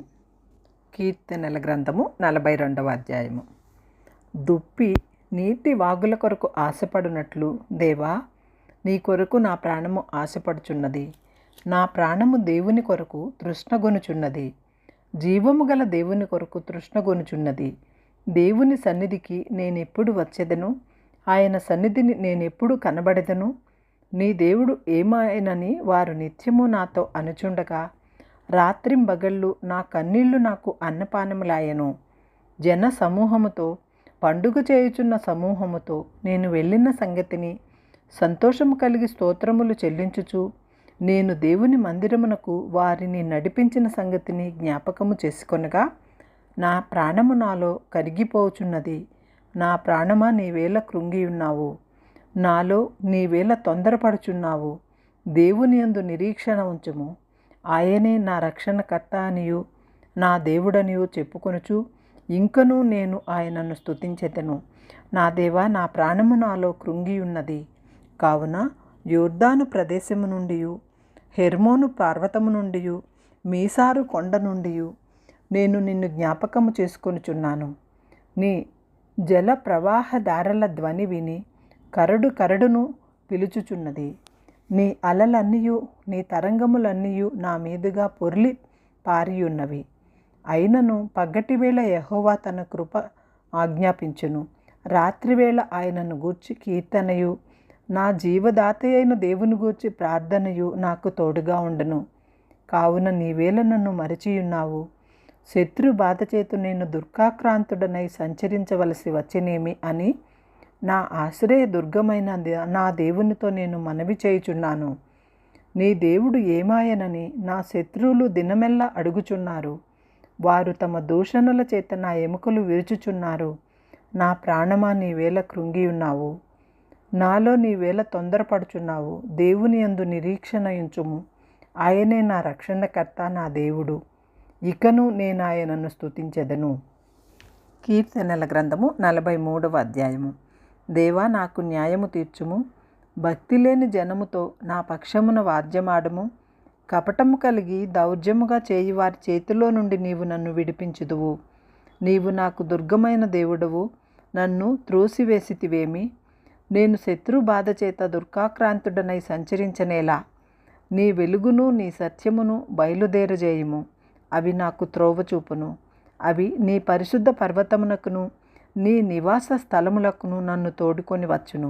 కీర్తనల గ్రంథము 42వ అధ్యాయము. దుప్పి నీటి వాగుల కొరకు ఆశపడునట్లు దేవా, నీ కొరకు నా ప్రాణము ఆశపడుచున్నది. నా ప్రాణము దేవుని కొరకు తృష్ణగొనుచున్నది, జీవము గల దేవుని కొరకు తృష్ణగొనుచున్నది. దేవుని సన్నిధికి నేనెప్పుడు వచ్చెదను? ఆయన సన్నిధిని నేనెప్పుడు కనబడెదను? నీ దేవుడు ఏమాయనని వారు నిత్యము నాతో అనుచుండగా రాత్రింబగళ్ళు నా కన్నీళ్లు నాకు అన్నపానములాయను. జన సమూహముతో, పండుగ చేయుచున్న సమూహముతో నేను వెళ్ళిన సంగతిని సంతోషము కలిగి స్తోత్రములు చెల్లించుచు నేను దేవుని మందిరమునకు వారిని నడిపించిన సంగతిని జ్ఞాపకము చేసుకొనగా నా ప్రాణము నాలో కరిగిపోచున్నది. నా ప్రాణమా నీవేళ కృంగియున్నావు, నాలో నీవేళ తొందరపడుచున్నావు. దేవుని యందు నిరీక్షణ ఉంచుము. ఆయనే నా రక్షణకర్త అనియు నా దేవుడనియు చెప్పుకొనుచు ఇంకనూ నేను ఆయనను స్తుతించెదను. నా దేవా, నా ప్రాణము నాలో కృంగియున్నది. కావున యోర్దాను ప్రదేశము నుండి, హెర్మోను పర్వతము నుండి, మీసారు కొండ నుండి నేను నిన్ను జ్ఞాపకము చేసుకొనుచున్నాను. నీ జల ప్రవాహదారల ధ్వని విని కరడు కరడును పిలుచుచున్నది. నీ అలలన్నీయు నీ తరంగములన్నీయు నా మీదుగా పొర్లి పారియున్నవి. అయినను పగటివేళ యెహోవా తన కృప ఆజ్ఞాపించును. రాత్రివేళ ఆయనను గూర్చి కీర్తనయు నా జీవదాత అయిన దేవుని గూర్చి ప్రార్థనయు నాకు తోడుగా ఉండను. కావున నీవేళ నన్ను మరచియున్నావు. శత్రు బాధ చేతు నేను దుర్గాక్రాంతుడనై సంచరించవలసి వచ్చినేమి అని నా ఆశ్రయ దుర్గమైన నా దేవునితో నేను మనవి చేయుచున్నాను. నీ దేవుడు ఏమాయనని నా శత్రువులు దినమెల్లా అడుగుచున్నారు. వారు తమ దూషణల చేత నా ఎముకలు విరుచుచున్నారు. నా ప్రాణమా నీవేళ కృంగియున్నావు, నాలో నీవేళ తొందరపడుచున్నావు. దేవుని యందు నిరీక్షణ ఉంచుము. ఆయనే నా రక్షణకర్త, నా దేవుడు. ఇకను నేను ఆయనను స్తుతించెదను. కీర్తనల గ్రంథము 43వ అధ్యాయము. దేవా, నాకు న్యాయము తీర్చుము. భక్తి లేని జనముతో నా పక్షమున వాద్యమాడము. కపటము కలిగి దౌర్జముగా చేయి వారి చేతిలో నుండి నీవు నన్ను విడిపించుదువు. నీవు నాకు దుర్గమైన దేవుడవు, నన్ను త్రోసివేసితివేమి? నేను శత్రు బాధ చేత దుర్గాక్రాంతుడనై సంచరించనేలా? నీ వెలుగును నీ సత్యమును బయలుదేరజేయుము. అవి నాకు త్రోవ చూపును. అవి నీ పరిశుద్ధ పర్వతమునకును నీ నివాస స్థలములకును నన్ను తోడుకొని వచ్చును.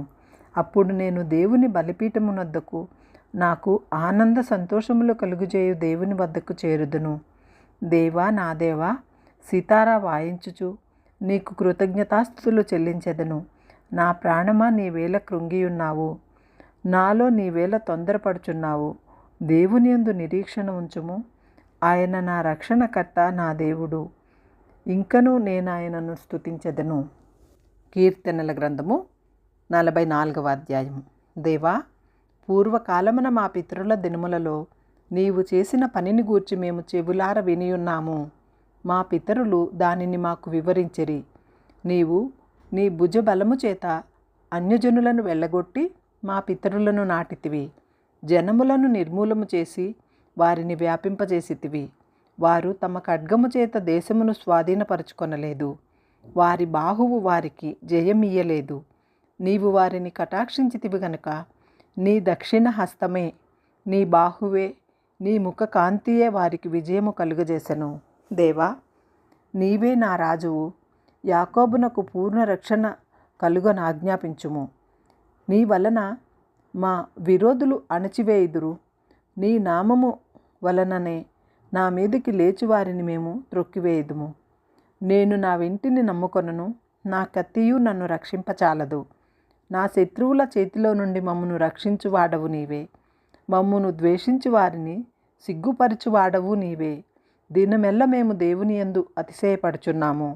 అప్పుడు నేను దేవుని బలిపీఠమునొద్దకు, నాకు ఆనంద సంతోషములు కలుగుజేయు దేవుని వద్దకు చేరుదును. దేవా, నా దేవా, సితారా వాయించుచు నీకు కృతజ్ఞతాస్తుతులు చెల్లించెదను. నా ప్రాణమా నీవేళ కృంగియున్నావు, నాలో నీవేళ తొందరపడుచున్నావు. దేవుని యందు నిరీక్షణ ఉంచుము. ఆయన నా రక్షణకర్త, నా దేవుడు. ఇంకనూ నేను ఆయనను స్తుతించెదను. కీర్తనల గ్రంథము 44వ అధ్యాయము. దేవా, పూర్వకాలమున మా పితరుల దినములలో నీవు చేసిన పనిని గూర్చి మేము చెవులార వినియున్నాము. మా పితరులు దానిని మాకు వివరించిరి. నీవు నీ భుజబలము చేత అన్యజనులను వెళ్ళగొట్టి మా పితరులను నాటితివి. జనములను నిర్మూలము చేసి వారిని వ్యాపింపజేసితివి. వారు తమ ఖడ్గము చేత దేశమును స్వాధీనపరుచుకొనలేదు. వారి బాహువు వారికి జయమియ్యలేదు. నీవు వారిని కటాక్షించితివి గనుక నీ దక్షిణ హస్తమే, నీ బాహువే, నీ ముఖ కాంతియే వారికి విజయము కలుగజేసెను. దేవా, నీవే నా రాజువు. యాకోబునకు పూర్ణ రక్షణ కలుగనాజ్ఞాపించుము. నీ వలన మా విరోధులు అణచివేయుదురు. నీ నామము వలననే నా మీదికి లేచి వారిని మేము త్రొక్కివేయుదుము. నేను నా వింటిని నమ్ముకొనను, నా కత్తియు నన్ను రక్షింపచాలదు. నా శత్రువుల చేతిలో నుండి మమ్మను రక్షించువాడవు నీవే. మమ్మును ద్వేషించు వారిని సిగ్గుపరచువాడవు నీవే. దినమెల్ల మేము దేవుని యందు అతిశయపడుచున్నాము.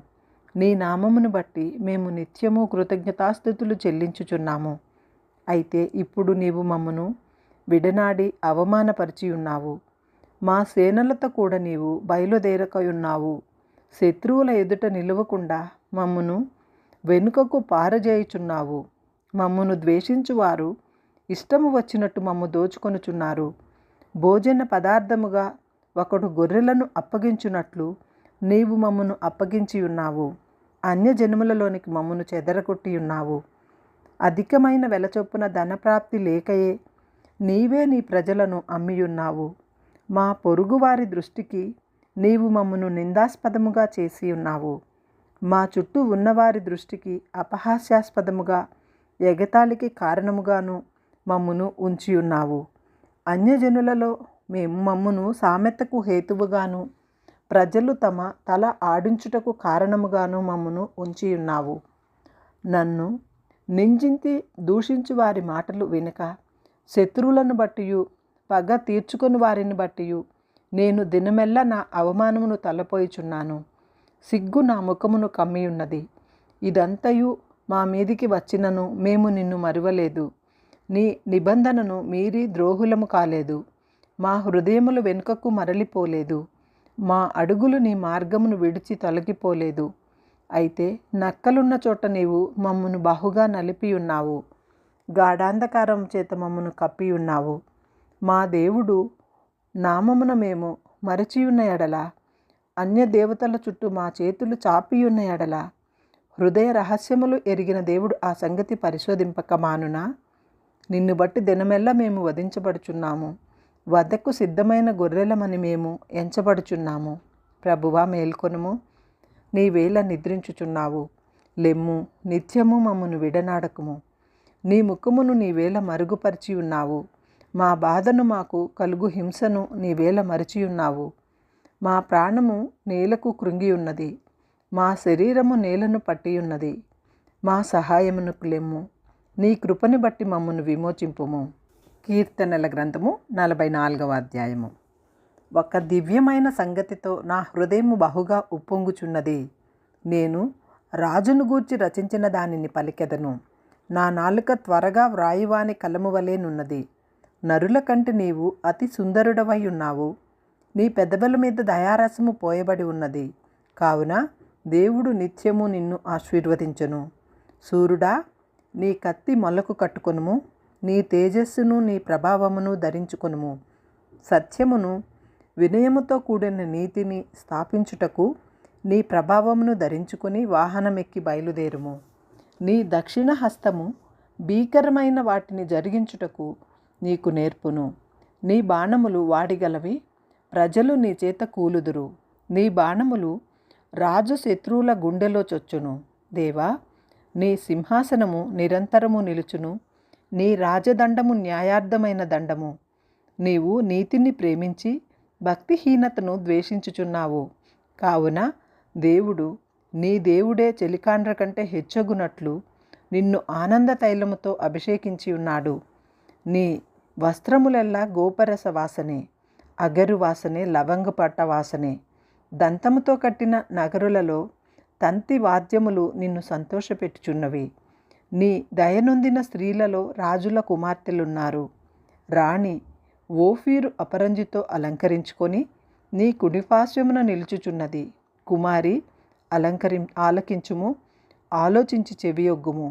నీ నామమును బట్టి మేము నిత్యము కృతజ్ఞతాస్తుతులు చెల్లించుచున్నాము. అయితే ఇప్పుడు నీవు మమ్మను విడనాడి అవమానపరిచి ఉన్నావు. మా సేనలతో కూడా నీవు బయలుదేరకయున్నావు. శత్రువుల ఎదుట నిలవకుండా మమ్మను వెనుకకు పారజేయుచున్నావు. మమ్మను ద్వేషించువారు ఇష్టము వచ్చినట్టు మమ్ము దోచుకొనుచున్నారు. భోజన పదార్థముగా ఒకడు గొర్రెలను అప్పగించున్నట్లు నీవు మమ్మను అప్పగించి ఉన్నావు. అన్యజనములలోనికి మమ్మను చెదరగొట్టి ఉన్నావు. అధికమైన వెలచొప్పున ధనప్రాప్తి లేకయే నీవే నీ ప్రజలను అమ్మియున్నావు. మా పొరుగువారి దృష్టికి నీవు మమ్మను నిందాస్పదముగా చేసి ఉన్నావు. మా చుట్టూ ఉన్నవారి దృష్టికి అపహాస్యాస్పదముగా ఎగతాళికి కారణముగాను మమ్మును ఉంచి ఉన్నావు. అన్యజనులలో మేము మమ్మును సామెతకు హేతువుగాను ప్రజలు తమ తల ఆడించుటకు కారణముగాను మమ్మును ఉంచి ఉన్నావు. నన్ను నిందించి దూషించు వారి మాటలు వినక శత్రువులను బట్టియు పగ తీర్చుకొని వారిని బట్టియు నేను దినమెల్లా నా అవమానమును తలపోయిచున్నాను. సిగ్గు నా ముఖమును కమ్మియున్నది. ఇదంతయు మా మీదికి వచ్చినను మేము నిన్ను మరువలేదు. నీ నిబంధనను మీరి ద్రోహులము కాలేదు. మా హృదయములు వెనుకకు మరలిపోలేదు. మా అడుగులు నీ మార్గమును విడిచి తొలగిపోలేదు. అయితే నక్కలున్న చోట నీవు మమ్మను బహుగా నలిపియున్నావు. గాఢాంధకారం చేత మమ్మను కప్పియున్నావు. మా దేవుడు నామమున మేము మరచియున్న ఎడల, అన్య దేవతల చుట్టూ మా చేతులు చాపియున్న ఎడల, హృదయ రహస్యములు ఎరిగిన దేవుడు ఆ సంగతి పరిశోధింపక మానునా? నిన్ను బట్టి దినమెల్లా మేము వధించబడుచున్నాము. వధకు సిద్ధమైన గొర్రెలమని మేము ఎంచబడుచున్నాము. ప్రభువా మేల్కొనుము, నీవేళ నిద్రించుచున్నావు. లెమ్ము, నిత్యము మమ్మను విడనాడకుము. నీ ముఖమును నీవేళ మరుగుపరిచి ఉన్నావు. మా బాధను మాకు కలుగు హింసను నీవేళ మరచియున్నావు. మా ప్రాణము నేలకు కృంగి ఉన్నది. మా శరీరము నేలను పట్టియున్నది. మా సహాయమునకు లెమ్ము. నీ కృపని బట్టి మమ్మను విమోచింపుము. కీర్తనల గ్రంథము 44వ అధ్యాయము. ఒక దివ్యమైన సంగతితో నా హృదయము బహుగా ఉప్పొంగుచున్నది. నేను రాజును గూర్చి రచించిన దానిని పలికెదను. నా నాలుక త్వరగా వ్రాయువాని కలము వలెనున్నది. నరుల కంటే నీవు అతి సుందరుడవై ఉన్నావు. నీ పెదవుల మీద దయారసము పోయబడి ఉన్నది. కావున దేవుడు నిత్యము నిన్ను ఆశీర్వదించును. సూర్యుడా, నీ కత్తి మొలకు కట్టుకొనుము. నీ తేజస్సును నీ ప్రభావమును ధరించుకొనుము. సత్యమును వినయముతో కూడిన నీతిని స్థాపించుటకు నీ ప్రభావమును ధరించుకొని వాహనమెక్కి బయలుదేరుము. నీ దక్షిణ హస్తము భీకరమైన వాటిని జరిగించుటకు నీకు నేర్పును. నీ బాణములు వాడిగలవి, ప్రజలు నీ చేత కూలుదురు. నీ బాణములు రాజు శత్రువుల గుండెలో చొచ్చును. దేవా, నీ సింహాసనము నిరంతరము నిలుచును. నీ రాజదండము న్యాయార్థమైన దండము. నీవు నీతిని ప్రేమించి భక్తిహీనతను ద్వేషించుచున్నావు. కావున దేవుడు నీ దేవుడే చెలికాండ్ర కంటే హెచ్చగునట్లు నిన్ను ఆనంద తైలముతో అభిషేకించి ఉన్నాడు. నీ వస్త్రములెల్లా గోపరస వాసనే, అగరు వాసనే, లవంగపట్ట వాసనే. దంతముతో కట్టిన నగరులలో తంతి వాద్యములు నిన్ను సంతోషపెట్టుచున్నవి. నీ దయనొందిన స్త్రీలలో రాజుల కుమార్తెలున్నారు. రాణి ఓఫీరు అపరంజితో అలంకరించుకొని నీ కుడిపార్శ్వమున నిలుచుచున్నది. కుమారి, ఆలకించుము, ఆలోచించి చెవియొగ్గుము.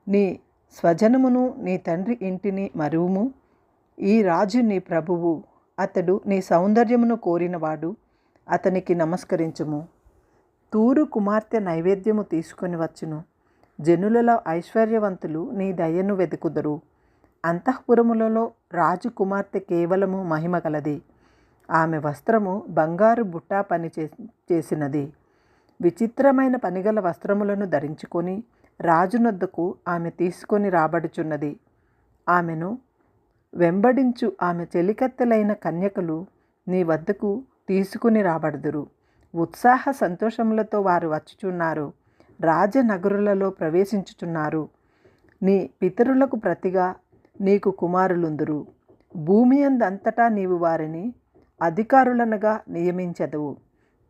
నీ స్వజనమును నీ తండ్రి ఇంటిని మరువుము. ఈ రాజు నీ ప్రభువు. అతడు నీ సౌందర్యమును కోరినవాడు. అతనికి నమస్కరించుము. తూరు కుమార్తె నైవేద్యము తీసుకొని వచ్చును. జనులలో ఐశ్వర్యవంతులు నీ దయను వెతుకుదురు. అంతఃపురములలో రాజు కుమార్తె కేవలము మహిమ గలది. ఆమె వస్త్రము బంగారు బుట్టా పని చేసినది. విచిత్రమైన పనిగల వస్త్రములను ధరించుకొని రాజునొద్దకు ఆమె తీసుకొని రాబడుచున్నది. ఆమెను వెంబడించు ఆమె చెలికత్తెలైన కన్యకలు నీ వద్దకు తీసుకుని రాబడుదురు. ఉత్సాహ సంతోషములతో వారు వచ్చుచున్నారు. రాజనగరులలో ప్రవేశించుచున్నారు. నీ పితరులకు ప్రతిగా నీకు కుమారులుందురు. భూమి అందంతటా నీవు వారిని అధికారులనగా నియమించదువు.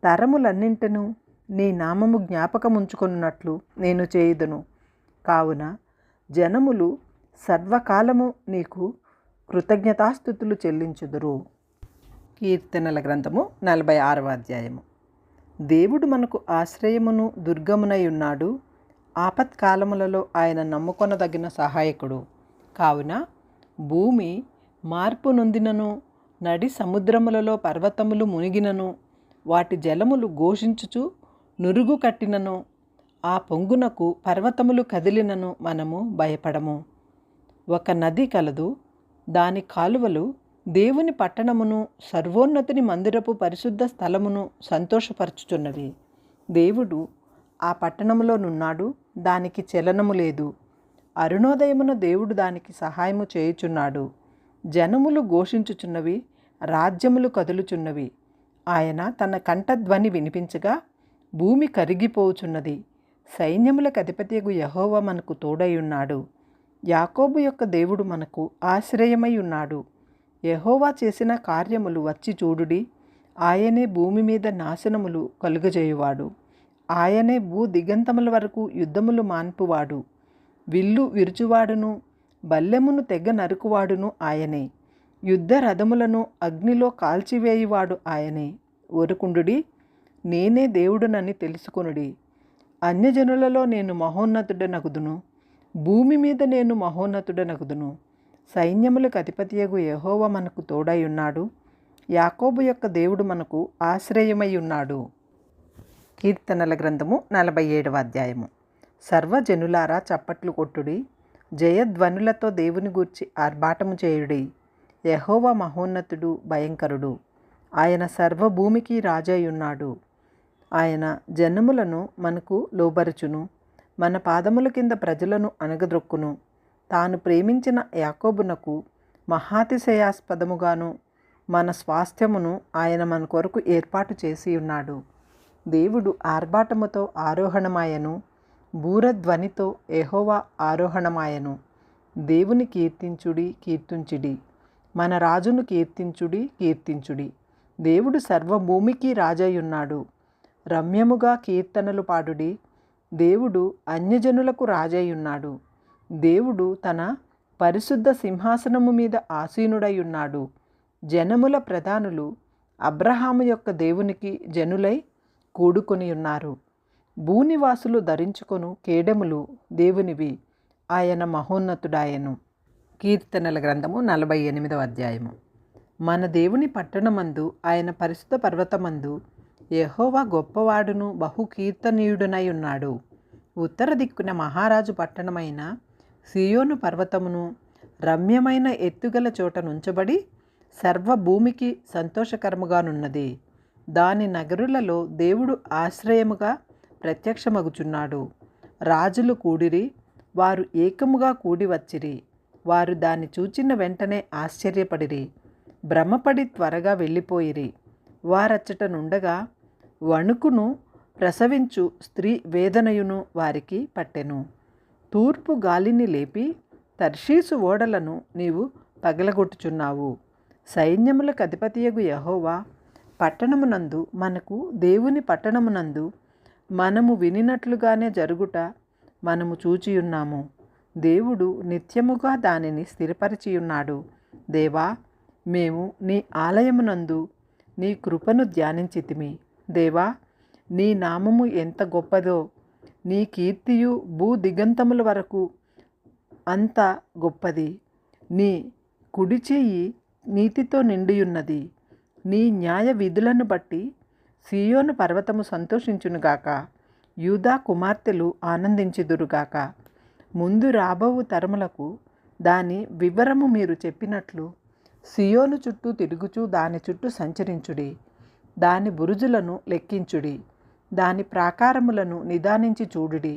తరములన్నింటినూ నీ నామము జ్ఞాపకముంచుకున్నట్లు నేను చేయుదును. కావున జనములు సర్వకాలము నీకు కృతజ్ఞతాస్థుతులు చెల్లించుదురు. కీర్తనల గ్రంథము 46వ అధ్యాయము. దేవుడు మనకు ఆశ్రయమును దుర్గమునై ఉన్నాడు. ఆపత్కాలములలో ఆయన నమ్ముకొనదగిన సహాయకుడు. కావున భూమి మార్పు నొందినను, నడి సముద్రములలో పర్వతములు మునిగినను, వాటి జలములు ఘోషించుచు నురుగు కట్టినను, ఆ పొంగునకు పర్వతములు కదిలినను మనము భయపడము. ఒక నది కలదు, దాని కాలువలు దేవుని పట్టణమును, సర్వోన్నతుని మందిరపు పరిశుద్ధ స్థలమును సంతోషపరచుచున్నవి. దేవుడు ఆ పట్టణములోనున్నాడు, దానికి చలనము లేదు. అరుణోదయమున దేవుడు దానికి సహాయము చేయుచున్నాడు. జనములు ఘోషించుచున్నవి, రాజ్యములు కదులుచున్నవి. ఆయన తన కంఠధ్వని వినిపించగా భూమి కరిగిపోవుచున్నది. సైన్యములకు అధిపతియగు యెహోవా మనకు తోడై ఉన్నాడు. యాకోబు యొక్క దేవుడు మనకు ఆశ్రయమై ఉన్నాడు. యెహోవా చేసిన కార్యములు వచ్చి చూడుడి. ఆయనే భూమి మీద నాశనములు కలుగజేయువాడు. ఆయనే భూ దిగంతముల వరకు యుద్ధములు మాన్పువాడు. విల్లు విరుచువాడును, బల్లెమును తెగ నరుకువాడును ఆయనే. యుద్ధ రథములను అగ్నిలో కాల్చివేయువాడు ఆయనే. ఊరకుండుడి, నేనే దేవుడునని తెలుసుకొనుడి. అన్యజనులలో నేను మహోన్నతుడనగుదును, భూమి మీద నేను మహోన్నతుడనగుదును. సైన్యములకు అధిపతియగు యెహోవా మనకు తోడై ఉన్నాడు. యాకోబు యొక్క దేవుడు మనకు ఆశ్రయమై ఉన్నాడు. కీర్తనల గ్రంథము 47వ అధ్యాయము. సర్వజనులారా చప్పట్లు కొట్టుడి, జయధ్వనులతో దేవుని గూర్చి ఆర్భాటము చేయుడి. యెహోవా మహోన్నతుడు, భయంకరుడు. ఆయన సర్వభూమికి రాజై ఉన్నాడు. ఆయన జనములను మనకు లోబరుచును, మన పాదముల కింద ప్రజలను అణగద్రొక్కును. తాను ప్రేమించిన యాకోబునకు మహాతిశయాస్పదముగాను మన స్వాస్థ్యమును ఆయన మన కొరకు ఏర్పాటు చేసి ఉన్నాడు. దేవుడు ఆర్భాటముతో ఆరోహణమాయను, బూరధ్వనితో యెహోవా ఆరోహణమాయను. దేవుని కీర్తించుడి, కీర్తించుడి. మన రాజును కీర్తించుడి, కీర్తించుడి. దేవుడు సర్వభూమికి రాజై ఉన్నాడు. రమ్యముగా కీర్తనలు పాడుడి. దేవుడు అన్యజనులకు రాజై ఉన్నాడు. దేవుడు తన పరిశుద్ధ సింహాసనము మీద ఆసీనుడై ఉన్నాడు. జనముల ప్రధానులు అబ్రహాము యొక్క దేవునికి జనులై కూడుకొని ఉన్నారు. భూనివాసులు ధరించుకొను కేడెములు దేవునివి, ఆయన మహోన్నతుడాయను. కీర్తనల గ్రంథము 48వ అధ్యాయము. మన దేవుని పట్టణమందు, ఆయన పరిశుద్ధ పర్వతమందు యెహోవా గొప్పవాడును బహు కీర్తనీయుడునై ఉన్నాడు. ఉత్తర దిక్కున మహారాజు పట్టణమైన సియోను పర్వతమును రమ్యమైన ఎత్తుగల చోట నుంచబడి సర్వభూమికి సంతోషకరముగానున్నది. దాని నగరులలో దేవుడు ఆశ్రయముగా ప్రత్యక్షమగుచున్నాడు. రాజులు కూడిరి, వారు ఏకముగా కూడి వచ్చిరి. వారు దాన్ని చూచిన వెంటనే ఆశ్చర్యపడిరి, భ్రమపడి త్వరగా వెళ్ళిపోయిరి. వారచ్చట నుండగా వణుకును ప్రసవించు స్త్రీ వేదనయును వారికి పట్టెను. తూర్పు గాలిని లేపి తర్షీసు ఓడలను నీవు పగలగొట్టుచున్నావు. సైన్యములకు అధిపతియగు యెహోవా పట్టణమునందు, మనకు దేవుని పట్టణమునందు మనము వినినట్లుగానే జరుగుట మనము చూచియున్నాము. దేవుడు నిత్యముగా దానిని స్థిరపరిచియున్నాడు. దేవా, మేము నీ ఆలయమునందు నీ కృపను ధ్యానించితిమి. దేవా, నీ నామము ఎంత గొప్పదో, నీ కీర్తియు భూ దిగంతముల వరకు అంత గొప్పది. నీ కుడి చెయ్యి నీతితో నిండియున్నది. నీ న్యాయ విధులను బట్టి సీయోను పర్వతము సంతోషించునుగాక, యూదా కుమార్తెలు ఆనందించుదురుగాక. ముందు రాబోవు తరములకు దాని వివరము మీరు చెప్పినట్లు సియోను చుట్టూ తిరుగుచూ దాని చుట్టూ సంచరించుడి. దాని బురుజులను లెక్కించుడి. దాని ప్రాకారములను నిదానించి చూడుడి.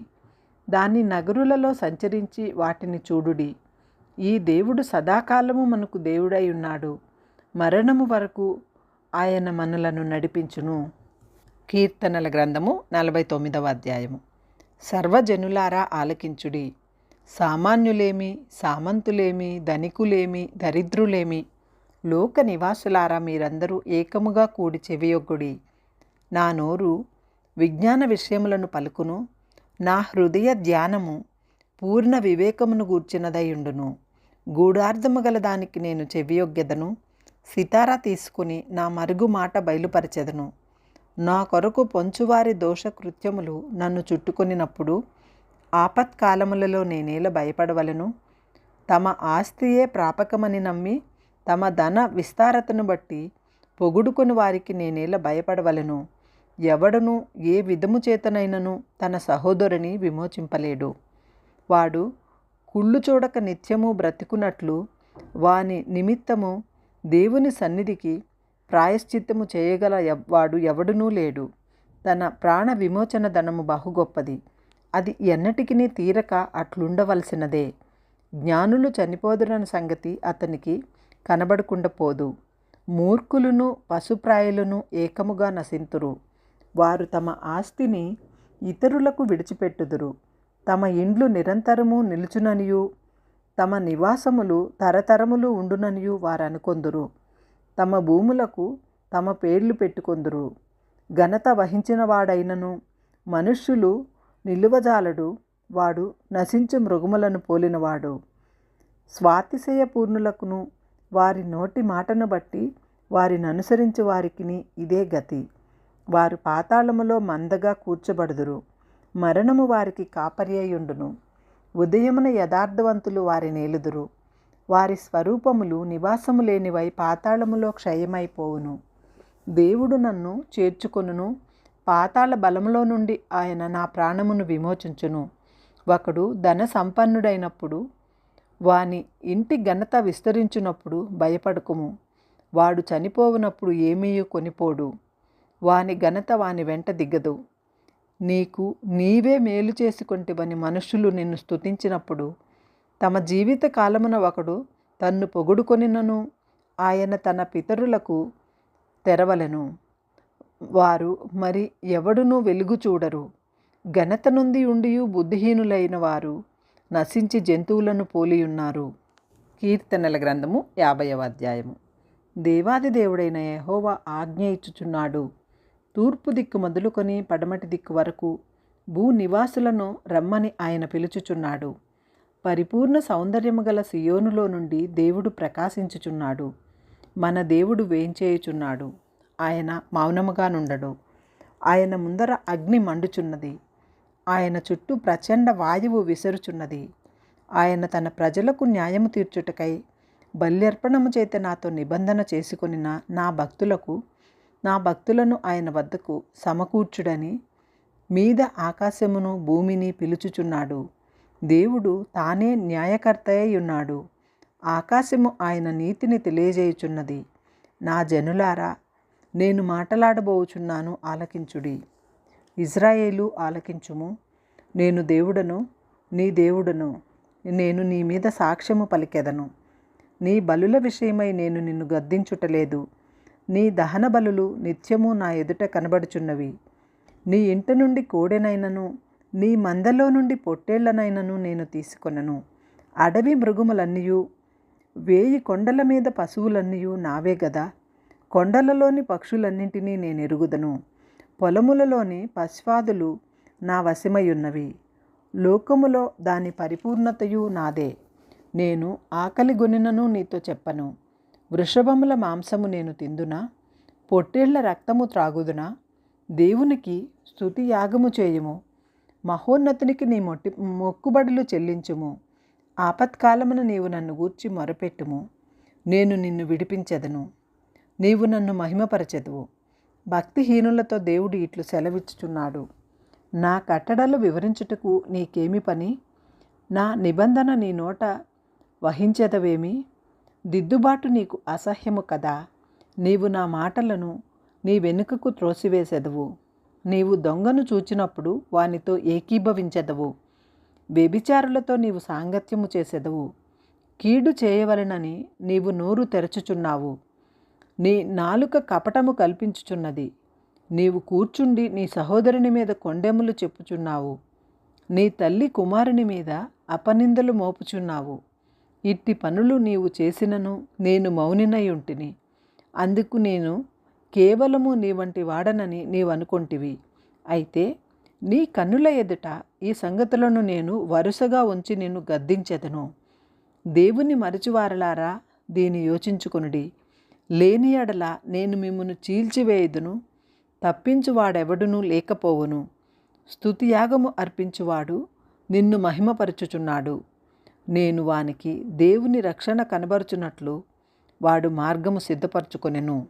దాని నగరులలో సంచరించి వాటిని చూడుడి. ఈ దేవుడు సదాకాలము మనకు దేవుడై ఉన్నాడు. మరణము వరకు ఆయన మనలను నడిపించును. కీర్తనల గ్రంథము 49వ అధ్యాయము. సర్వజనులారా ఆలకించుడి, సామాన్యులేమి, సామంతులేమి, ధనికులేమి, దరిద్రులేమి, లోక నివాసులారా మీరందరూ ఏకముగా కూడి చెవియొగ్గుడి. నా నోరు విజ్ఞాన విషయములను పలుకును, నా హృదయ ధ్యానము పూర్ణ వివేకమును గూర్చినదయుండును. గూఢార్థము గల దానికి నేను చెవియొగ్గెదను, సితారా తీసుకుని నా మరుగు మాట బయలుపరచెదను. నా కొరకు పొంచువారి దోషకృత్యములు నన్ను చుట్టుకొనినప్పుడు ఆపత్కాలములలో నేనేల భయపడవలను. తమ ఆస్తియే ప్రాపకమని నమ్మి తమ ధన విస్తారతను బట్టి పొగుడుకొని వారికి నేనేల భయపడవలను. ఎవడను ఏ విధము చేతనైనను తన సహోదరుని విమోచింపలేడు. వాడు కుళ్ళు చూడక నిత్యము బ్రతికున్నట్లు వాని నిమిత్తము దేవుని సన్నిధికి ప్రాయశ్చిత్తము చేయగల వాడు ఎవడునూ లేడు. తన ప్రాణ విమోచన ధనము బహు గొప్పది, అది ఎన్నటికి తీరక అట్లుండవలసినదే. జ్ఞానులు చనిపోదురన్న సంగతి అతనికి కనబడకుండా పోదు. మూర్ఖులను పశుప్రాయులను ఏకముగా నశింతురు. వారు తమ ఆస్తిని ఇతరులకు విడిచిపెట్టుదురు. తమ ఇండ్లు నిరంతరము నిలుచుననియు తమ నివాసములు తరతరములు ఉండుననియు వారు అనుకొందురు. తమ భూములకు తమ పేర్లు పెట్టుకొందురు. ఘనత వహించిన వాడైనను మనుష్యులు నిలువజాలడు. వాడు నశించు మృగములను పోలినవాడు. స్వాతిశయపూర్ణులకును వారి నోటి మాటను బట్టి వారిని అనుసరించు వారికి ఇదే గతి. వారు పాతాళములో మందగా కూర్చబడుదురు. మరణము వారికి కాపర్యయుండును. ఉదయమున యథార్థవంతులు వారి నేలుదురు. వారి స్వరూపములు నివాసము లేనివై పాతాళములో క్షయమైపోవును. దేవుడు నన్ను చేర్చుకొనును. పాతాళ బలములో నుండి ఆయన నా ప్రాణమును విమోచించును. ఒకడు ధన సంపన్నుడైనప్పుడు వాని ఇంటి ఘనత విస్తరించునప్పుడు భయపడకుము. వాడు చనిపోవునప్పుడు ఏమీ కొనిపోడు. వాని ఘనత వాని వెంట దిగదు. నీకు నీవే మేలు చేసుకొంటివని మనుషులు నిన్ను స్తుతించినప్పుడు తమ జీవిత కాలమున ఒకడు తన్ను పొగుడుకొనినను ఆయన తన పితరులకు తెరవలెను. వారు మరి ఎవడునూ వెలుగు చూడరు. ఘనత నుండి ఉండియు బుద్ధిహీనులైన వారు నశించి జంతువులను పోలియున్నారు. కీర్తనల గ్రంథము 50వ అధ్యాయము. దేవాది దేవుడైన యెహోవా ఆజ్ఞ ఇచ్చుచున్నాడు. తూర్పు దిక్కు మొదలుకొని పడమటి దిక్కు వరకు భూ నివాసులను రమ్మని ఆయన పిలుచుచున్నాడు. పరిపూర్ణ సౌందర్యము గల సియోనులో నుండి దేవుడు ప్రకాశించుచున్నాడు. మన దేవుడు వేంచేయుచున్నాడు. ఆయన మౌనముగా నుండడు. ఆయన ముందర అగ్ని మండుచున్నది. ఆయన చుట్టూ ప్రచండ వాయువు విసరుచున్నది. ఆయన తన ప్రజలకు న్యాయము తీర్చుటకై బల్యర్పణము చేత నాతో నిబంధన చేసుకొనిన నా భక్తులను ఆయన వద్దకు సమకూర్చుడని మీద ఆకాశమును భూమిని పిలుచుచున్నాడు. దేవుడు తానే న్యాయకర్తయ్య ఉన్నాడు. ఆకాశము ఆయన నీతిని తెలియజేయుచున్నది. నా జనులారా, నేను మాటలాడబోచున్నాను, ఆలకించుడి. ఇజ్రాయేలు ఆలకించుము. నేను దేవుడను, నీ దేవుడను. నేను నీ మీద సాక్ష్యము పలికెదను. నీ బలుల విషయమై నేను నిన్ను గద్దించుటలేదు. నీ దహన బలులు నిత్యము నా ఎదుట కనబడుచున్నవి. నీ ఇంట నుండి కోడెనైనను నీ మందలో నుండి పొట్టేళ్లనైనను నేను తీసుకొనను. అడవి మృగములన్నీయు 1000 కొండల మీద పశువులన్నీయు నావే గదా. కొండలలోని పక్షులన్నింటినీ నేను ఎరుగుదను. పొలములలోని పశ్వాదులు నా వశమయున్నవి. లోకములో దాని పరిపూర్ణతయు నాదే. నేను ఆకలిగొనినను నీతో చెప్పను. వృషభముల మాంసము నేను తిందునా? పొట్టేళ్ల రక్తము త్రాగుదునా? దేవునికి స్తుతి యాగము చేయుము. మహోన్నతునికి నీ మొక్కుబడులు చెల్లించుము. ఆపత్కాలమున నీవు నన్ను గూర్చి మొరపెట్టుము. నేను నిన్ను విడిపించెదను. నీవు నన్ను మహిమపరచెదవు. భక్తిహీనులతో దేవుడు ఇట్లు సెలవిచ్చుచున్నాడు. నా కట్టడలు వివరించుటకు నీకేమి పని? నా నిబంధన నీ నోట వహించెదవేమి? దిద్దుబాటు నీకు అసహ్యము కదా. నీవు నా మాటలను నీ వెనుకకు త్రోసివేసెదవు. నీవు దొంగను చూచినప్పుడు వానితో ఏకీభవించెదవు. వ్యభిచారులతో నీవు సాంగత్యము చేసెదవు. కీడు చేయవలెనని నీవు నోరు తెరచుచున్నావు. నీ నాలుక కపటము కల్పించుచున్నది. నీవు కూర్చుండి నీ సహోదరుని మీద కొండెములు చెప్పుచున్నావు. నీ తల్లి కుమారుని మీద అపనిందలు మోపుచున్నావు. ఇట్టి పనులు నీవు చేసినను నేను మౌనినై ఉంటిని. అందుకు నేను కేవలము నీ వంటి వాడనని నీవనుకొంటివి. అయితే నీ కన్నుల ఎదుట ఈ సంగతులను నేను వరుసగా ఉంచి నిన్ను గద్దించెదను. దేవుని మరచివారలారా, దీని యోచించుకొనుడి. లేని ఎడల నేను మిమ్మును చీల్చివేయుదును, తప్పించువాడెవడునూ లేకపోవును. స్తుతియాగము అర్పించువాడు నిన్ను మహిమపరచుచున్నాడు. నేను వానికి దేవుని రక్షణ కనబరుచున్నట్లు వాడు మార్గము సిద్ధపరచుకొనెను.